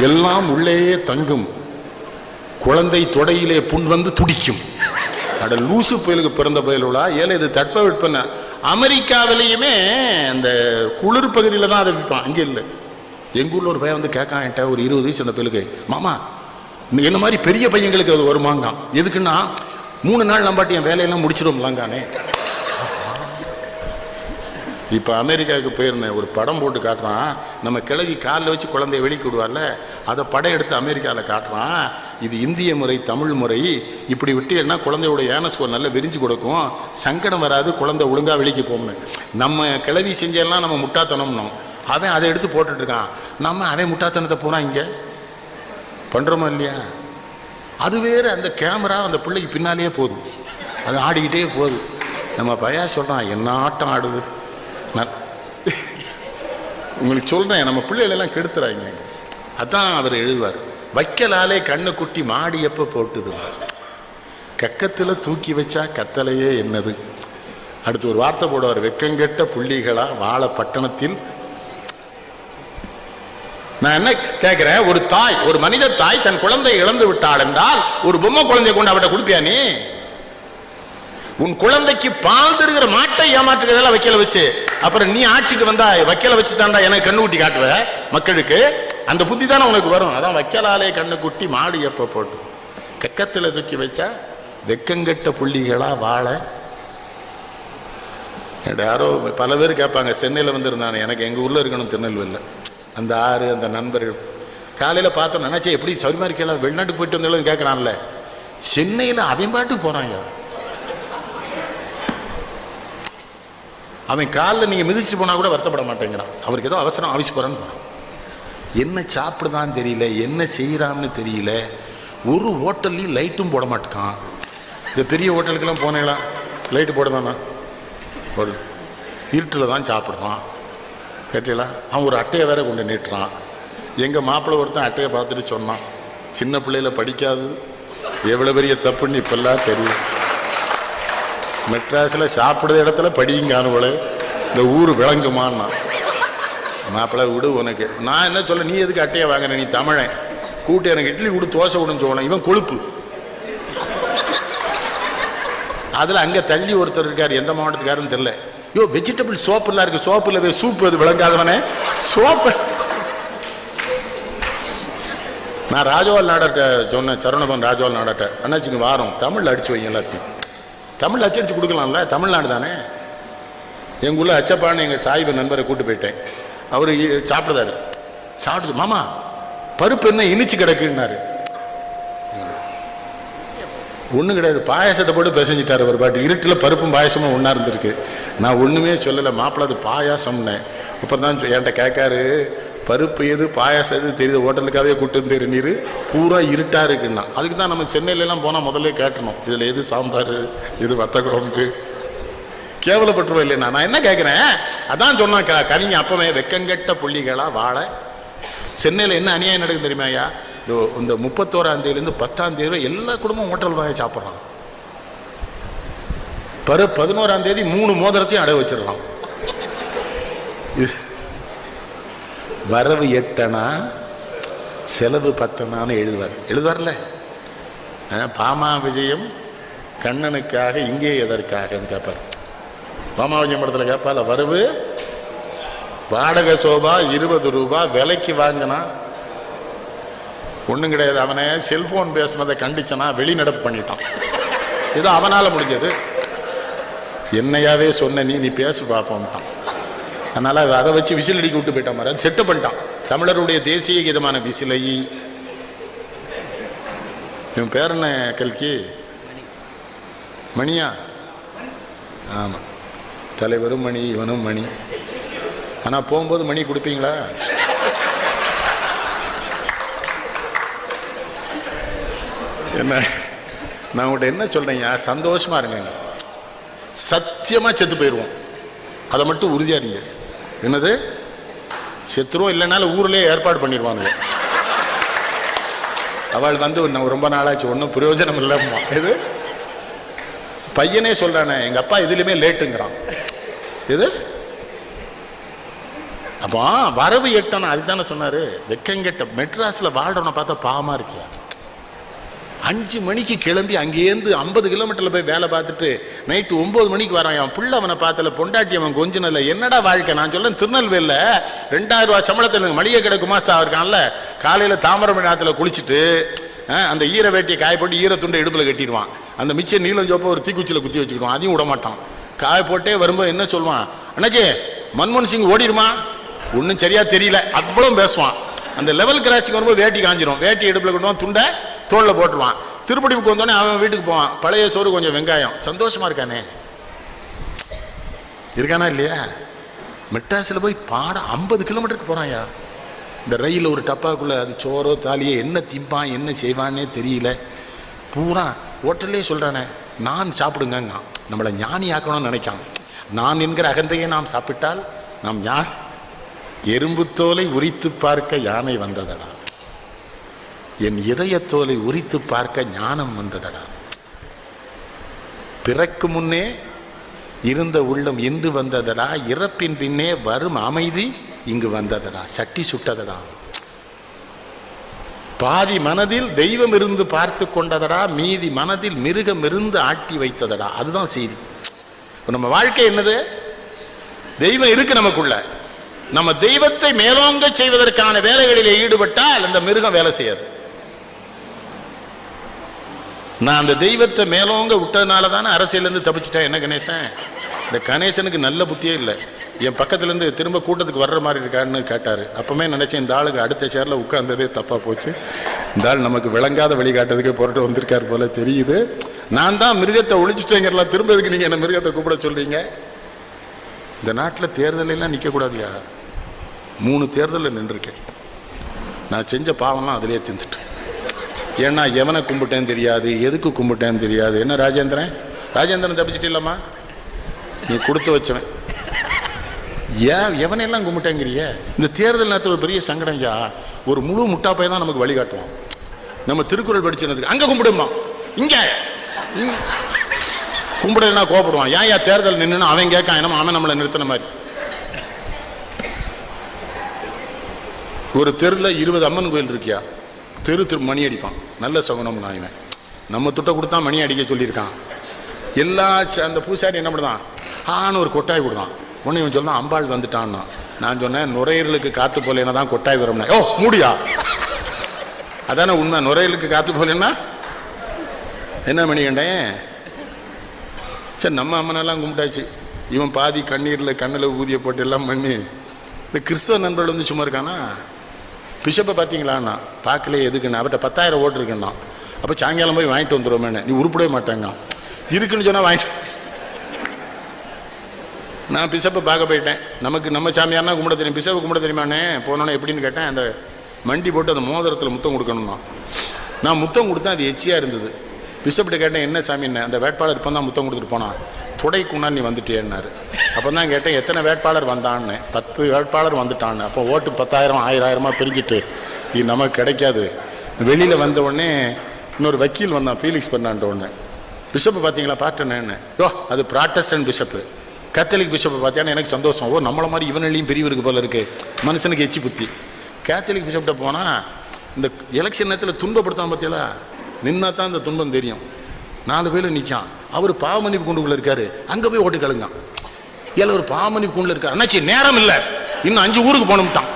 எல்லாம் உள்ளேயே தங்கும், குழந்தை தொடையிலே புண் வந்து துடிக்கும். அட லூசு புயலுக்கு பிறந்த புயலுலா ஏழை, இது தட்பவெட்ப. அமெரிக்காவிலையுமே அந்த குளிர் பகுதியில் தான் அதை விற்பான், அங்கே இல்லை. எங்கள் ஊரில் ஒரு பையன் கேட்கான் என்கிட்ட, ஒரு 20 வயசு அந்த புயலுக்கு, மாமா என்ன மாதிரி பெரிய பையங்களுக்கு அது வருமாங்க. எதுக்குன்னா 3 நாள் நம்பாட்டி என் வேலையெல்லாம் முடிச்சிடும்லாங்கானே. இப்போ அமெரிக்காவுக்கு போயிருந்தேன், ஒரு படம் போட்டு காட்டுறான், நம்ம கிழவி காலில் வச்சு குழந்தைய வெளிக்கு விடுவார்ல, அதை படம் எடுத்து அமெரிக்காவில் காட்டுறான். இது இந்திய முறை, தமிழ் முறை, இப்படி விட்டீங்கன்னா குழந்தையோட ஏனஸ்கோர் நல்லா விரிஞ்சு கொடுக்கும், சங்கடம் வராது, குழந்தை ஒழுங்காக வெளிக்கு போகணும். நம்ம கிழவி செஞ்செல்லாம் நம்ம முட்டாத்தனம்னோம், அவன் அதை எடுத்து போட்டுட்ருக்கான். அவன் முட்டாத்தனத்தை போகிறான் இங்கே பண்ணுறோமா இல்லையா? அது வேறு, அந்த கேமரா அந்த பிள்ளைக்கு பின்னாலேயே போகுது, அது ஆடிக்கிட்டே போகுது. நம்ம பையா சொல்கிறான், என்ன ஆட்டம் ஆடுது. நான் உங்களுக்கு சொல்கிறேன், நம்ம பிள்ளைகளெல்லாம் கெடுத்துறாங்க. அதான் அவர் எழுதுவார், வைக்கலாலே கண்ணை குட்டி மாடி எப்போ போட்டுது, கக்கத்தில் தூக்கி வச்சா கத்தலையே என்னது. அடுத்து ஒரு வார்த்தை போடுவார், வெக்கங்கெட்ட புள்ளிகளா வாழ பட்டணத்தில். நான் என்ன கேட்கிறேன், ஒரு தாய், ஒரு மனித தாய் தன் குழந்தை இழந்து விட்டாள் என்றால் ஒரு பொம்மை குழந்தைய கொண்டு அவட்ட கொடுப்பியா நீ? உன் குழந்தைக்கு பால் தருகிற மாட்டை ஏமாற்றுகிறதெல்லாம் வைக்கல வச்சு, அப்புறம் நீ ஆட்சிக்கு வந்தா வைக்கல வச்சு தாண்டா எனக்கு கண்ணு குட்டி காட்டுவ மக்களுக்கு, அந்த புத்தி தானே உனக்கு வரும். அதான் வைக்கலாலே கண்ணு குட்டி மாடு எப்போ போட்டு, கக்கத்தில் தூக்கி வச்சா வெக்கங்கெட்ட புள்ளிகளா வாழ. யாரோ பல பேர் கேட்பாங்க, சென்னையில் வந்திருந்தானே, எனக்கு எங்கள் ஊரில் இருக்கணும் திருநெல்வேலியில். அந்த ஆறு அந்த நண்பர்கள் காலையில் பார்த்தோம், நினச்சே எப்படி சௌரியமாக இருக்கலாம், வெளிநாட்டுக்கு போயிட்டு வந்தாலும் கேட்குறான்ல, சென்னையில் அவன் பாட்டுக்கு போகிறாங்க. அவன் காலில் நீங்கள் மிதிச்சு போனால் கூட வருத்தப்பட மாட்டேங்கிறான், அவருக்கு ஏதோ அவசரம் ஆஃபீஸ் போகிறான்னு போகிறான். என்ன சாப்பிடுதான்னு தெரியல, என்ன செய்கிறான்னு தெரியல. ஒரு ஹோட்டல்லையும் லைட்டும் போட மாட்டேக்கான். இந்த பெரிய ஹோட்டலுக்கெல்லாம் போனேங்களா லைட்டு போடுதானா, ஒரு இருட்டில் தான் சாப்பிட்றான். கேட்டீங்களா? அவன் ஒரு அட்டையை வேற கொண்டு நீட்டுறான். எங்கள் மாப்பிள்ளை ஒருத்தன் அட்டையை பார்த்துட்டு சொன்னான், சின்ன பிள்ளையில படிக்காது எவ்வளோ பெரிய தப்புன்னு இப்பெல்லாம் தெரியும். மெட்ராஸில் சாப்பிடுற இடத்துல படியுங்க அனுபவம், இந்த ஊர் விளங்குமான்னா. மாப்பிள்ளை விடு உனக்கு, நான் என்ன சொல்ல, நீ எதுக்கு அட்டையை வாங்குற, நீ தமிழன், கூட்டு எனக்கு இட்லி கொடு தோசை கொடுன்னு சொல்லணும். இவன் கொழுப்பு. அதில் அங்கே தள்ளி ஒருத்தர் இருக்கார், எந்த மாவட்டத்துக்காருன்னு தெரியல, யோ வெஜிடபிள் சோப்புலாம் இருக்கு, சோப்புல சூப்பு அது விளங்காதவனே சோப்பு. நான் ராஜோவால் நாடாட்ட சொன்னேன், சரவணபவன் ராஜோவால் நாடாட்ட, அண்ணாச்சிங்க வாரம் தமிழ் அடிச்சு வைங்க, எல்லாத்தையும் தமிழ் அச்சடிச்சு கொடுக்கலாம்ல, தமிழ்நாடு தானே. எங்கள் ஊரில் அச்சப்பான்னு எங்கள் சாய்ப நண்பரை கூட்டு போயிட்டேன், அவர் சாப்பிடுதாரு. சாப்பிட்டு மாமா பருப்பு என்ன இனிச்சு கிடக்குன்னாரு. ஒன்றும் கிடையாது, பாயாசத்தை போட்டு பிசைஞ்சிட்டார் ஒரு பாட்டு. இருட்டில் பருப்பும் பாயாசமும் ஒன்றா இருந்திருக்கு. நான் ஒன்றுமே சொல்லலை, மாப்பிள்ளை அது பாயாசம்னேன். அப்புறம் தான் என்கிட்ட கேட்காரு, பருப்பு எது பாயாசம் எது தெரியுது, ஹோட்டலுக்காகவே கூட்டு வந்து நீர் பூரா இருட்டாக இருக்குன்னா. அதுக்கு தான் நம்ம சென்னையிலலாம் போனால் முதல்ல கேட்டணும், இதில் எது சாம்பார் எது வத்த குழம்பு, கேவலப்பட்டுருவோம் இல்லைன்னா. நான் என்ன கேட்குறேன், அதான் சொன்னான் கனிங்க அப்பவே, வெக்கங்கெட்ட புள்ளிகளாக வாழ. சென்னையில் என்ன அநியாயம் நடக்குது தெரியுமாயா, இந்த 31ஆம் தேதியிலேருந்து 10ஆம் தேதி எல்லா குடும்பம் ஹோட்டல் தான் சாப்பிட்றான். 11ஆம் தேதி 3 மோதிரத்தையும் அடை வச்சிடறான். வரவு 8 செலவு 10 எழுதுவார்ல. பாமா விஜயம் கண்ணனுக்காக இங்கே எதற்காகன்னு கேட்பார். ராமாவஜம் படத்தில் கேட்பால, வரவு வாடகை சோபா 20 ரூபா விலைக்கு வாங்கினா ஒன்றும் கிடையாது. அவனை செல்போன் பேசுனதை கண்டிச்சனா வெளிநடப்பு பண்ணிட்டான். ஏதோ அவனால் முடிஞ்சது. என்னையாவே சொன்ன நீ பேசு பார்ப்போம்ட்டான். அதனால் அதை வச்சு விசில் அடிக்க விட்டு போயிட்டான். மாதிரி செட்டு பண்ணிட்டான். தமிழருடைய தேசிய கீதமான விசிலை. இவன் பேர் என்ன கல்கி? மணியா? ஆமாம், தலைவரும் மணி, இவனும் மணி. ஆனால் போகும்போது மணி கொடுப்பீங்களா? என்ன நான் உங்கள்கிட்ட என்ன சொல்கிறேங்க, சந்தோஷமாக இருங்க. சத்தியமாக செத்து போயிடுவோம், அதை மட்டும் உறுதியாக இருங்க. என்னது செத்துருவோம், இல்லைனாலும் ஊர்லேயே ஏற்பாடு பண்ணிடுவாங்க. அவள் வந்து ரொம்ப நாளாச்சு, ஒன்றும் பிரயோஜனம் இல்லைம்மா. இது பையனே சொல்கிறானே, எங்கள் அப்பா எதுலையுமே லேட்டுங்கிறான். இது அப்போ வரவு எட்டணும், அதுதானே சொன்னார். வெக்கங்கெட்ட மெட்ராஸில் வாழ்றவனை பார்த்தா பாவமாக இருக்கியா? 5 மணிக்கு கிளம்பி அங்கேருந்து 50 கிலோமீட்டரில் போய் வேலை பார்த்துட்டு நைட்டு 9 மணிக்கு வரான். அவன் பிள்ளை அவனை பார்த்தல, பொண்டாட்டி அவன் கொஞ்சினல. என்னடா வாழ்க்கை? நான் சொல்ல, திருநெல்வேலியில் 2000 ரூபா சம்பளத்தில் மளிகை கடை குமாஸ்தா இருக்கான்ல, காலையில் தாமிரபரணி ஆற்றுல குளிச்சுட்டு அந்த ஈர வேட்டியை காய போட்டு ஈரத்துண்டை இடுப்பில் கட்டிடுவான். அந்த மிச்சம் நீளம் சோப்பை ஒரு தீக்குச்சியில் குத்தி வச்சுக்கிடுவான். அதையும் விட மாட்டான். காய போட்டே வரும்போது என்ன சொல்லுவான், அண்ணாச்சி மன்மோகன் சிங் ஓடிடுமா? ஒன்றும் சரியா தெரியல, அவ்வளோ பேசுவான். அந்த லெவல் கிராசிங் வரும்போது வேட்டி காஞ்சிரும். வேட்டி இடுப்பில் கொண்டு துண்டை தோளில் போட்டுருவான். திருப்படிக்கு வந்தோடனே அவன் வீட்டுக்கு போவான். பழைய சோறு, கொஞ்சம் வெங்காயம். சந்தோஷமா இருக்கானே, இருக்கானா இல்லையா? மெட்ராஸில் போய் பாட 50 கிலோமீட்டருக்கு போகிறான்யா. இந்த ரயிலில் ஒரு டப்பாக்குள்ளே அது சோறோ தாலியோ என்ன திம்பான் என்ன செய்வானே தெரியல. பூரா ஹோட்டல்லே சொல்கிறானே, நான் சாப்பிடுங்க. நம்மளை ஞானி ஆக்கணும்னு நினைக்கான். நான் என்கிற அகந்தையை நாம் சாப்பிட்டால் நாம் எறும்பு தோலை உரித்து பார்க்க யானை வந்ததடா, என் இதயத்தோலை உரித்து பார்க்க ஞானம் வந்ததடா. பிறக்கு முன்னே இருந்த உள்ளம் இன்று வந்ததடா, இறப்பின் பின்னே வரும் அமைதி இங்கு வந்ததடா. சட்டி சுட்டதடா. பாதி மனதில் தெய்வம் இருந்து பார்த்து கொண்டதடா, மீதி மனதில் மிருகம் இருந்து ஆட்டி வைத்ததடா. அதுதான் செய்தி. நம்ம வாழ்க்கை என்னது? தெய்வம் இருக்கு நமக்குள்ள. நம்ம தெய்வத்தை மேலோங்க செய்வதற்கான வேலைகளிலே ஈடுபட்டால் அந்த மிருகம் வேலை செய்யாது. நான் அந்த தெய்வத்தை மேலோங்க விட்டதுனால தானே அரசியலேருந்து தப்பிச்சிட்டேன். என்ன கணேசன்? இந்த கணேசனுக்கு நல்ல புத்தியே இல்லை. என் பக்கத்துலேருந்து திரும்ப கூட்டத்துக்கு வர்ற மாதிரி இருக்காருன்னு கேட்டார். அப்போமே நினச்சேன், இந்த ஆளுக்கு அடுத்த சேரில் உட்கார்ந்ததே தப்பாக போச்சு. இந்த ஆள் நமக்கு விளங்காத வழிகாட்டுறதுக்கே பொருட்டு வந்திருக்கார் போல தெரியுது. நான் தான் மிருகத்தை ஒழிச்சிட்டேங்கிறலாம், திரும்ப எதுக்கு நீங்கள் என்ன மிருகத்தை கூப்பிட சொல்றீங்க? இந்த நாட்டில் தேர்தலெல்லாம் நிற்கக்கூடாதுயா. 3 தேர்தலில் நின்றுருக்கேன். நான் செஞ்ச பாவம்லாம் அதிலே தின்ந்துட்டேன். ஏன்னா எவனை கும்பிட்டேன்னு தெரியாது, எதுக்கு கும்பிட்டேன்னு தெரியாது. என்ன ராஜேந்திரன் தப்பிச்சிட்டு இல்லம்மா, நீ கொடுத்து வச்சவன். ஏன் எவனையெல்லாம் கும்பிட்டேங்கிறிய? இந்த தேர்தல் நேரத்தில் ஒரு பெரிய சங்கடம் ஐயா. ஒரு முழு முட்டாப்பையை தான் நமக்கு வழிகாட்டுவான். நம்ம திருக்குறள் படிச்சதுக்கு அங்கே கும்பிடுமா, இங்கே கும்பிடனா கோபப்படுவான். ஏன் தேர்தல் நின்று அவன் கேட்கான், என்னமா அவன் நம்மளை நிறுத்தின மாதிரி. ஒரு தெருவில் 20 அம்மன் கோயில் இருக்கியா, தெரு மணி அடிப்பான். நல்ல சகுனம்னா இவன். நம்ம துட்டை கொடுத்தா மணி அடிக்க சொல்லியிருக்கான். எல்லா அந்த பூசாரி என்ன பண்ணுதான், ஆன்னு ஒரு கொட்டாய் கொடுத்தான். உடனே இவன் சொன்னான், அம்பாள் வந்துட்டான்னா. நான் சொன்னேன், நுரையீரலுக்கு காற்று போலேன்னா தான் கொட்டாய் வரும்னா. ஓ மூடியா, அதானே உண்மை. நுரையீரலுக்கு காற்று போலேன்னா என்ன மணி கண்டேன். சரி, நம்ம அம்மனெல்லாம் கும்பிட்டாச்சு. இவன் பாதி கண்ணில் ஊதிய போட்டு எல்லாம் பண்ணி. இந்த கிறிஸ்தவ நண்பர்கள் வந்து சும்மா இருக்கானா? பிஷப்பை பார்த்தீங்களாண்ணா? பார்க்கல. எதுக்குண்ணா? அவர்கிட்ட 10,000 ஓட்டு இருக்குண்ணா. அப்போ சாயங்காலம் போய் வாங்கிட்டு வந்துடுவோமேண்ணே. நீ உருப்படவே மாட்டேங்க. இருக்குன்னு சொன்னால் வாங்கிட்டு. நான் பிஷப்பை பார்க்க போயிட்டேன். நம்ம சாமியார்னா கும்பிட தெரியும், பிஷப்பை கும்பிட தெரியுமாண்ணே? போனோன்னே எப்படின்னு கேட்டேன். அந்த மண்டி போட்டு அந்த மோதிரத்தில் முத்தம் கொடுக்கணும்னா. நான் முத்தம் கொடுத்தேன், அது எச்சியாக இருந்தது. பிஷப்கிட்ட கேட்டேன், என்ன சாமின்னு. அந்த வேட்பாளர் இப்போ தான் முத்தம் கொடுத்துட்டு போனான். துடைக்குன்னா நீ வந்துட்டேன்னாரு. அப்போ தான் கேட்டேன், எத்தனை வேட்பாளர் வந்தான்னு. 10 வேட்பாளர் வந்துட்டான்னு. அப்போ ஓட்டு 10,000 1000 பிரிஞ்சுட்டு இது நமக்கு கிடைக்காது. வெளியில் வந்த உடனே இன்னொரு வக்கீல் வந்தான், ஃபீலிக்ஸ் பண்ணான்ட்ட உடனே. பிஷப்பை பார்த்தீங்களா? பார்த்தேன்னு. யோ அது ப்ராட்டஸ்டன்ட் பிஷப்பு. கேத்தலிக் பிஷப்பை பார்த்தியான்னு எனக்கு சந்தோஷம். ஓ நம்மளை மாதிரி இவனிலையும் பெரியவர் இருக்கு போல இருக்குது. மனுஷனுக்கு எச்சி புத்தி. கேத்தலிக் பிஷப்கிட்ட போனால் இந்த எலெக்ஷன் நேரத்தில் துன்பப்படுத்தாமல் பார்த்தியலா, நின்னா தான் இந்த துன்பம் தெரியும். 4 பேர் நிற்கான். அவர் பாவமன்னிப்பு கூண்டுக்குள்ள இருக்காரு. அங்கே போய் ஓட்டு கழுங்க. ஏழு ஒரு பாவமன்னிப்பு கூண்டுல இருக்காரு. அண்ணாச்சி நேரம் இல்லை, இன்னும் 5 ஊருக்கு போகணும்ட்டான்.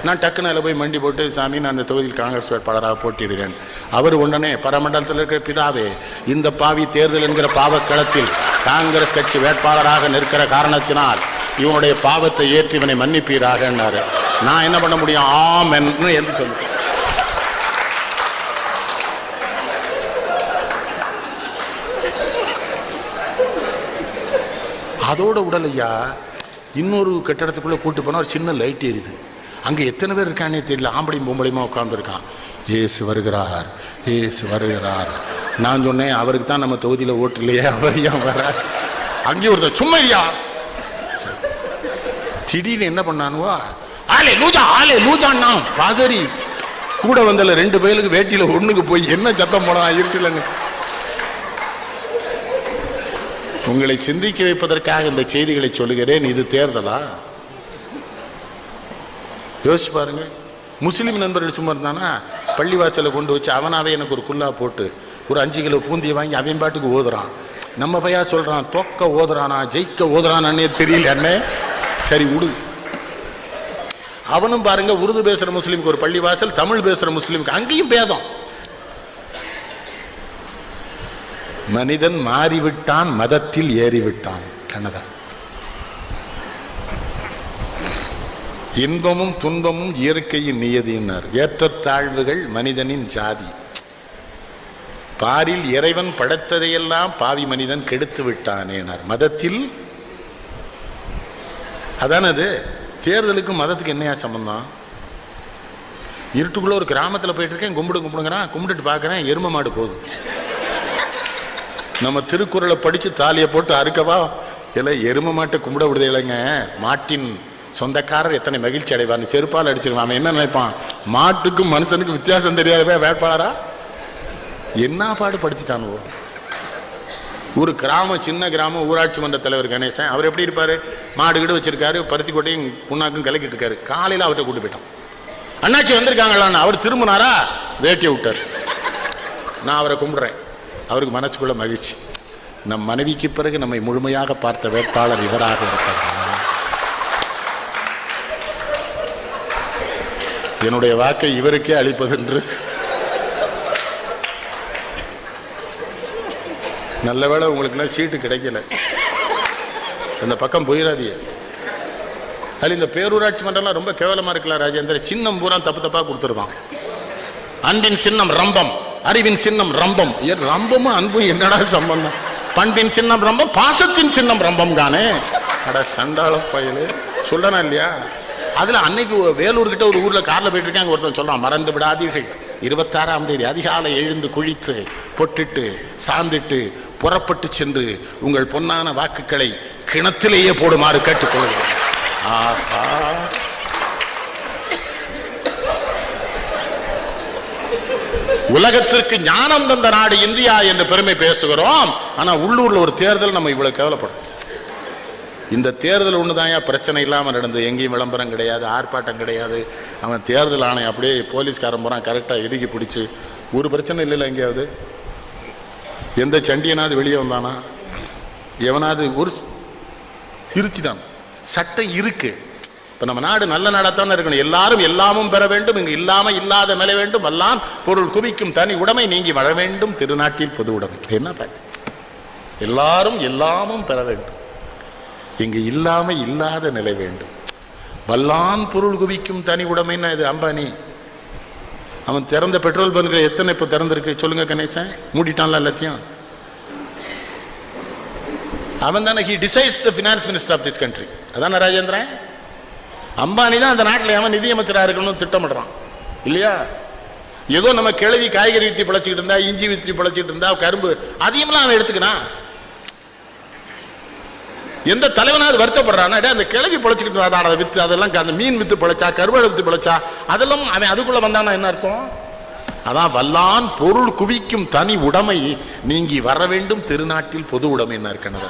நான் டக்குன்னு அதில் போய் மண்டி போட்டு, சாமி நான் அந்த தொகுதியில் காங்கிரஸ் வேட்பாளராக போட்டியிடுகிறேன். அவர் உடனே பரமண்டலத்தில் இருக்கிற பிதாவே, இந்த பாவி தேர்தல் என்கிற பாவக்களத்தில் காங்கிரஸ் கட்சி வேட்பாளராக நிற்கிற காரணத்தினால் இவனுடைய பாவத்தை ஏற்றி இவனை மன்னிப்பீராக என்னாரு. நான் என்ன பண்ண முடியும்? ஆமென்னு என்று சொல்லுவேன். அதோட உடலையா இன்னொரு கட்டடத்துக்குள்ளே கூட்டு போனால் ஒரு சின்ன லைட் எரியுது. அங்கே எத்தனை பேர் இருக்கானே தெரியல. ஆம்பளையும் பொம்பளையுமா உட்காந்துருக்கான். ஏசு வருகிறார், ஏசு வருகிறார். நான் சொன்னேன், அவருக்கு தான் நம்ம தொகுதியில் ஓட்டு இல்லையே, அவர் ஏன் வர? அங்கேயும் ஒருத்தர் சும்மையா. திடீர்னு என்ன பண்ணானுவா, ஆலே லூஜா ஆலே லூஜான்னா பாதரி கூட வந்தல 2 பேருக்கு வேட்டியில் ஒன்றுக்கு போய் என்ன சத்தம் போனா இருட்டுலன்னு. உங்களை சிந்திக்க வைப்பதற்காக இந்த செய்திகளை சொல்லுகிறேன். இது தேர்தலா? யோசிச்சு பாருங்க. முஸ்லீம் நண்பர்கள் சும்மா இருந்தானா பள்ளிவாசலை கொண்டு வச்சு அவனாவே எனக்கு ஒரு குல்லா போட்டு ஒரு 5 கிலோ பூந்தியை வாங்கி அவன் பாட்டுக்கு ஓதுறான். நம்ம பையா சொல்றான் தொக்க ஓதுறானா ஜெயிக்க ஓதுறானே தெரியல. அண்ணே சரி விடு. அவனும் பாருங்க, உருது பேசுற முஸ்லீமுக்கு ஒரு பள்ளிவாசல், தமிழ் பேசுற முஸ்லீமுக்கு அங்கேயும் பேதம். மனிதன் மாறிவிட்டான், மதத்தில் ஏறிவிட்டான். கண்ணதா இன்பமும் துன்பமும் இயற்கையின் நியதியினர். ஏற்றத்தாழ்வுகள் மனிதனின் ஜாதி. பாரில் இறைவன் படைத்ததையெல்லாம் பாவி மனிதன் கெடுத்து விட்டானேனார். மதத்தில் அதான அது. தேர்தலுக்கும் மதத்துக்கு என்னையா சம்பந்தம்? இருட்டுக்குள்ள ஒரு கிராமத்தில் போயிட்டு இருக்கேன், கும்பிடுங்கிறான், கும்பிட்டுட்டு பார்க்குறேன் எரும மாடு போகுது. நம்ம திருக்குறளை படித்து தாலியை போட்டு அறுக்கவா இல்லை? எரும மாட்டை கும்பிட விடுதே இல்லைங்க. மாட்டின் சொந்தக்காரர் எத்தனை மகிழ்ச்சி அடைவார்னு செருப்பால் அடிச்சிருவான். அவன் என்ன நினைப்பான்? மாட்டுக்கும் மனுஷனுக்கும் வித்தியாசம் தெரியாதவே வேட்பாளரா? என்ன பாடு படிச்சுட்டானுவோ. ஒரு கிராமம், சின்ன கிராமம், ஊராட்சி மன்ற தலைவர் கணேசன். அவர் எப்படி இருப்பார்? மாடு கிடு வச்சிருக்காரு, பருத்தி கொட்டையும் புண்ணாக்கும் கலக்கிட்டு இருக்காரு. காலையில் அவர்கிட்ட கூட்டு போயிட்டான். அண்ணாச்சி வந்திருக்காங்களான்னு அவர் திரும்பினாரா, வேட்டியை விட்டார். நான் அவரை கும்பிடுறேன். அவருக்கு மனசுக்குள்ள மகிழ்ச்சி. நம் மனைவிக்கு பிறகு நம்மை முழுமையாக பார்த்த வேட்பாளர் இவராக இருப்பார். என்னுடைய வாக்கை இவருக்கே அளிப்பதென்று. நல்ல வேளை உங்களுக்குலாம் சீட்டு கிடைக்கல, அந்த பக்கம் போயிடாதீங்க. அதில் இந்த பேரூராட்சி மன்றம்லாம் ரொம்ப கேவலமாக இருக்கலாம் ராஜேந்திர. சின்னம் பூரா தப்பு தப்பாக கொடுத்துருதான். அன்பின் சின்னம் ரம்பம், அறிவின் சின்னம் ரம்பம். ரம்பமும் அன்பும் என்னடா சம்பந்தம்? பண்பின் சின்னம் ரம்பம், பாசத்தின் சின்னம் ரம்பம் தானே. அட சண்டாள பயலு சொல்லனா இல்லையா? அதில் அன்னைக்கு வேலூர்கிட்ட ஒரு ஊரில் காரில் போயிட்டு இருக்காங்க. ஒருத்தன் சொல்கிறான், மறந்து விடாதீர்கள் 26ஆம் தேதி அதிகாலை எழுந்து குளித்து பொட்டிட்டு சாந்திட்டு புறப்பட்டு சென்று உங்கள் பொன்னான வாக்குகளை கிணத்திலேயே போடுமாறு கேட்டுக்கொள்கிறேன். ஆஹா, உலகத்திற்கு ஞானம் தந்த நாடு இந்தியா என்று பெருமை பேசுகிறோம். ஆனா உள்ளூர்ல ஒரு தேர்தல் நம்ம இவ்வளவு கேவலப்படும். இந்த தேர்தல் ஒண்ணுதான் பிரச்சனை இல்லாம நடந்தது. எங்கேயும் விளம்பரம் கிடையாது, ஆர்ப்பாட்டம் கிடையாது. அவன் தேர்தல் ஆணையம் அப்படியே போலீஸ்காரன் போறான் கரெக்டா இறுக்கி பிடிச்சு. ஒரு பிரச்சனை இல்லைல்ல. எங்கேயாவது எந்த சண்டியனாவது வெளியே வந்தானா? எவனாவது ஒரு இருத்திட்டான். சட்டம் இருக்கு. இப்ப நம்ம நாடு நல்ல நாடாத்தானே இருக்கணும். எல்லாரும் எல்லாமும் பெற வேண்டும். இங்கு இல்லாம இல்லாத மேல வேண்டும். எல்லாம் பொருள் குவிக்கும் தனி உடைமை நீங்கி வர வேண்டும். திருநாட்டில் பொது உடைமை. என்ன பாட்டு? எல்லாரும் எல்லாமும் பெற வேண்டும். இங்கு இல்லாம இல்லாத நிலை வேண்டும். வல்லான் பொருள் குவிக்கும் தனி உடைமைன்னா இது அம்பானி. அவன் திறந்த பெட்ரோல் பங்கு எத்தனை இப்போ திறந்திருக்கு சொல்லுங்க கணேசன்? மூடிட்டான்ல எல்லாத்தையும். அவன் தானே. He decides the finance minister of this country. அதான ராஜேந்திரன். அம்பானி தான் அந்த நாட்டில் அவன் நிதியமைச்சராக இருக்கணும்னு திட்டமிடுறான் இல்லையா? ஏதோ நம்ம கிழவி காய்கறி வித்தி பிழைச்சிக்கிட்டு இருந்தா, இஞ்சி வித்தி பிழைச்சிக்கிட்டு இருந்தா, கரும்பு அதையும்லாம் அவன் எடுத்துக்கிறான். எந்த தலைவனாவது வருத்தப்படுறான்னா, அந்த கிழவி பிழைச்சிக்கிட்டு இருந்தா அதை வித்து, அதெல்லாம் அந்த மீன் வித்து பிழைச்சா, கருவாடு வித்து பிழைச்சா, அதெல்லாம் அவன் அதுக்குள்ள வந்தானா என்ன அர்த்தம்? அதான் வல்லான் பொருள் குவிக்கும் தனி உடைமை நீங்கி வர வேண்டும். திருநாட்டில் பொது உடைமை என்ன இருக்கிறது?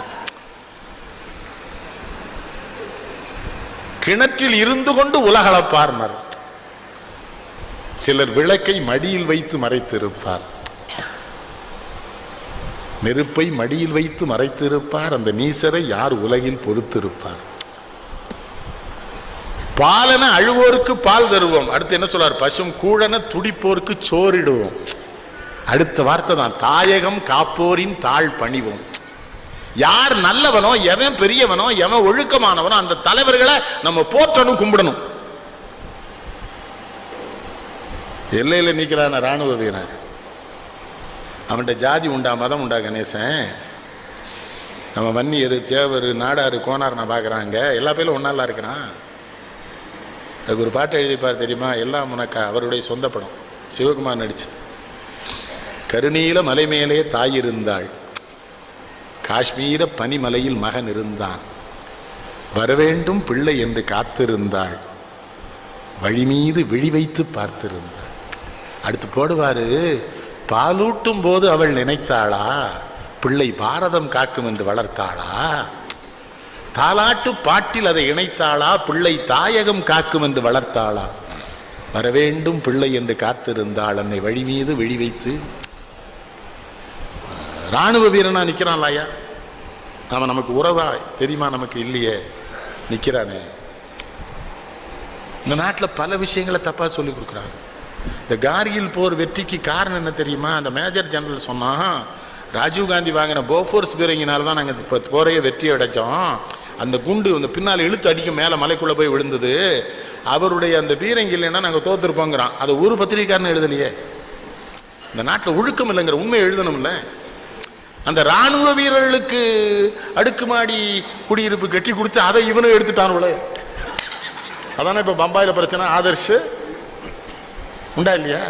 கிணற்றில் இருந்து கொண்டு உலகளப்பார்னர். சிலர் விளக்கை மடியில் வைத்து மறைத்திருப்பார். நெருப்பை மடியில் வைத்து மறைத்திருப்பார், அந்த நீசரை யார் உலகில் பொறுத்திருப்பார். பாலன அழுவோருக்கு பால் தருவோம். அடுத்து என்ன சொல்றார்? பசும் கூழன துடிப்போருக்கு சோறிடுவோம். அடுத்த வார்த்தை தான், தாயகம் காப்போரின் தாழ் பணிவோம். யார் நல்லவனோ, எவன் பெரியவனோ, எவன் ஒழுக்கமானவனோ அந்த தலைவர்களை நம்ம போற்றணும், கும்பிடணும். எல்லையில நிற்கிறான ராணுவ வீரன், அவன்கிட்ட ஜாதி உண்டா மதம் உண்டா கணேசன்? நம்ம வன்னியர் தேவர் நாடாரு கோனார் நான் பார்க்குறாங்க, எல்லா பேரும் ஒன்னாலாம் இருக்கிறான். அதுக்கு ஒரு பாட்டு எழுதிப்பார் தெரியுமா? எல்லாம் உனக்கா. அவருடைய சொந்த படம், சிவகுமார் நடிச்சு. கருநீல மலை மேலே தாய் இருந்தாள், காஷ்மீர பனிமலையில் மகன் இருந்தான், வரவேண்டும் பிள்ளை என்று காத்திருந்தாள், வழி மீது விழி வைத்து பார்த்திருந்தாள். அடுத்து போடுவாரு, பாலூட்டும் போது அவள் நினைத்தாளா, பிள்ளை பாரதம் காக்கும் என்று வளர்த்தாளா, தாலாட்டு பாட்டில் அதை இணைத்தாளா, பிள்ளை தாயகம் காக்கும் என்று வளர்த்தாளா, வரவேண்டும் பிள்ளை என்று காத்திருந்தாள், அன்னை வழி மீது விழி வைத்து. ராணுவ வீரனா நிற்கிறான்லையா, அவன் நமக்கு உறவா தெரியுமா? நமக்கு இல்லையே, நிற்கிறானே. இந்த நாட்டில் பல விஷயங்களை தப்பாக சொல்லி கொடுக்குறாங்க. இந்த கார்கில் போர் வெற்றிக்கு காரணம் என்ன தெரியுமா? அந்த மேஜர் ஜெனரல் சொன்னா, ராஜீவ்காந்தி வாங்கின போஃபோர்ஸ் பீரங்கினால தான் நாங்கள் இப்போ போரையே வெற்றி அடைச்சோம். அந்த குண்டு அந்த பின்னால் இழுத்து அடிக்கும், மேலே மலைக்குள்ளே போய் விழுந்தது. அவருடைய அந்த பீரங்கி இல்லைன்னா நாங்கள் தோற்றுருப்போங்கிறான். அதை ஒரு பத்திரிகைக்காரன் எழுதலையே. இந்த நாட்டில் ஒழுக்கம் இல்லைங்கிற உண்மையை எழுதணும்ல. அந்த ராணுவ வீரர்களுக்கு அடுக்குமாடி குடியிருப்பு கட்டி கொடுத்து அதை இவனும் எடுத்துட்டானுல. அதானே இப்போ பம்பாயில் பிரச்சனை. ஆதர்ஷ் உண்டா இல்லையா?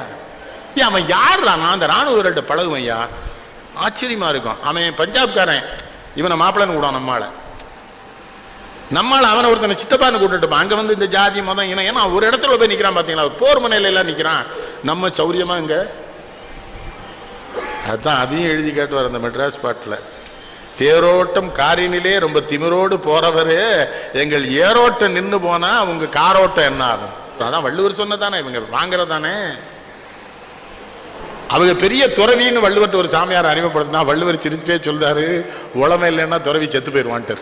ஏன் அவன் யார்? நான் அந்த ராணுவ வீரர்கிட்ட பழகுவையா, ஆச்சரியமா இருக்கும். அவன் பஞ்சாப்காரன், இவனை மாப்பிள்ளன்னு கூடான். நம்மளால் அவனை ஒருத்தனை சித்தப்பான்னு கூட்டுட்டுப்பான். அங்கே வந்து இந்த ஜாதி மதம் இனம், ஏன்னா ஒரு இடத்துல போய் நிற்கிறான் பார்த்தீங்களா, ஒரு போர் மனையில எல்லாம் நிற்கிறான். நம்ம சௌரியமா இங்கே அதுதான் அதையும் எழுதி கேட்டுவார் அந்த மெட்ராஸ் பாட்டில். தேரோட்டம் காரினிலே ரொம்ப திமிரோடு போறவரு, எங்கள் ஏரோட்டம் நின்று போனா அவங்க காரோட்டம் என்ன ஆகும்? அதான் வள்ளுவர் சொன்னதானே, இவங்க வாங்குறதானே. அவங்க பெரிய துறவின்னு வள்ளுவர்கிட்ட ஒரு சாமியார் அறிமுகப்படுத்தினா, வள்ளுவர் சிரிச்சுட்டே சொல்றாரு, உளமை இல்லைன்னா துறவி செத்து போயிடுவான்ட்டு.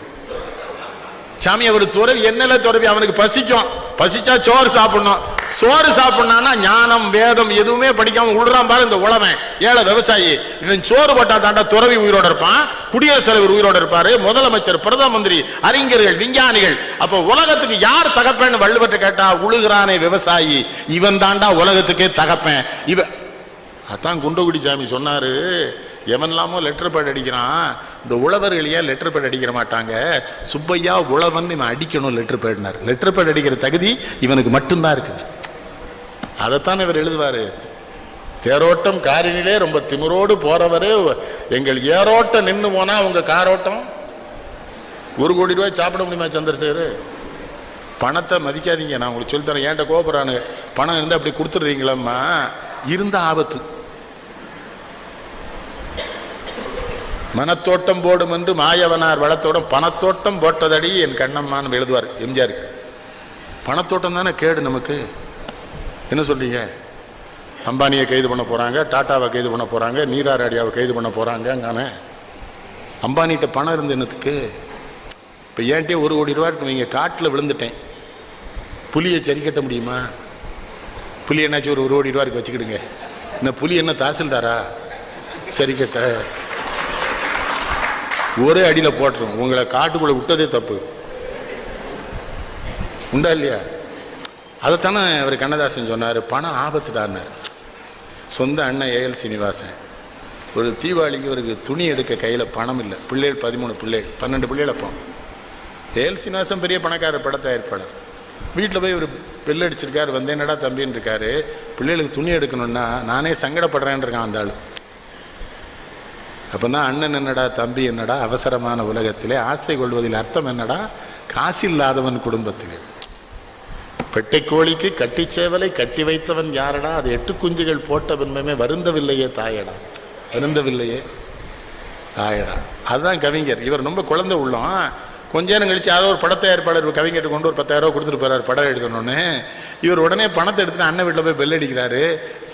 சாமி அவர் துறவி, என்னல துறவி? அவனுக்கு பசிக்கும், பசிச்சா சோறு சாப்பிடணும். சோறு சாப்பிடணும்னா ஞானம் வேதம் எதுவுமே படிக்காம விடுறான் பாரு இந்த உழவன், ஏழை விவசாயி. இவன் சோறு போட்டா தாண்டா துறவி உயிரோட இருப்பான், குடியரசுத் தலைவர் உயிரோட இருப்பாரு, முதலமைச்சர், பிரதம மந்திரி, அறிஞர்கள், விஞ்ஞானிகள். அப்போ உலகத்துக்கு யார் தகப்பேன்னு வள்ளுவர்கிட்ட கேட்டா, உழுகிறானே விவசாயி, இவன் தாண்டா உலகத்துக்கே தகப்பேன். இவன் அதான் குண்டகுடி சாமி சொன்னாரு, எவன்லாமோ லெட்டர் பேட் அடிக்கிறான், இந்த உழவர்கள் ஏன் லெட்டர் பேட் அடிக்கிற மாட்டாங்க? சுப்பையா உழவன் இவன் அடிக்கணும் லெட்டர் பேட்னார். லெட்டர் பேட் அடிக்கிற தகுதி இவனுக்கு மட்டும்தான் இருக்கு. அதைத்தான் இவர் எழுதுவாரு. தேரோட்டம் காரினிலே ரொம்ப திமிரோடு போறவரு, எங்கள் ஏரோட்டம் நின்று போனா உங்க காரோட்டம். 1 கோடி ரூபாய் சாப்பிட முடியுமா சந்திரசேகர்? பணத்தை மதிக்காதீங்க. நான் உங்களுக்கு சொல்லித்தரேன். ஏன்ட்ட கோபுறானு பணம் இருந்தால் அப்படி கொடுத்துட்றீங்களம்மா, இருந்த ஆபத்து. மனத்தோட்டம் போடும் என்று மாயவனார் வளத்தோட்டம் பணத்தோட்டம் போட்டதடி என் கண்ணம்மான்னு எழுதுவார் எம்ஜிஆருக்கு. பணத்தோட்டம் தானே கேடு நமக்கு. என்ன சொல்றீங்க? அம்பானியை கைது பண்ண போறாங்க, டாட்டாவை கைது பண்ண போறாங்க, நீரார் அடியாவை கைது பண்ண போறாங்க. அம்பானிகிட்ட பணம் இருந்து என்னத்துக்கு? இப்போ ஏன்ட்டே 1 கோடி ரூபா இருக்கு, நீங்கள் காட்டில் விழுந்துட்டேன், புலியை சரி கட்ட முடியுமா? புலி என்னாச்சும் ஒரு 1 கோடி ரூபா இருக்கு வச்சுக்கிடுங்க. என்ன புலி என்ன தாசில்தாரா? சரி கட்ட ஒரே அடியில் போட்டுரும். உங்களை காட்டுக்குள்ளே விட்டதே தப்பு. உண்டா இல்லையா? அதைத்தானே அவர் கண்ணதாசன் சொன்னார், பணம் ஆபத்துடான்னார். சொந்த அண்ணன் ஏஎல் சீனிவாசன் ஒரு தீபாவளிக்கு ஒரு துணி எடுக்க கையில் பணம் இல்லை, பிள்ளைகள் 13 பிள்ளைகள், 12 பிள்ளைகள். அப்போ ஏஎல் சீனிவாசன் பெரிய பணக்கார பட தயாரிப்பாளர். வீட்டில் போய் ஒரு பெல் அடிச்சிருக்காரு, வந்து என்னடா தம்பின்னு இருக்காரு, பிள்ளைகளுக்கு துணி எடுக்கணும்னா நானே சங்கடப்படுறேன்னு இருக்கான் அந்த ஆள். அப்போ தான் அண்ணன் என்னடா தம்பி என்னடா அவசரமான உலகத்திலே ஆசை கொள்வதில் அர்த்தம் என்னடா, காசு இல்லாதவன் குடும்பத்திலே. பெட்டை கோழிக்கு கட்டி சேவலை கட்டி வைத்தவன் யாரடா, அது 8 குஞ்சுகள் போட்ட பின்பமே வருந்தவில்லையே தாயடா, வருந்தவில்லையே தாயடா. அதுதான் கவிஞர். இவர் ரொம்ப குழந்தை உள்ளம். கொஞ்ச நேரம் கழிச்சு யாரோ ஒரு படத்தை ஏற்பாடு கவிஞர்கிட்ட கொண்டு ஒரு 10,000 ரூபா கொடுத்துட்டு போறாரு படம் எழுதணும்னு. இவர் உடனே பணத்தை எடுத்துட்டு அண்ணன் வீட்டில் போய் பெல் அடிக்கிறாரு.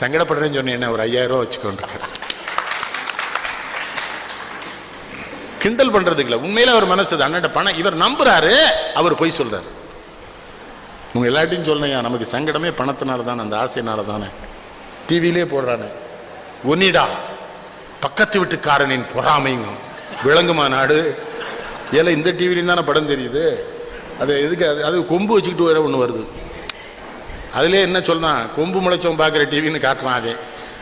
சங்கடப்படுறேன்னு சொன்னேன், என்ன ஒரு 5,000 ரூபா வச்சுக்கோன்றாரு. கிண்டல் பண்றதுக்கு இல்லை, உண்மையில அவர் மனசு அண்ணன் பணம் இவர் நம்புறாரு, அவர் போய் சொல்றாரு. உங்க எல்லாத்தையும் சொல்லையா, நமக்கு சங்கடமே பணத்தினால தானே, அந்த ஆசையினால தானே. டிவிலே போடுறானே, ஒன்னிடா பக்கத்து வீட்டுக்காரனின் பொறாமைங்க விளங்குமா நாடு. ஏல இந்த டிவிலையும் தானே படம் தெரியுது, அது எதுக்கு? அது கொம்பு வச்சுக்கிட்டு வேற ஒன்று வருது, அதுலேயே என்ன சொல்றான், கொம்பு முளைச்சவன் பார்க்குற டிவின்னு காட்டுறான்.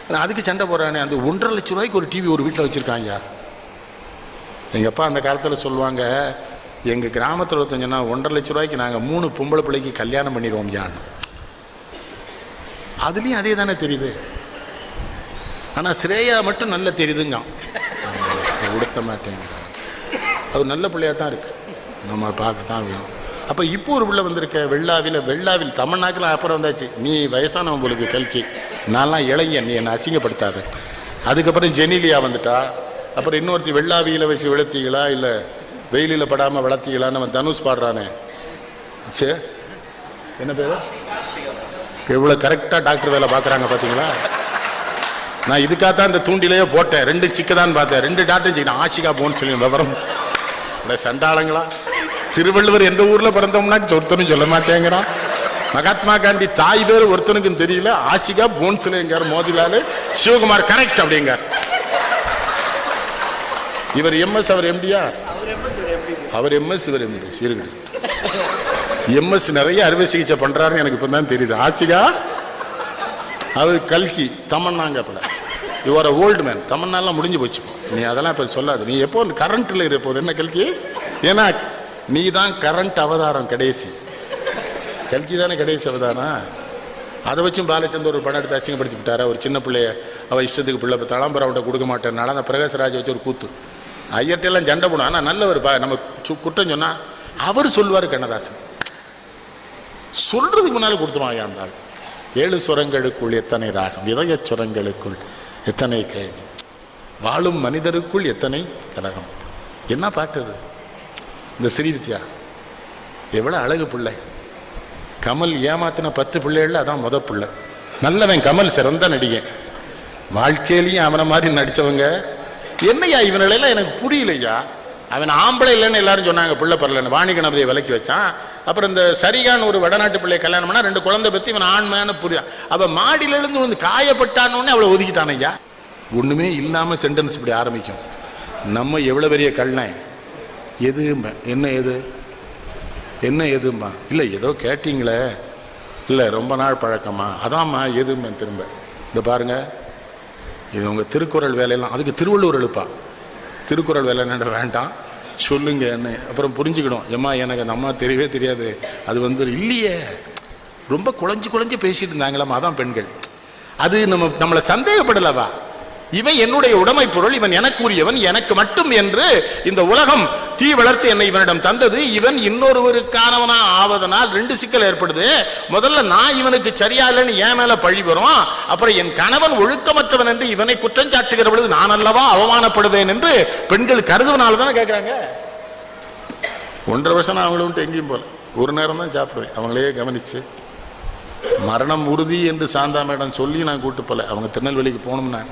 அவன் அதுக்கு சண்டை போடுறானே. அந்த 1.5 லட்சம் ரூபாய்க்கு ஒரு டிவி ஒரு வீட்டில் வச்சுருக்காங்க. எங்கள் அப்பா அந்த காலத்தில் சொல்லுவாங்க, எங்கள் கிராமத்தில் ஒருத்தங்கன்னா 1.5 லட்சம் ரூபாய்க்கு நாங்கள் 3 பொம்பளை பிள்ளைக்கு கல்யாணம் பண்ணிடுவோம் யான்னு. அதுலேயும் அதே தானே தெரியுது. ஆனால் ஸ்ரேயா மட்டும் நல்லா தெரியுதுங்க, உடுத்த மாட்டேங்கிறான். அவர் நல்ல பிள்ளையாக தான் இருக்கு, நம்ம பார்க்க தான் வேணும். அப்போ இப்போ ஒரு பிள்ளை வந்திருக்க வெள்ளாவில் தமிழ்நாட்டில் அப்புறம் வந்தாச்சு. நீ வயசானவன் உங்களுக்கு கல்கி, நான்லாம் இளைஞன், நீ என்னை அசிங்கப்படுத்தாத. அதுக்கப்புறம் ஜெனிலியா வந்துட்டா. அப்புறம் இன்னொருத்தி வெள்ளாவியில் வச்சு விளத்திகளா இல்லை வெயிலில் படாமல் வளர்த்திகளான்னு நம்ம தனுஷ் பாடுறானே, சே என்ன பேர், எவ்வளோ கரெக்டாக டாக்டர் வேலை பார்க்குறாங்க பார்த்தீங்களா. நான் இதுக்காகத்தான் இந்த தூண்டிலேயே போட்டேன், 2 சிக்கு தான் பார்த்தேன், 2 டாக்டர் சிக்கிட்டேன். ஆஷிகா போன்னு சொல்லி விவரம் சண்டாளங்களா. திருவள்ளுவர் எந்த ஊரில் பிறந்தோம்னா ஒருத்தனும் சொல்ல மாட்டேங்கிறான். மகாத்மா காந்தி தாய் பேர் ஒருத்தனுக்கும் தெரியல. ஆஷிகா போன்ஸ்லேங்கார், மோதிலால், சிவகுமார் கரெக்ட் அப்படிங்கார். இவர் எம்எஸ், அவர் எம்டியா, அவர் எம்எஸ், இவர் எம்பிபிஎஸ் இருக்குது. எம்எஸ் நிறைய அறுவை சிகிச்சை பண்றாருன்னு எனக்கு இப்போ தான் தெரியுது. ஆசிகா அவர் கல்கி, தமன்னாங்க அப்பல யுவர் ஓல்டு மேன். தமன்னாலாம் முடிஞ்சு போச்சு, நீ அதெல்லாம் இப்போ சொல்லாது. நீ எப்போ கரண்ட்டில் இருப்போது என்ன கல்கி, ஏன்னா நீ தான் கரண்ட் அவதாரம் கடைசி. கல்கி தானே கடைசி அவதாரம். அதை வச்சும் பாலச்சந்தர் ஒரு படம் எடுத்து அசிங்கப்படுத்தி விட்டாரா. ஒரு சின்ன பிள்ளைய அவள் இஷ்டத்துக்கு பிள்ளை தளம்பரவட்ட கொடுக்க மாட்டேன்னால அந்த பிரகாஷ்ராஜ் வச்சு ஒரு கூத்து. ஐயர்ட்டெல்லாம் சண்டை போடும். ஆனால் நல்லவர் நம்ம குற்றம் சொன்னால் அவர் சொல்லுவார். கண்ணதாசன் சொல்றதுக்கு முன்னால் கொடுத்துருவாங்க. அந்த 7 சுரங்களுக்குள் எத்தனை ராகம், இதய சுரங்களுக்குள் எத்தனை கேள்வி, வாழும் மனிதருக்குள் எத்தனை கலகம். என்ன பாட்டுது இந்த ஸ்ரீவித்யா, எவ்வளோ அழகு பிள்ளை. கமல் ஏமாத்தின 10 பிள்ளைகள் அதான் முத பிள்ளை. நல்லவன் கமல், சிறந்த நடிகன். வாழ்க்கையிலையும் அவனை மாதிரி நடித்தவங்க என்னையா இவனெல்லாம் எனக்கு புரியலையா. அவன் ஆம்பளை இல்லைன்னு எல்லாரும் சொன்னாங்க, பிள்ளை பரலன்னு. வாணி கணபதியை விலக்கி வச்சான். அப்புறம் இந்த சரிகான் ஒரு வடநாட்டு பிள்ளையை கல்யாணம் பண்ணா 2 குழந்தை பற்றி இவன் ஆண்மையான புரியா. அவன் மாடியிலிருந்து வந்து காயப்பட்டானோன்னு அவளை ஒதுக்கிட்டான். ஐயா ஒன்றுமே இல்லாமல் சென்டென்ஸ் இப்படி ஆரம்பிக்கும். நம்ம எவ்வளோ பெரிய கல்யாணம், எது என்ன எது என்ன எதும்மா, இல்லை ஏதோ கேட்டிங்களே, இல்லை ரொம்ப நாள் பழக்கமா, அதாம்மா எதுமே. திரும்ப இந்த பாருங்க, இது உங்கள் திருக்குறள் வேலையெல்லாம். அதுக்கு திருவள்ளுவர் எழுப்பா, திருக்குறள் வேலை என்ன வேண்டாம் சொல்லுங்க என்ன. அப்புறம் புரிஞ்சுக்கணும், ஏம்மா எனக்கு அந்த அம்மா தெரியவே தெரியாது, அது வந்து இல்லையே, ரொம்ப குழஞ்சு பேசிட்டு இருந்தாங்களாம்மா, அதான் பெண்கள். அது நம்மளை சந்தேகப்படலவா, இவன் என்னுடைய உடைமை பொருள், இவன் எனக்கு உரியவன், எனக்கு மட்டும் என்று இந்த உலகம் தீ வளர்த்து என்னை இவனிடம் தந்தது. இவன் இன்னொருவருக்கானவனா ஆவதனால் 2 சிக்கல் ஏற்படுது. முதல்ல நான் இவனுக்கு சரியா இல்லைன்னு என் மேல பழி வரும். அப்புறம் என் கணவன் ஒழுக்கமற்றவன் என்று இவனை குற்றஞ்சாட்டுகிற பொழுது நான் அல்லவா அவமானப்படுவேன் என்று பெண்கள் கருதுவனால தானே கேட்கிறாங்க. 1.5 வருஷம் நான் அவங்களும் எங்கேயும் போல, ஒரு நேரம் தான் சாப்பிடுவேன். அவங்களே கவனிச்சு மரணம் உறுதி என்று சாந்தா மேடம் சொல்லி நான் கூட்டு போல. அவங்க திருநெல்வேலிக்கு போகணும்னா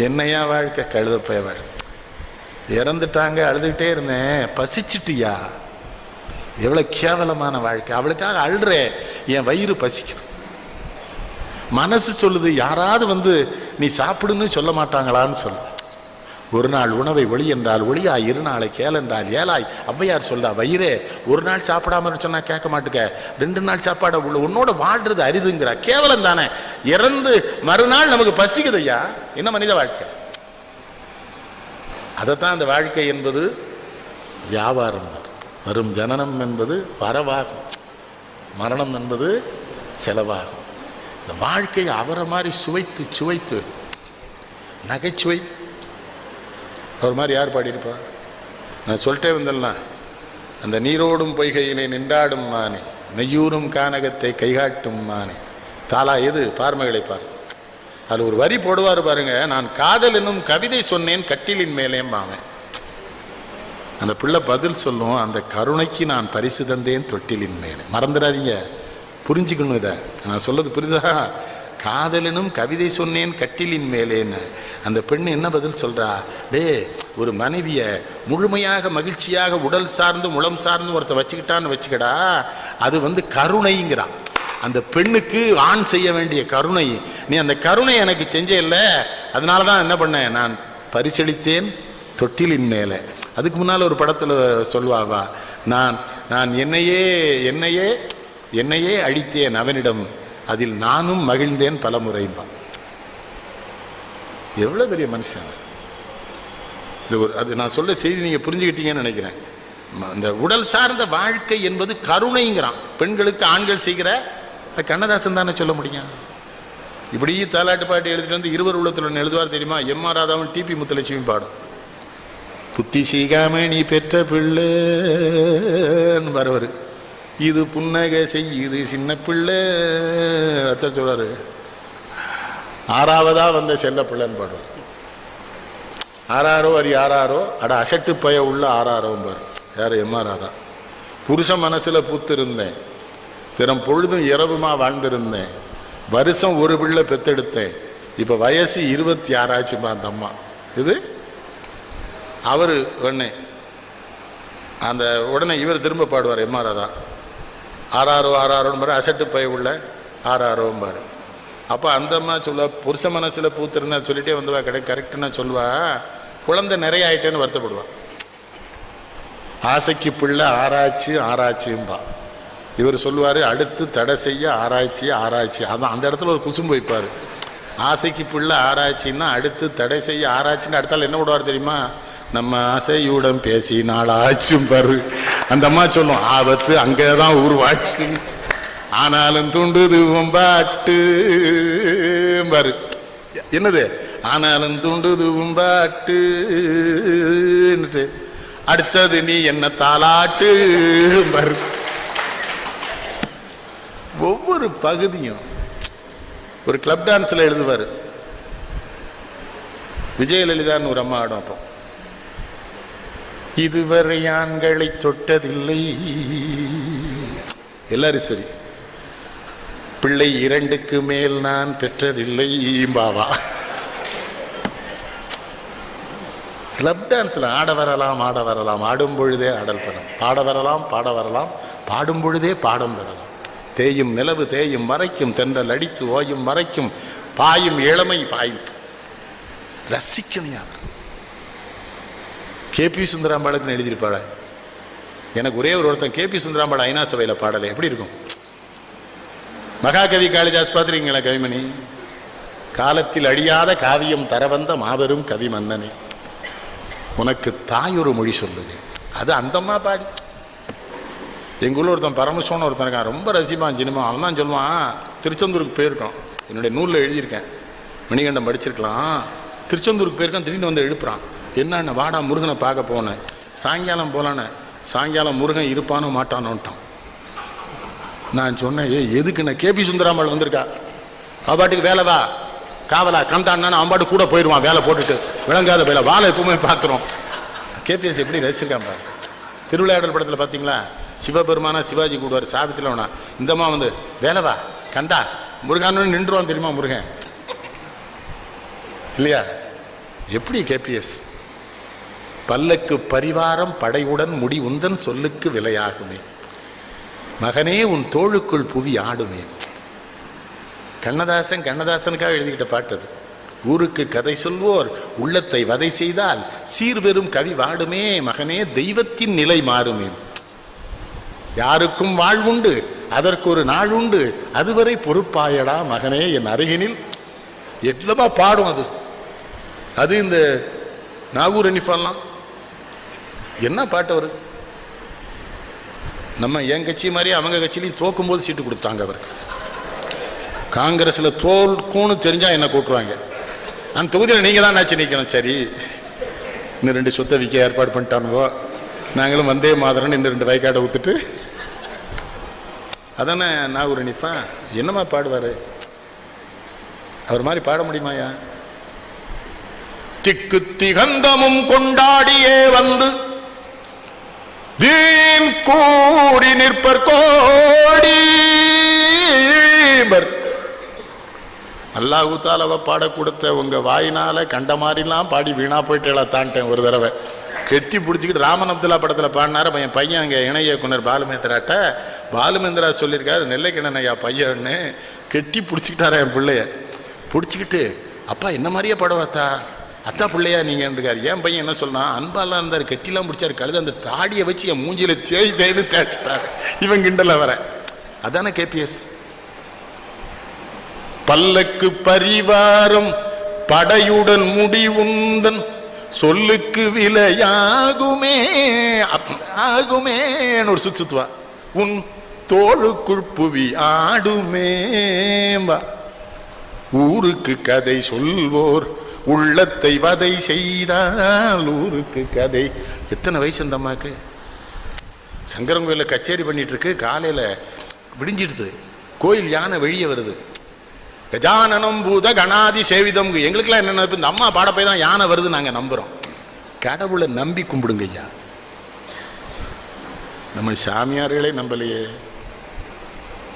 என்னையா வாழ்க்கை, கழுதப்பைய வாழ்க்கை. இறந்துட்டாங்க, அழுதுகிட்டே இருந்தேன், பசிச்சுட்டியா, எவ்வளோ கேவலமான வாழ்க்கை. அவளுக்காக அழுறே, என் வயிறு பசிக்குது. மனசு சொல்லுது, யாராவது வந்து நீ சாப்பிடுன்னு சொல்ல மாட்டாங்களான்னு சொல்லு. ஒரு நாள் உணவை ஒளி என்றால் ஒளியாய், 2 நாளை கேள் என்றால் ஏலாய். ஔவையார் சொல்ல, வயிறே ஒரு நாள் சாப்பிடாம சொன்னா கேட்க மாட்டுக்க, 2 நாள் சாப்பாடு உன்னோட வாழ்றது அரிதுங்கிற. கேவலம் தானே. இறந்து மறுநாள் நமக்கு பசிக்குது ஐயா, என்ன மனித வாழ்க்கை. அதைத்தான் அந்த வாழ்க்கை என்பது வியாபாரம். வரும் ஜனனம் என்பது வரவாகும், மரணம் என்பது செலவாகும். இந்த வாழ்க்கையை அவரை மாதிரி சுவைத்து நகைச்சுவை ஒரு மாதிரி யார் பாடியிருப்பா. நான் சொல்லிட்டே வந்தேன்னா, அந்த நீரோடும் பொய்கையிலே நின்றாடும் மானே, நெய்யூரும் கானகத்தை கைகாட்டும் மானே, தாலா எது பார்மகளை பார். அதில் ஒரு வரி போடுவார் பாருங்க, நான் காதல் என்னும் கவிதை சொன்னேன் கட்டிலின் மேலேம்பாங்க. அந்த பிள்ளை பதில் சொல்லும், அந்த கருணைக்கு நான் பரிசு தந்தேன் தொட்டிலின் மேலே. மறந்துடாதீங்க, புரிஞ்சுக்கணும். இதை நான் சொல்லது புரியுதா? காதலனும் கவிதை சொன்னேன் கட்டிலின் மேலேன்னு. அந்த பெண்ணு என்ன பதில் சொல்றா, டே ஒரு மனைவிய முழுமையாக மகிழ்ச்சியாக உடல் சார்ந்து முளம் சார்ந்து ஒருத்த வச்சுக்கிட்டான்னு வச்சுக்கடா, அது கருணைங்கிறான். அந்த பெண்ணுக்கு ஆண் செய்ய வேண்டிய கருணை, நீ அந்த கருணை எனக்கு செஞ்சே இல்லை, அதனால தான் என்ன பண்ணேன், நான் பரிசளித்தேன் தொட்டிலின் மேலே. அதுக்கு முன்னால் ஒரு படத்தில் சொல்வாவா, நான் நான் என்னையே அழித்தேன் அவனிடம், அதில் நானும் மகிழ்ந்தேன் பல முறைம்பா. எவ்வளோ பெரிய மனுஷன் இது. அது நான் சொல்ல செய்தி நீங்கள் புரிஞ்சுக்கிட்டீங்கன்னு நினைக்கிறேன். அந்த உடல் சார்ந்த வாழ்க்கை என்பது கருணைங்கிறான். பெண்களுக்கு ஆண்கள் செய்கிற கண்ணதாசன் தானே சொல்ல முடியும். இப்படி தாலாட்டு பாட்டு எழுதிட்டு வந்து இருவர் உள்ளத்தில் எழுதுவார் தெரியுமா, எம்.ஆர். ராதாவும் டிபி முத்துலட்சுமி பாடும். புத்தி சீகாம நீ பெற்ற பிள்ளைன்னு வரவர், இது புன்னகை செய்யுது சின்ன பிள்ளை அத்த சொல்றாரு. ஆறாவதா வந்த செல்ல பிள்ளைன்னு பாடுவார். ஆறாரோ அரி ஆறாரோ அட அசட்டு பய உள்ள ஆறாரோம் பாரு. யார், எம்.ஆர். ராதா. புருஷ மனசுல பூத்திருந்தேன், தினம் பொழுதும் இரவுமா வாழ்ந்திருந்தேன், வருஷம் ஒரு பிள்ளை பெத்தெடுத்தேன், இப்ப வயசு 26 ஆச்சுமா அந்த அம்மா. இது அவரு உடனே அந்த உடனே இவர் திரும்ப பாடுவார் எம்.ஆர். ராதா. ஆறாரோன்னு பாரு, அசட்டு பய உள்ள ஆறாரோம் பாரு. அப்போ அந்த அம்மா சொல்லுவா, புருஷ மனசுல பூத்திருந்தா சொல்லிட்டே வந்துவா, கரெக்டுன்னா சொல்லுவா, குழந்தை நிறைய ஆயிட்டேன்னு வருத்தப்படுவா. ஆசைக்கு பிள்ளை ஆராய்ச்சியும்பா. இவர் சொல்லுவார், அடுத்து தடை செய்ய ஆராய்ச்சி. அதான் அந்த இடத்துல ஒரு குசும்பு வைப்பார். ஆசைக்கு பிள்ளை ஆராய்ச்சின்னா அடுத்து தடை செய்ய ஆராய்ச்சின்னு அடுத்தால என்ன விடுவார் தெரியுமா, நம்ம ஆசையுடன் பேசி நாளாச்சும் பாரு. அந்த அம்மா சொல்லும், ஆபத்து அங்கேதான் உருவாச்சு, ஆனாலும் துண்டுது பாட்டு பாரு. என்னது, ஆனாலும் துண்டுது பாட்டு, அடுத்தது நீ என்ன தாலாட்டு பாரு. ஒவ்வொரு பகுதியும் ஒரு கிளப் டான்ஸ்ல எழுதுவார். விஜயலலிதான்னு ஒரு அம்மா ஆடும். அப்போ இதுவரை ஆண்களை தொட்டதில்லை, எல்லாரும் சரி, பிள்ளை 2க்கு மேல் நான் பெற்றதில்லை பாவா. கிளப் டான்ஸ்ல ஆட வரலாம், ஆடும் பொழுதே ஆடல் பெறலாம், பாட வரலாம், பாடும் பொழுதே பாடம் பெறலாம். தேயும் நிலவு தேயும் மறைக்கும், தென்றல் அடித்து ஓயும் மறைக்கும், பாயும் இளமை பாயும். ரசிக்கணியா கே.பி. சுந்தராம்பாளுக்குன்னு எழுதியிருப்பாள. எனக்கு ஒரே ஒருத்தன் கே.பி. சுந்தராம்பாள் ஐநா சபையில் பாடலை எப்படி இருக்கும். மகாகவி காளிதாஸ் பார்த்துருக்கீங்களா, கவிமணி, காலத்தில் அழியாத காவியம் தர வந்த மாபெரும் கவி மன்னனே, உனக்கு தாய் ஒரு மொழி சொல்லுது. அது அந்தம்மா பாடி. எங்குள்ள ஒருத்தன் பரமசிவன் ஒருத்தன் இருக்கான், ரொம்ப ரசிப்பான் சினிமா. அவன் தான் சொல்லுவான், திருச்செந்தூருக்கு போயிருக்கான், என்னுடைய நூலில் எழுதியிருக்கேன், மணிகண்டம் படிச்சிருக்கலாம். திருச்செந்தூருக்கு போயிருக்கான், திடீர்னு வந்து எழுப்புறான். என்னென்ன, வாடா முருகனை பார்க்க போனேன், சாயங்காலம் போலான்னு. சாயங்காலம் முருகன் இருப்பானோ மாட்டானோன்ட்டான். நான் சொன்னேன், எதுக்குண்ணே, கே.பி. சுந்தராம்பாள் வந்திருக்கா, அவபாட்டுக்கு வேலை வா காவலா கந்தான்னு அவன்பாட்டு கூட போயிடுவான், வேலை போட்டுட்டு விளங்காத வேலை வாழை எப்பவுமே பார்த்துரும். கேபிஎஸ் எப்படி ரசிச்சிருக்கான் பாரு. திருவிளையாடல் படத்தில் பார்த்தீங்களா, சிவபெருமானா சிவாஜி கூடுவார், சாவித்தில் வேணா இந்தம்மா வந்து வேலைவா கந்தா முருகான்னு நின்றுவான் தெரியுமா முருகன், இல்லையா? எப்படி கேபிஎஸ், பல்லக்கு பரிவாரம் படையுடன் முடி உந்தன் சொல்லுக்கு விலையாகுமே, மகனே உன் தோளுக்குள் புவி ஆடுமே. கண்ணதாசனுக்காக எழுதிக்கிட்ட பாட்டு அது. ஊருக்கு கதை சொல்வோர் உள்ளத்தை வதை செய்தால் சீர்பெரும் கவி வாடுமே, மகனே தெய்வத்தின் நிலை மாறுமே. யாருக்கும் வாழ்வுண்டு அதற்கு ஒரு நாள் உண்டு, அதுவரை பொறுப்பாயடா மகனே என் அருகினில். எட்லமா பாடும் அது. அது இந்த நாகூர் அனிஃபால்லாம் என்ன பாட்டு அவரு. நம்ம என் கட்சி மாதிரி அவங்க கட்சியிலையும் தோக்கும் போது சீட்டு கொடுத்தாங்க அவருக்கு. காங்கிரஸில் தோல்க்கும்னு தெரிஞ்சா என்ன கூட்டுருவாங்க. அந்த தொகுதியில் நீங்கள் தான் நாச்சு நிற்கணும். சரி, இன்னும் 2 சொத்தை விற்க ஏற்பாடு பண்ணிட்டானுவோ, நாங்களும் வந்தே மாதிரன்னு இன்னும் 2 வயக்காடை ஊற்றுட்டு. அதானே நாகூர் அனிஃபா. என்னம்மா பாடுவார் அவர் மாதிரி பாட முடியுமாயா? திக்கு திகந்தமும் கொண்டாடியே வந்து தீன் கூடி நிற்பர் கோடி, அல்லாஹ் தாலாவை பாட கொடுத்த உங்கள் வாயினால் கண்ட மாதிரிலாம் பாடி வீணா போயிட்டேளா தான்ட்டேன் ஒரு தடவை. கெட்டி பிடிச்சிக்கிட்டு ராமன் அப்துல்லா படத்தில் பாடினார் என் பையன். அங்கே இணை இயக்குனர் பாலுமேந்திராட்ட பாலுமேந்திரா சொல்லியிருக்காரு நெல்லைக்கிணன் ஐயா பையன்னு. கெட்டி பிடிச்சிக்கிட்டாரா என் பிள்ளைய. பிடிச்சிக்கிட்டு அப்பா என்ன மாதிரியே படவாத்தா அத்தா பிள்ளையா நீங்கன்றிருக்காரு. என் பையன் என்ன சொல்லலாம், அன்பாலாம் இருந்தார், கெட்டிலாம் பிடிச்சாரு, கழுது அந்த தாடியை வச்சு என் மூஞ்சியில தேய்னு தேய்ச்சிட்டாரு. இவன் கிண்டல வர அதானே கேபிஎஸ். பல்லக்கு பரிவாரம் படையுடன் முடிவுந்தன் சொல்லுக்கு விலையாகுமே ஆகுமே ஒரு சுத்துவா உன் தோளுக்குள் புவி ஆடுமேம்பா. ஊருக்கு கதை சொல்வோர் உள்ளத்தை வதை செய்தால் ஊருக்கு கதை. எத்தனை வயசு அந்த அம்மாக்கு? சங்கரங்கோயிலில் கச்சேரி பண்ணிட்டு இருக்கு. காலையில் விடிஞ்சிடுது, கோயில் யானை வெளியே வருது. கஜானனம் பூத கணாதி சேவிதம். எங்களுக்கெல்லாம் என்ன நினைப்பு, இந்த அம்மா பாட போய் தான் யானை வருது நாங்கள் நம்புகிறோம். கடவுளை நம்பி கும்பிடுங்க ஐயா. நம்ம சாமியார்களே நம்பலையே.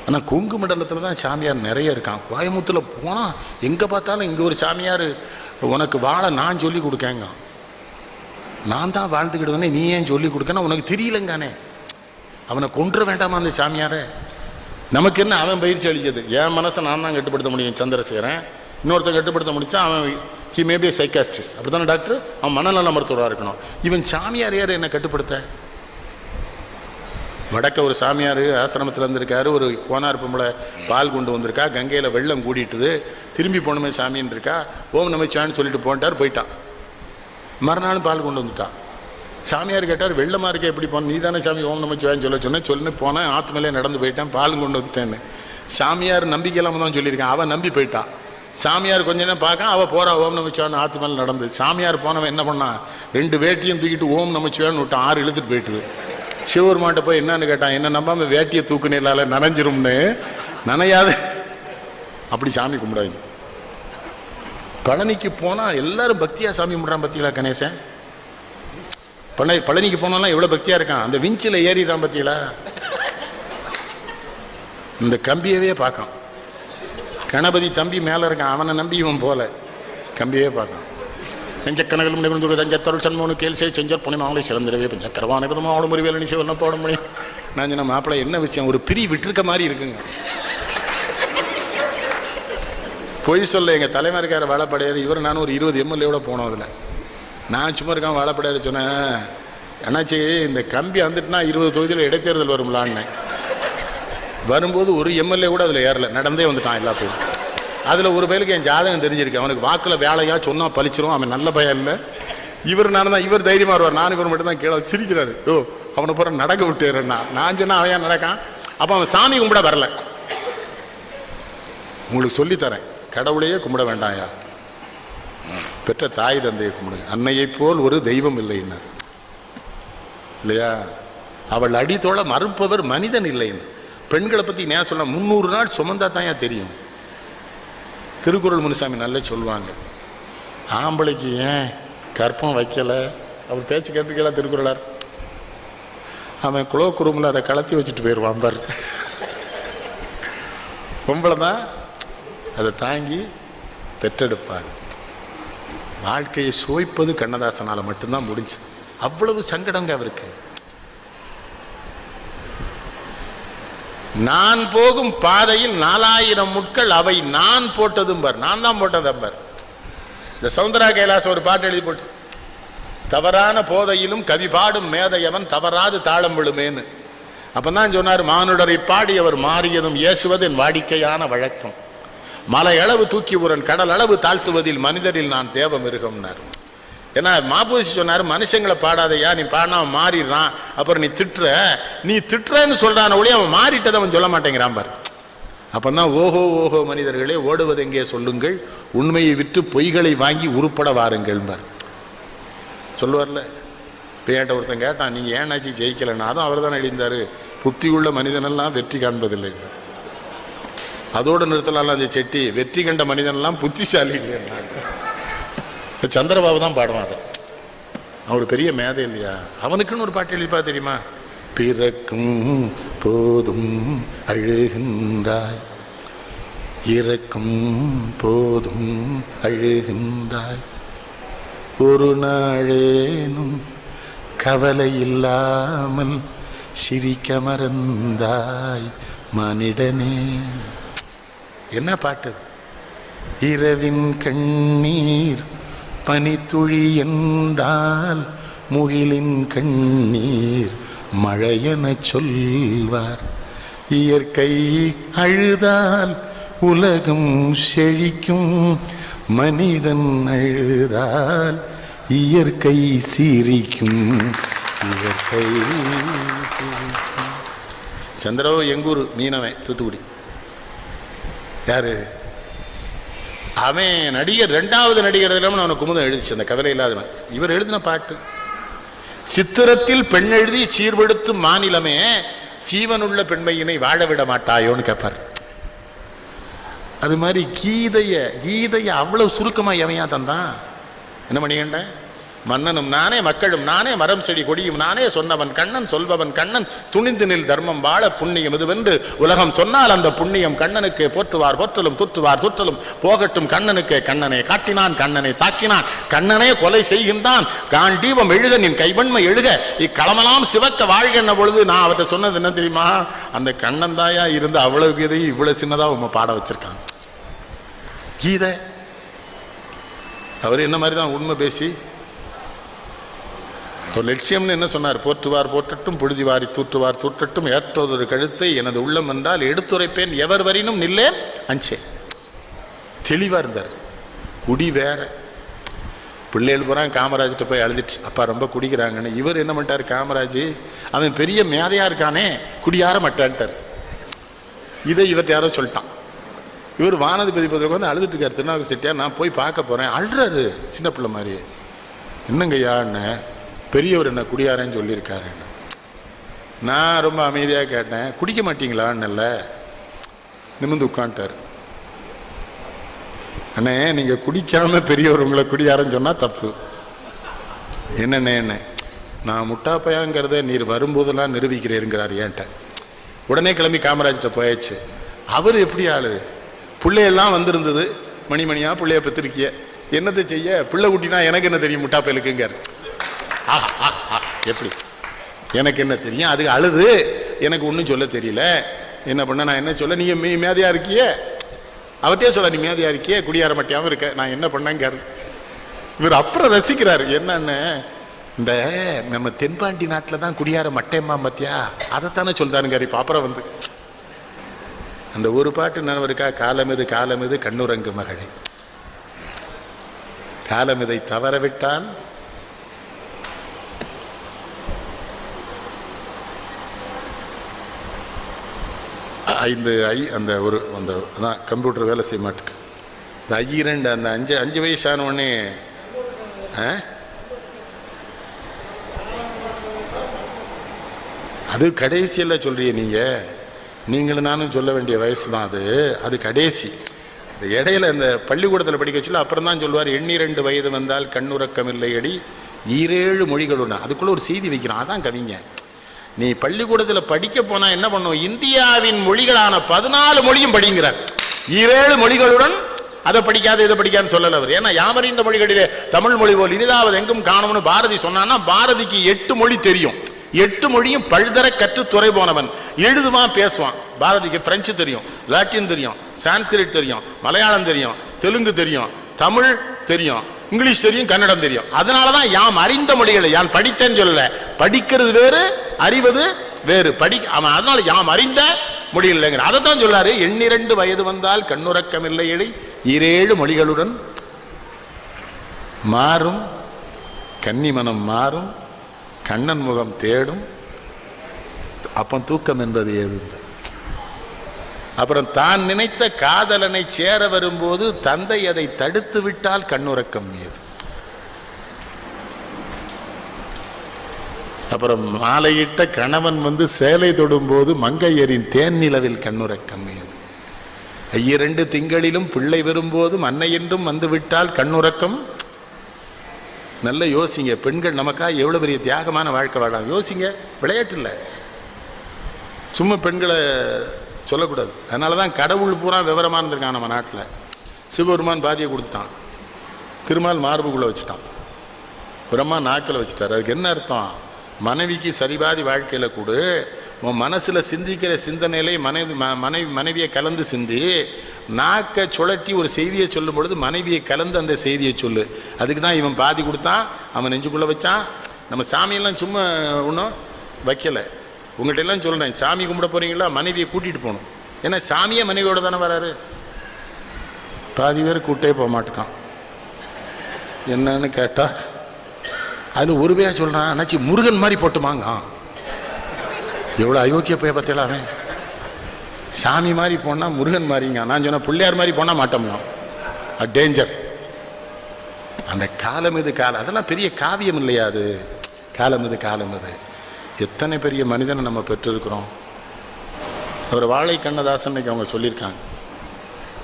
ஆனால் கொங்கு மண்டலத்தில் தான் சாமியார் நிறைய இருக்கான். கோயம்புத்தூரில் போனால் எங்கே பார்த்தாலும் இங்கே ஒரு சாமியார் உனக்கு வாழ நான் சொல்லி கொடுக்கேங்க. நான் தான் வாழ்ந்துக்கிடுவேனே நீ ஏன் சொல்லி கொடுக்கணும், உனக்கு தெரியலங்கானே. அவனை கொன்ற வேண்டாமா அந்த சாமியாரை? நமக்கு என்ன அவன் பயிற்சி அளிக்கிறது? என் மனசை நான் தான் கட்டுப்படுத்த முடியும் சந்திரசேகரன். இன்னொருத்தர் கட்டுப்படுத்த முடிச்சா அவன் ஹி மேபி சைக்காஸ்டிஸ்ட். அப்படி தானே டாக்டர்? அவன் மனநல மருத்துவராக இருக்கணும். இவன் சாமியார் யார் என்ன கட்டுப்படுத்த? வடக்க ஒரு சாமியார் ஆசிரமத்தில் இருந்திருக்காரு. ஒரு கோனார் பொம்பளை பால் கொண்டு வந்திருக்கா. கங்கையில் வெள்ளம் கூடிட்டுது. திரும்பி போகணுமே சாமின்னு இருக்கா. ஓம் நமச்சிவாயன்னு சொல்லிட்டு போட்டார், போயிட்டான். மறுநாளும் பால் கொண்டு வந்துட்டான். சாமியார் கேட்டார், வெள்ளமாக இருக்க எப்படி போன? நீ தானே சாமி ஓம் நமச்சிவாயன்னு சொல்லுன்னு போனேன். ஆற்று மேலே நடந்து போயிட்டேன், பால் கொண்டு வந்துட்டேன்னு. சாமியார் நம்பிக்கை இல்லாமல் தான் சொல்லியிருக்கான். அவன் நம்பி போயிட்டான். சாமியார் கொஞ்ச நேரம் பார்க்க அவள் போகிறா ஓம் நமச்சிவாயன்னு ஆற்று மேலே நடந்து. சாமியார் போனவன் என்ன பண்ணான், 2 வேட்டியும் தூக்கிட்டு ஓம் நமச்சிவாயன்னு விட்டான். 6 இழுத்துட்டு போயிட்டுது. சிவபெருமான்ட்ட போய் என்னன்னு கேட்டான், என்ன நம்பாம வேட்டியை தூக்குனில்லால நனைஞ்சிரும்னு. நனையாது. அப்படி சாமி கும்பிடாது. பழனிக்கு போனால் எல்லாரும் பக்தியாக சாமி கும்பிட்றான். பத்திகளா கணேசன்? பழனிக்கு போனாலாம் எவ்வளோ பக்தியாக இருக்கான். அந்த விஞ்சில் ஏறிடுறான் பத்திகளா. இந்த கம்பியவே பார்க்கான். கணபதி தம்பி மேலே இருக்கான், அவனை நம்பி இவன் போல. கம்பியவே பார்க்கான். நெஞ்சக்கணகளும் நிகழ்ந்து தஞ்சத்தருள் சண்முகனு கேள்சை செஞ்சர் புனிமாவளை சிறந்திடவே பஞ்சக்கரவான ஆடு முறை வேலை நிச்சயம் போட முடியும். நான் சொன்ன மாப்பிள்ளை என்ன விஷயம், ஒரு பிரி விட்டுருக்க மாதிரி இருக்குங்க. பொய் சொல்ல எங்கள் தலைமை இருக்கார் வாழப்படையார். இவர் நானும் ஒரு 20 எம்எல்ஏவோட போனோம். அதில் நான் சும்மா இருக்கான். வாழப்படையார் சொன்னேன், என்னாச்சு இந்த கம்பி வந்துட்டுனா 20 தொகுதியில் இடைத்தேர்தல் வரும்லான்னு. வரும்போது ஒரு எம்எல்ஏ கூட அதில் ஏறலை, நடந்தே வந்துட்டான் எல்லா பேரும். அதில் ஒரு பேருக்கு என் ஜாதகம் தெரிஞ்சிருக்கு. அவனுக்கு வாக்கில் வேலையாக சொன்னால் பழிச்சிரும். அவன் நல்ல பையன் இல்லை. இவர் நான் தான். இவர் தைரியமாக வருவார். நான் இவர் மட்டும் தான் கீழே சிரிக்கிறாரு. ஓ அவனை போகிற நடக்க விட்டுறேன்னா நான் சொன்னால் அவன் ஏன் நடக்கான்? அப்போ அவன் சாமி கும்பிட வரல. உங்களுக்கு சொல்லித்தரேன், கடவுளையே கும்பிட வேண்டாம்யா, பெற்ற தாய் தந்தையை கும்பிடுங்க. அன்னையை போல் ஒரு தெய்வம் இல்லைன்னார் இல்லையா? அவள் அடித்தோட மறுப்பவர் மனிதன் இல்லைன்னு. பெண்களை பற்றி நான் சொல்ல 300 நாள் சுமந்தா தான் ஏன் தெரியும். திருக்குறள் முனுசாமி நல்லா சொல்லுவாங்க, ஆம்பளைக்கு ஏன் கற்பம் வைக்கலை? அவர் பேச்சு கேட்டுக்கல திருக்குறளார். அவன் குளோக்கு ரூமில் அதை கலத்தி வச்சுட்டு போயிடுவான் பார். பொம்பளை தான் அதை தாங்கி பெற்றெடுப்பார். வாழ்க்கையை சுவைப்பது கண்ணதாசனால் மட்டும்தான் முடிஞ்சது. அவ்வளவு சங்கடங்க அவருக்கு. நான் போகும் பாதையில் 4000 முட்கள், அவை நான் போட்டதும் பார். நான் தான் போட்டதும் பார். இந்த சௌந்தரா கைலாசம் ஒரு பாட்டு எழுதி போட்டு, தவறான போதையிலும் கவி பாடும் மேதையவன் தவறாது தாளம் விழுமேன்னு. அப்பதான் சொன்னார், மானுடரை பாடி அவர் மாறியதும் ஏசுவது என் வாடிக்கையான வழக்கம். மலை அளவு தூக்கி உரன் கடல் அளவு தாழ்த்துவதில் மனிதரில் நான் தேவ மிருகம்னார். ஏன்னா மாபூசி சொன்னார், மனுஷங்களை பாடாதையா, நீ பாடினா அவன் மாறிடுறான். அப்புறம் நீ திட்டுறன்னு சொல்றான ஒளி அவன் மாறிட்டதை அவன் சொல்ல மாட்டேங்கிறான் பார். அப்பதான் ஓஹோ ஓஹோ மனிதர்களே ஓடுவது எங்கே சொல்லுங்கள், உண்மையை விட்டு பொய்களை வாங்கி உருப்பட வாருங்கள் பார் சொல்லுவார்ல. இப்போ என்கிட்ட ஒருத்தன் கேட்டான், நீங்கள் ஏன்னாச்சு ஜெயிக்கலைன்னா, அதுவும் அவர் தான் எழுந்தார், புத்தி உள்ள மனிதனெல்லாம் வெற்றி காண்பதில்லை. அதோடு நிறுத்தலாம் அந்த செட்டி, வெற்றி கண்ட மனிதனெல்லாம் புத்திசாலி இல்லைன்னா. சந்திரபாபு தான் பாடுவான் அதை. அவர் பெரிய மேதை இல்லையா? அவனுக்குன்னு ஒரு பாட்டு எழுதிப்பா தெரியுமா? பிறக்கும் போதும் அழுகின்றாய், இறக்கும் போதும் அழுகின்றாய், ஒரு நாளேனும் கவலை இல்லாமல் சிரிக்க மறந்தாய் மனிதனே. என்ன பாட்டு! இரவின் கண்ணீர் பனித்துளி என்றால் முகிலின் கண்ணீர் மழையென சொல்வார். இயற்கை அழுதால் உலகம் செழிக்கும், மனிதன் அழுதால் இயற்கை சிரிக்கும், இயற்கை சிரிக்கும். சந்திரோ எங்கூர் மீனவன், தூத்துக்குடி. யாரு அவன்? நடிகர், 2வது நடிகர் அவனை குமுதம் எழுதிச்சு, அந்த கவலை இல்லாதவன். இவர் எழுதின பாட்டு. சித்திரத்தில் பெண் எழுதி சீர்படுத்தும் மாநிலமே, ஜீவனுள்ள பெண்மையினை வாழ விட மாட்டாயோன்னு கேட்பார். அது மாதிரி கீதைய அவ்வளவு சுருக்கமா எவையா தந்தான்? என்ன பண்ணிக்கண்ட? மன்னனும் நானே, மக்களும் நானே, மரம் செடி கொடியும் நானே, சொன்னவன் கண்ணன், சொல்பவன் கண்ணன், துணிந்து நில் தர்மம் வாழ புண்ணியம் இதுவென்று உலகம் சொன்னால் அந்த புண்ணியம் கண்ணனுக்கு போற்றுவார் போற்றலும், தூற்றுவார் தூற்றலும் போகட்டும் கண்ணனுக்கு. கண்ணனை காட்டினான், கண்ணனை தாக்கினான், கண்ணனே கொலை செய்கின்றான், காண்டீபம் எழுக நின் கைவன்மை எழுக, இக்களமெல்லாம் சிவக்க வாழ்கின்ற பொழுது நான் அவர்கிட்ட சொன்னது என்ன தெரியுமா? அந்த கண்ணன் தாயா இருந்து அவ்வளவு கீதையும் இவ்வளவு சின்னதா உங்க பாட வச்சிருக்காங்க. கீதை அவர் என்ன மாதிரி தான் உண்மை பேசி ஒரு லட்சியம்னு என்ன சொன்னார்? போற்றுவார் போற்றட்டும், புழுதி வாரி தூற்றுவார் தூற்றட்டும், ஏற்றதொரு கழுத்தை எனது உள்ளம் என்றால் எடுத்துரைப்பேன், எவர் வரினும் நில்லேன் அஞ்சேன். தெளிவா இருந்தார். குடி வேற. பிள்ளைகள் பூரா காமராஜ்கிட்ட போய் அழுதுட்டு, அப்பா ரொம்ப குடிக்கிறாங்கன்னு. இவர் என்ன பண்ணிட்டார்? காமராஜ் அவன் பெரிய மேதையா இருக்கானே, குடியார மாட்டான்ட்டார். இதை இவர்கிட்ட யாரோ சொல்லிட்டான். இவர் வானதிபதி பதவிக்கு வந்து அழுதுட்டு இருக்கார். திருநாவுக்கு செட்டியார், நான் போய் பார்க்க போறேன். அழுறாரு சின்ன பிள்ளை மாதிரி. என்னங்கய்யான்னு, பெரியவர் என்ன குடியாரன்னு சொல்லியிருக்காரு. நான் ரொம்ப அமைதியாக கேட்டேன், குடிக்க மாட்டீங்களான்னு. நிமிர்ந்து உட்காந்துட்டார். அண்ணே, நீங்கள் குடிக்காம பெரியவர் உங்களை குடியாரன்னு சொன்னால் தப்பு. என்னண்ணே என்ன நான் முட்டாப்பையாங்கிறத நீர் வரும்போதெல்லாம் நிரூபிக்கிறேருங்கிறார் ஏன்ட்ட. உடனே கிளம்பி காமராஜ்கிட்ட போயாச்சு. அவர் எப்படி ஆளு? பிள்ளையெல்லாம் வந்திருந்தது, மணிமணியா பிள்ளைய பெற்றிருக்கிய, என்னத்தை செய்ய, பிள்ளை குட்டினா எனக்கு என்ன தெரியும் முட்டாப்பையலுக்குங்கார். எப்படி எனக்கு என்ன தெரியும்? அது அழுது எனக்கு ஒன்றும் சொல்ல தெரியல, என்ன பண்ண நான் என்ன சொல்ல? நீங்க மேதையா இருக்கிய, அவர்கிட்டே சொல்ல நீ மேதையா இருக்கிய, குடியார மாட்டியாம இருக்க, நான் என்ன பண்ணேங்காரு. இவர் அப்புறம் ரசிக்கிறாரு. என்னன்னு, இந்த நம்ம தென்பாண்டி நாட்டில் தான் குடியார மட்டேம்மா பத்தியா, அதைத்தானே சொல்றாருங்காரு. இப்போ அப்புறம் வந்து அந்த ஒரு பாட்டு நினைவு இருக்கா? காலமிது காலமிது கண்ணுரங்கு மகளே, காலமிதை தவறவிட்டால் அந்த ஒரு அந்த அதான் கம்ப்யூட்டர் வேலை செய்ய மாட்டுக்கு. இந்த 2 அந்த 5 வயசான உடனே அது கடைசியில் சொல்றீங்க நீங்களும் நானும் சொல்ல வேண்டிய வயசு தான் அது. அது கடைசி. இந்த இடையில இந்த பள்ளிக்கூடத்தில் படிக்க வச்சுல அப்புறம் தான் சொல்லுவார், 12 வயது வந்தால் கண்ணுறக்கம் இல்லை அடி 7 மொழிகளும். அதுக்குள்ள ஒரு செய்தி வைக்கிறான். அதான் கவிங்க. நீ பள்ளிக்கூடத்தில் படிக்க போனா என்ன பண்ணும்? இந்தியாவின் மொழிகளான 14 மொழியும் படிங்கிறார். 7 மொழிகளுடன் அதை படிக்காத இதை படிக்கான்னு சொல்லல அவர். ஏன்னா யாமறிந்த மொழிகளிலே தமிழ் மொழி போல் இனிதாவது எங்கும் காணும்னு பாரதி சொன்னான்னா, பாரதிக்கு 8 மொழி தெரியும். 8 மொழியும் பழுதர கற்று துறை போனவன். எழுதுவான், பேசுவான். பாரதிக்கு பிரெஞ்சு தெரியும், லாட்டின் தெரியும், சான்ஸ்கிரிட் தெரியும், மலையாளம் தெரியும், தெலுங்கு தெரியும், தமிழ் தெரியும், இங்கிலீஷ் தெரியும், கன்னடம் தெரியும். அதனாலதான் யாம் அறிந்த மொழிகளை யான் படித்தேன்னு சொல்லல. படிக்கிறது வேறு, அறிவது வேறு. அதனால யாம் அறிந்த மொழிகள் இல்லைங்கிற அதைத்தான் சொல்லாரு. 12 வயது வந்தால் கண்ணுறக்கம் இல்லை எழி 7 மொழிகளுடன் மாறும் கன்னிமனம் மாறும், கண்ணன் முகம் தேடும், அப்ப தூக்கம் என்பது ஏது. அப்புறம் தான் நினைத்த காதலனை சேர வரும்போது தந்தை அதை தடுத்து விட்டால் கண்ணுறக்கம் ஏது. அப்புறம் மாலையிட்ட கணவன் வந்து சேலை தொடும்போது மங்கையரின் தேன் நிலவில் கண்ணுறக்கம் ஏது. 2 திங்களிலும் பிள்ளை வரும்போதும் அன்னை என்றும் வந்து விட்டால் கண்ணுறக்கம். நல்ல யோசிங்க, பெண்கள் நமக்கா எவ்வளவு பெரிய தியாகமான வாழ்க்கை வாழலாம். யோசிங்க, விளையாட்டு இல்லை. சும்மா பெண்களை சொல்லக்கூடாது. அதனால தான் கடவுள் பூரா விவரமாக இருந்திருக்கான் நம்ம நாட்டில். சிவபெருமான் பாதியை கொடுத்துட்டான், திருமால் மார்புக்குள்ளே வச்சுட்டான், பிரம்மா நாக்கில் வச்சுட்டார். அதுக்கு என்ன அர்த்தம்? மனைவிக்கு சரிபாதி வாழ்க்கையில் கொடு, உன் மனசில் சிந்திக்கிற சிந்தனையிலே மனைவியை கலந்து சிந்தி, நாக்கை சுழட்டி ஒரு செய்தியை சொல்லும் பொழுது மனைவியை கலந்து அந்த செய்தியை சொல்லு. அதுக்கு தான் இவன் பாதி கொடுத்தான், அவன் நெஞ்சுக்குள்ளே வச்சான். நம்ம சாமியெல்லாம் சும்மா ஒன்றும் வைக்கலை. உங்கள்கிட்ட எல்லாம் சொல்கிறேன், சாமி கும்பிட போகிறீங்களா, மனைவியை கூட்டிகிட்டு போகணும். ஏன்னா சாமியே மனைவியோட தானே வராரு. பாதி பேர் கூட்டே போக மாட்டேக்கான். என்னன்னு கேட்டால் அதில் ஒரு பேர் சொல்கிறான், அண்ணாச்சி முருகன் மாதிரி போட்டுமாங்க. எவ்வளோ அயோக்கிய போய் பார்த்தீங்களாமே. சாமி மாதிரி போனால் முருகன் மாதிரிங்க. நான் சொன்னேன் பிள்ளையார் மாதிரி போனால் மாட்டோம்னா அது டேஞ்சர். அந்த காலம் இது காலம், அதெல்லாம் பெரிய காவியம் இல்லையா? அது காலம் இது காலம் இது. எத்தனை பெரிய மனிதனை நம்ம பெற்றிருக்கிறோம். அவர் வாழை கண்ணதாசன் அவங்க சொல்லியிருக்காங்க.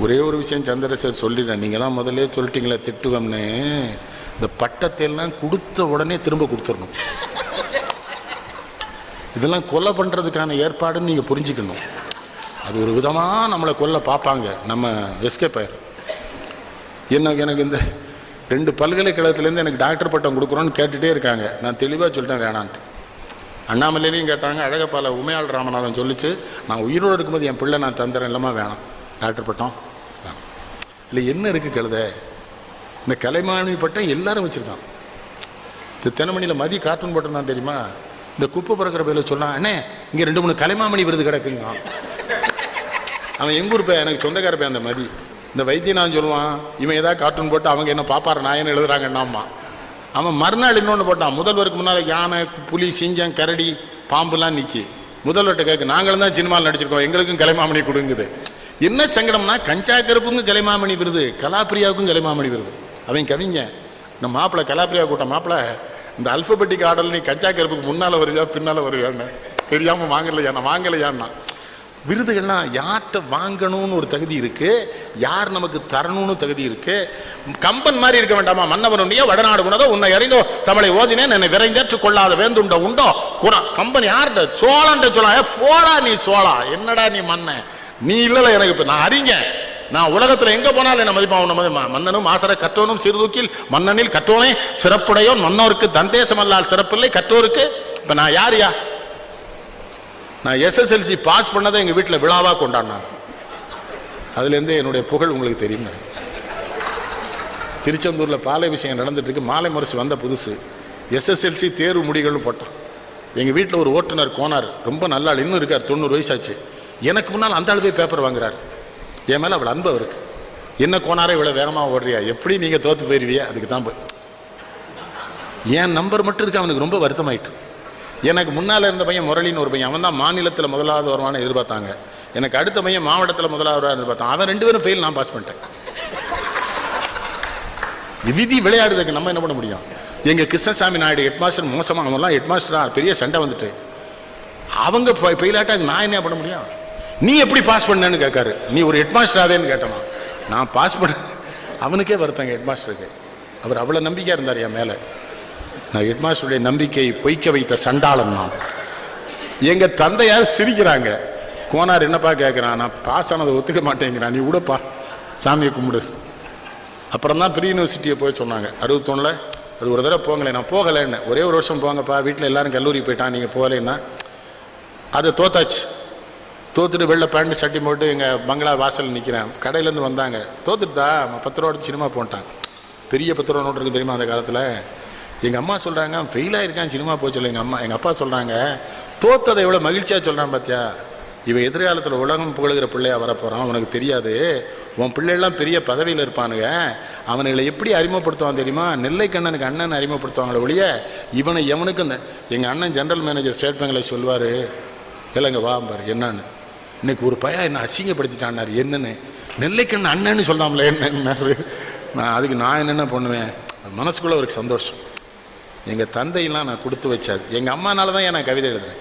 ஒரே ஒரு விஷயம் சந்திரசேகர் சொல்லிடுறேன், நீங்களாம் முதல்ல சொல்லிட்டீங்களே திட்டுவோம்னு. இந்த பட்டத்தை எல்லாம் கொடுத்த உடனே திரும்ப கொடுத்துடணும். இதெல்லாம் கொலை பண்ணுறதுக்கான ஏற்பாடுன்னு நீங்கள் புரிஞ்சுக்கணும். அது ஒரு விதமாக நம்மளை கொல்ல பார்ப்பாங்க, நம்ம எஸ்கேப் ஆயிரும். எனக்கு இந்த 2 பல்கலைக்கழகத்துலேருந்து எனக்கு டாக்டர் பட்டம் கொடுக்குறோன்னு கேட்டுகிட்டே இருக்காங்க. நான் தெளிவாக சொல்லிட்டேன் வேணான்ட்டு. அண்ணாமலையிலையும் கேட்டாங்க, அழகப்பால உமையாள் ராமநாதன் சொல்லிச்சு, நான் உயிரோடு இருக்கும்போது என் பிள்ளை நான் தந்துறேன், இல்லைம்மா வேணாம் டாக்டர் பட்டம் வேணாம். இல்லை என்ன இருக்குது கழுத, இந்த கலைமாமணி பட்டம் எல்லாரும் வச்சுருக்கான். இந்த தெனமணியில் மதி கார்ட்டூன் பட்டம் தான் தெரியுமா? இந்த குப்பை பிறக்கிற பேரில் சொன்னான், அண்ணே இங்கே 2-3 கலைமாமணி விருது கிடக்குங்க. அவன் எங்கூர் பே, எனக்கு சொந்தக்கார பே அந்த மதி. இந்த வைத்தியநாதன் சொல்லுவான், இவன் ஏதாவது கார்ட்டூன் போட்டு அவங்க என்ன பாப்பாரு நாயன்னு எழுதுறாங்கன்னாம்மா. அவன் மறுநாள் இன்னொன்று போட்டான், முதல்வருக்கு முன்னால் யானை, புலி, சிங்கம், கரடி, பாம்புலாம் நிற்கி. முதல்வர்கிட்ட கேட்க, நாங்களும் தான் சினிமாவில் நடிச்சிருக்கோம், எங்களுக்கும் கலைமாமணி கொடுங்குது. என்ன சங்கடம்னா, கஞ்சா கருப்புக்கும் கலைமாமணி விருது, கலாப்பிரியாவுக்கும் கலைமாமணி விருது. அவன் கவிங்க இந்த மாப்பிள்ளை கலாப்பிரியா கூட்டம் மாப்பிள்ளை, இந்த அல்பபெட்டிக் ஆர்டர் நீ கஞ்சா கருப்புக்கு முன்னால் வருவியா பின்னால் வருவியான்னு தெரியாமல் வாங்கலையா, நான் வாங்கலையான்னா. விருதுகள்லாம் யார்கிட்ட வாங்கணும்னு ஒரு தகுதி இருக்கு, யார் நமக்கு தரணும்னு தகுதி இருக்கு. கம்பன் மாதிரி இருக்க வேண்டாமா? மன்னவனுடைய வடநாடு உணதோ உன்னை அறிந்தோ தமிழை ஓதினேன் என்னை விரைந்தேற்று கொள்ளாத வேந்துண்டோ உண்டோ குணா. கம்பன் யார்கிட்ட? சோழன்ட்ட சொல்லா. போடா நீ சோழா, என்னடா நீ மன்ன, நீ இல்லல எனக்கு. இப்போ நான் அறிங்க, நான் உலகத்தில் எங்கே போனாலும் என்ன மதிப்பாக மன்னனும் ஆசர கற்றோனும் சிறுதூக்கில் மன்னனில் கற்றோனே சிறப்புடையோன் மன்னோருக்கு தந்தேசம் அல்லால் சிறப்பில்லை கற்றோருக்கு. இப்போ நான் யாரியா? நான் SSLC பாஸ் பண்ணதை எங்கள் வீட்டில் விழாவாக கொண்டாடினாங்க. அதுலேருந்தே என்னுடைய புகழ் உங்களுக்கு தெரியும். திருச்செந்தூரில் பாலை விஷயம் நடந்துட்டு இருக்கு. மாலை முரசு வந்த புதுசு SSLC தேர்வு முடிகள்னு போட்டான். எங்கள் வீட்டில் ஒரு ஓட்டுநர் கோனார், ரொம்ப நல்ல ஆள், இன்னும் இருக்கார், 90 வயசாச்சு. எனக்கு முன்னால் அந்த ஆளுதே பேப்பர் வாங்குறாரு. என் மேலே அவ்வளோ அன்பு இருக்கு. என்ன கோனாரே இவ்வளோ வேகமாக ஓடுறியா, எப்படி நீங்கள் தோற்று போயிடுவியா? அதுக்கு தான் போய் என் நம்பர் மட்டும் இருக்கு. அவனுக்கு ரொம்ப வருத்தமாயிட்டு. எனக்கு முன்னால் இருந்த பையன் முரளின்னு ஒரு பையன், அவன் தான் மாநிலத்தில் முதலாவது வருவான்னு எதிர்பார்த்தாங்க. எனக்கு அடுத்த பையன் மாவட்டத்தில் முதலாவது வருவான்னு எதிர்பார்த்தான். அவன் 2 பேரும் ஃபெயில், நான் பாஸ் பண்ணிட்டேன். விதி விளையாடுறதுக்கு நம்ம என்ன பண்ண முடியும்? எங்கள் கிருஷ்ணசாமி நாயுடு ஹெட்மாஸ்டர் மோசமாக, அவங்களாம் ஹெட்மாஸ்டராக பெரிய சண்டை வந்துட்டு அவங்க ஃபெயிலாட்டாங்க. நான் என்ன பண்ண முடியும்? நீ எப்படி பாஸ் பண்ணேன்னு கேட்காரு. நீ ஒரு ஹெட்மாஸ்டராகவேன்னு கேட்டனா? நான் பாஸ் பண்ண. அவனுக்கே வருத்தாங்க ஹெட்மாஸ்டருக்கு. அவர் அவ்வளோ நம்பிக்கையாக இருந்தார் என் மேலே. நான் ஹெட்மாஸ்டருடைய நம்பிக்கை பொய்க்க வைத்த சண்டாளன் நான். எங்கள் தந்தையார் சிரிக்கிறாங்க. கோனார் என்னப்பா கேட்குறான், நான் பாஸ் ஆனதை ஒத்துக்க மாட்டேங்கிறான், நீ விடப்பா சாமியை கும்பிடு. அப்புறம் தான் ப்ரீ யூனிவர்சிட்டியை போய் சொன்னாங்க 61. அது ஒரு தடவை போங்களேன். நான் போகலைன்னு, ஒரே ஒரு வருஷம் போங்கப்பா, வீட்டில் எல்லாரும் கல்லூரி போயிட்டான், நீங்கள் போகலைன்னா. அதை தோத்தாச்சு. தோத்துட்டு வெள்ளை பேண்ட் சட்டி போட்டு எங்கள் பங்களா வாசல் நிற்கிறேன். கடையிலேருந்து வந்தாங்க, தோத்துட்டுதா 10 ரூபா சினிமா போட்டாங்க. பெரிய 10 ரூபா நோட்டு இருக்குது தெரியுமா அந்த காலத்தில். எங்கள் அம்மா சொல்கிறாங்க ஃபெயில் ஆகிருக்கான் சினிமா போச்சு. எங்கள் அப்பா சொல்கிறாங்க தோத்ததை எவ்வளோ மகிழ்ச்சியாக சொல்கிறான் பார்த்தியா, இவன் எதிர்காலத்தில் உலகம் புகழுகிற பிள்ளையாக வரப்போகிறான், உனக்கு தெரியாது. உன் பிள்ளைலாம் பெரிய பதவியில் இருப்பானுங்க, அவனுங்களை எப்படி அறிமுகப்படுத்துவான் தெரியுமா? நெல்லைக்கண்ணனுக்கு அண்ணன் அறிமுகப்படுத்துவாங்களே ஒழிய இவனை எவனுக்கு. இந்த எங்கள் அண்ணன் ஜென்ரல் மேனேஜர் ஸ்டேட் பேங்கில் சொல்லுவார், இல்லைங்க வா பாரு என்னன்னு, இன்னைக்கு ஒரு பையன் என்ன அசிங்கப்படுத்திட்டான்னாரு. என்னன்னு? நெல்லைக்கண்ணன் அண்ணன்னு சொல்லாமல என்னன்னாரு. அதுக்கு நான் என்னென்ன பண்ணுவேன், மனசுக்குள்ளே ஒரு சந்தோஷம். எங்கள் தந்தையெல்லாம் நான் கொடுத்து வச்சாது. எங்கள் அம்மானால தான் நான் கவிதை எழுதுறேன்.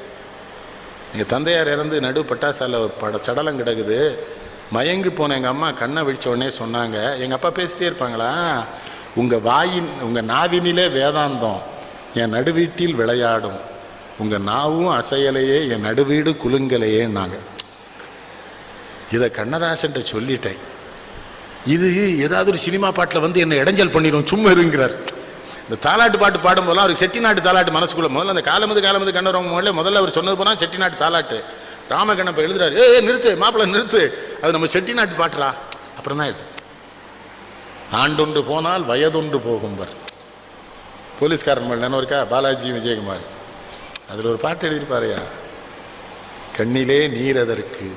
எங்கள் தந்தையார் இறந்து நடு பட்டாசாலில் ஒரு சடலம் கிடக்குது. மயங்கி போன எங்கள் அம்மா கண்ணை விழிச்ச உடனே சொன்னாங்க, எங்கள் அப்பா பேசிட்டே இருப்பாங்களா, உங்கள் நாவினிலே வேதாந்தம் என் நடுவீட்டில் விளையாடும், உங்கள் நாவும் அசையலையே என் நடுவீடு குலுங்கலையேன்னாங்க. இதை கண்ணதாசன் சொல்லிட்டேன். இது ஏதாவது ஒரு சினிமா பாட்டில் வந்து என்ன இடைஞ்சல் பண்ணிடும், சும்மா இருங்கிறார். இந்த தாலாட்டு பாட்டு பாடும்போதெல்லாம் அவருக்கு செட்டிநாட்டு தாலாட்டு மனசுக்குள்ள முதல்ல அந்த காலமது கண்ணவரவங்க முதல்ல அவர் சொன்னது போனால் செட்டிநாட்டு தாலாட்டு. ராமகண்ணப்ப எழுதுறாரு, நிறுத்து மாப்பிள்ள நிறுத்து, அது நம்ம செட்டிநாட்டு பாட்டுறா. அப்புறம் தான் எழுது. ஆண்டொன்று போனால் வயதொன்று போகும்பர். போலீஸ்காரன் நினைவு இருக்கா? பாலாஜி விஜயகுமார் அதில் ஒரு பாட்டு எழுதியிருப்பாரையா, கண்ணிலே நீர் எதற்கு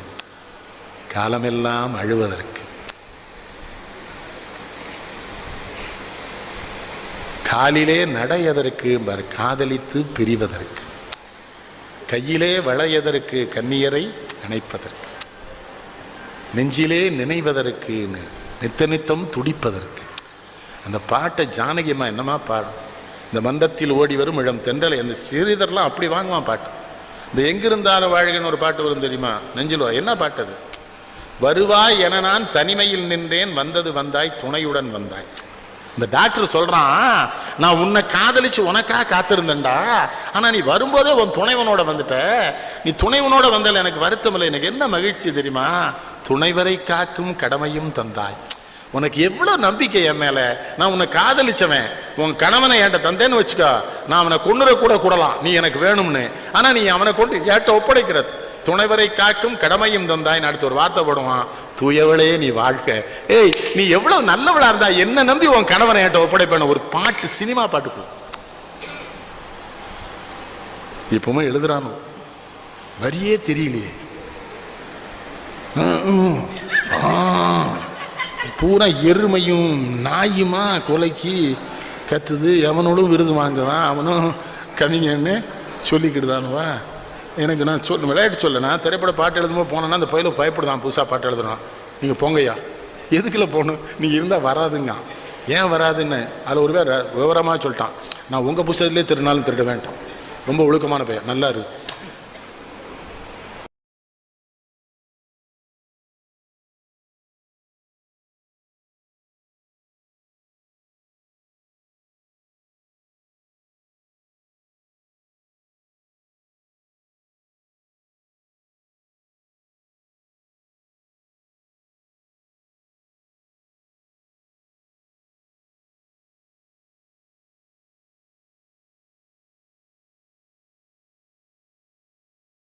காலமெல்லாம் அழுவதற்கு, காலிலே நடையதற்கு காதலித்து பிரிவதற்கு, கையிலே வளையதற்கு கன்னியரை அணைப்பதற்கு, நெஞ்சிலே நினைவதற்கு நித்த நித்தம் துடிப்பதற்கு. அந்த பாட்டை ஜானகியம்மா என்னமா பாடும். இந்த மந்தத்தில் ஓடி வரும் இளம் தென்றலை அந்த சிறிதர்லாம் அப்படி வாங்குவான் பாட்டு. இந்த எங்கிருந்தாலும் வாழ்கன்னு ஒரு பாட்டு வரும் தெரியுமா, நெஞ்சில் என்ன பாட்டு அது? வருவாய் என நான் தனிமையில் நின்றேன், வந்தது வந்தாய் துணையுடன் வந்தாய். இந்த டாக்டர் சொல்றான், நான் உன்னை காதலிச்சு உனக்காக காத்திருந்தேன்டா, ஆனா நீ வரும்போதே உன் துணைவனோட வந்துட்ட. நீ துணைவனோட வந்தால எனக்கு வருத்தம் இல்லை, எனக்கு என்ன மகிழ்ச்சி தெரியுமா, துணைவரை காக்கும் கடமையும் தந்தாய். உனக்கு எவ்வளவு நம்பிக்கை என் மேல. நான் உன்னை காதலிச்சவன், உன் கணவனை என்கிட்ட தந்தேன்னு வச்சுக்கோ, நான் அவனை கொன்னுற கூட கூடலாம் நீ எனக்கு வேணும்னு. ஆனா நீ அவனை கொண்டு என்கிட்ட ஒப்படைக்கிற, துணைவரை காக்கும் கடமையும் தந்தாய். அடுத்து ஒரு வார்த்தை போடுவான், தூயவளே நீ வாழ்க்க. ஏய் நீ எவ்வளவு நல்லவளா இருந்தா என்ன நம்பி உன் கணவனை என்கிட்ட ஒப்படைப்பேன். ஒரு பாட்டு, சினிமா பாட்டுக்கு இப்பவுமே எழுதுறானோ வரியே தெரியலையே. பூரா எருமையும் நாயுமா கொலைக்கு கத்துது, எவனோடும் விருது வாங்குதான், அவனும் கவிஞன்னு சொல்லிக்கிட்டுதானுவா. எனக்கு நான் விளையாட்டு சொல்ல, நான் திரைப்பட பாட்டு எழுதும்போது போனேன்னா அந்த பயில பயப்படுதான், புதுசாக பாட்டு எழுதுறான். நீங்கள் போங்கய்யா, எதுக்குள்ள போகணும், நீங்கள் இருந்தால் வராதுங்க. ஏன் வராதுன்னு அதில் ஒரு பேர் விவரமாக சொல்லிட்டான், நான் உங்கள் புத்தகத்திலே திருநாளும் திருட வேண்டாம், ரொம்ப ஒழுக்கமான பையன், நல்லா இருக்கு.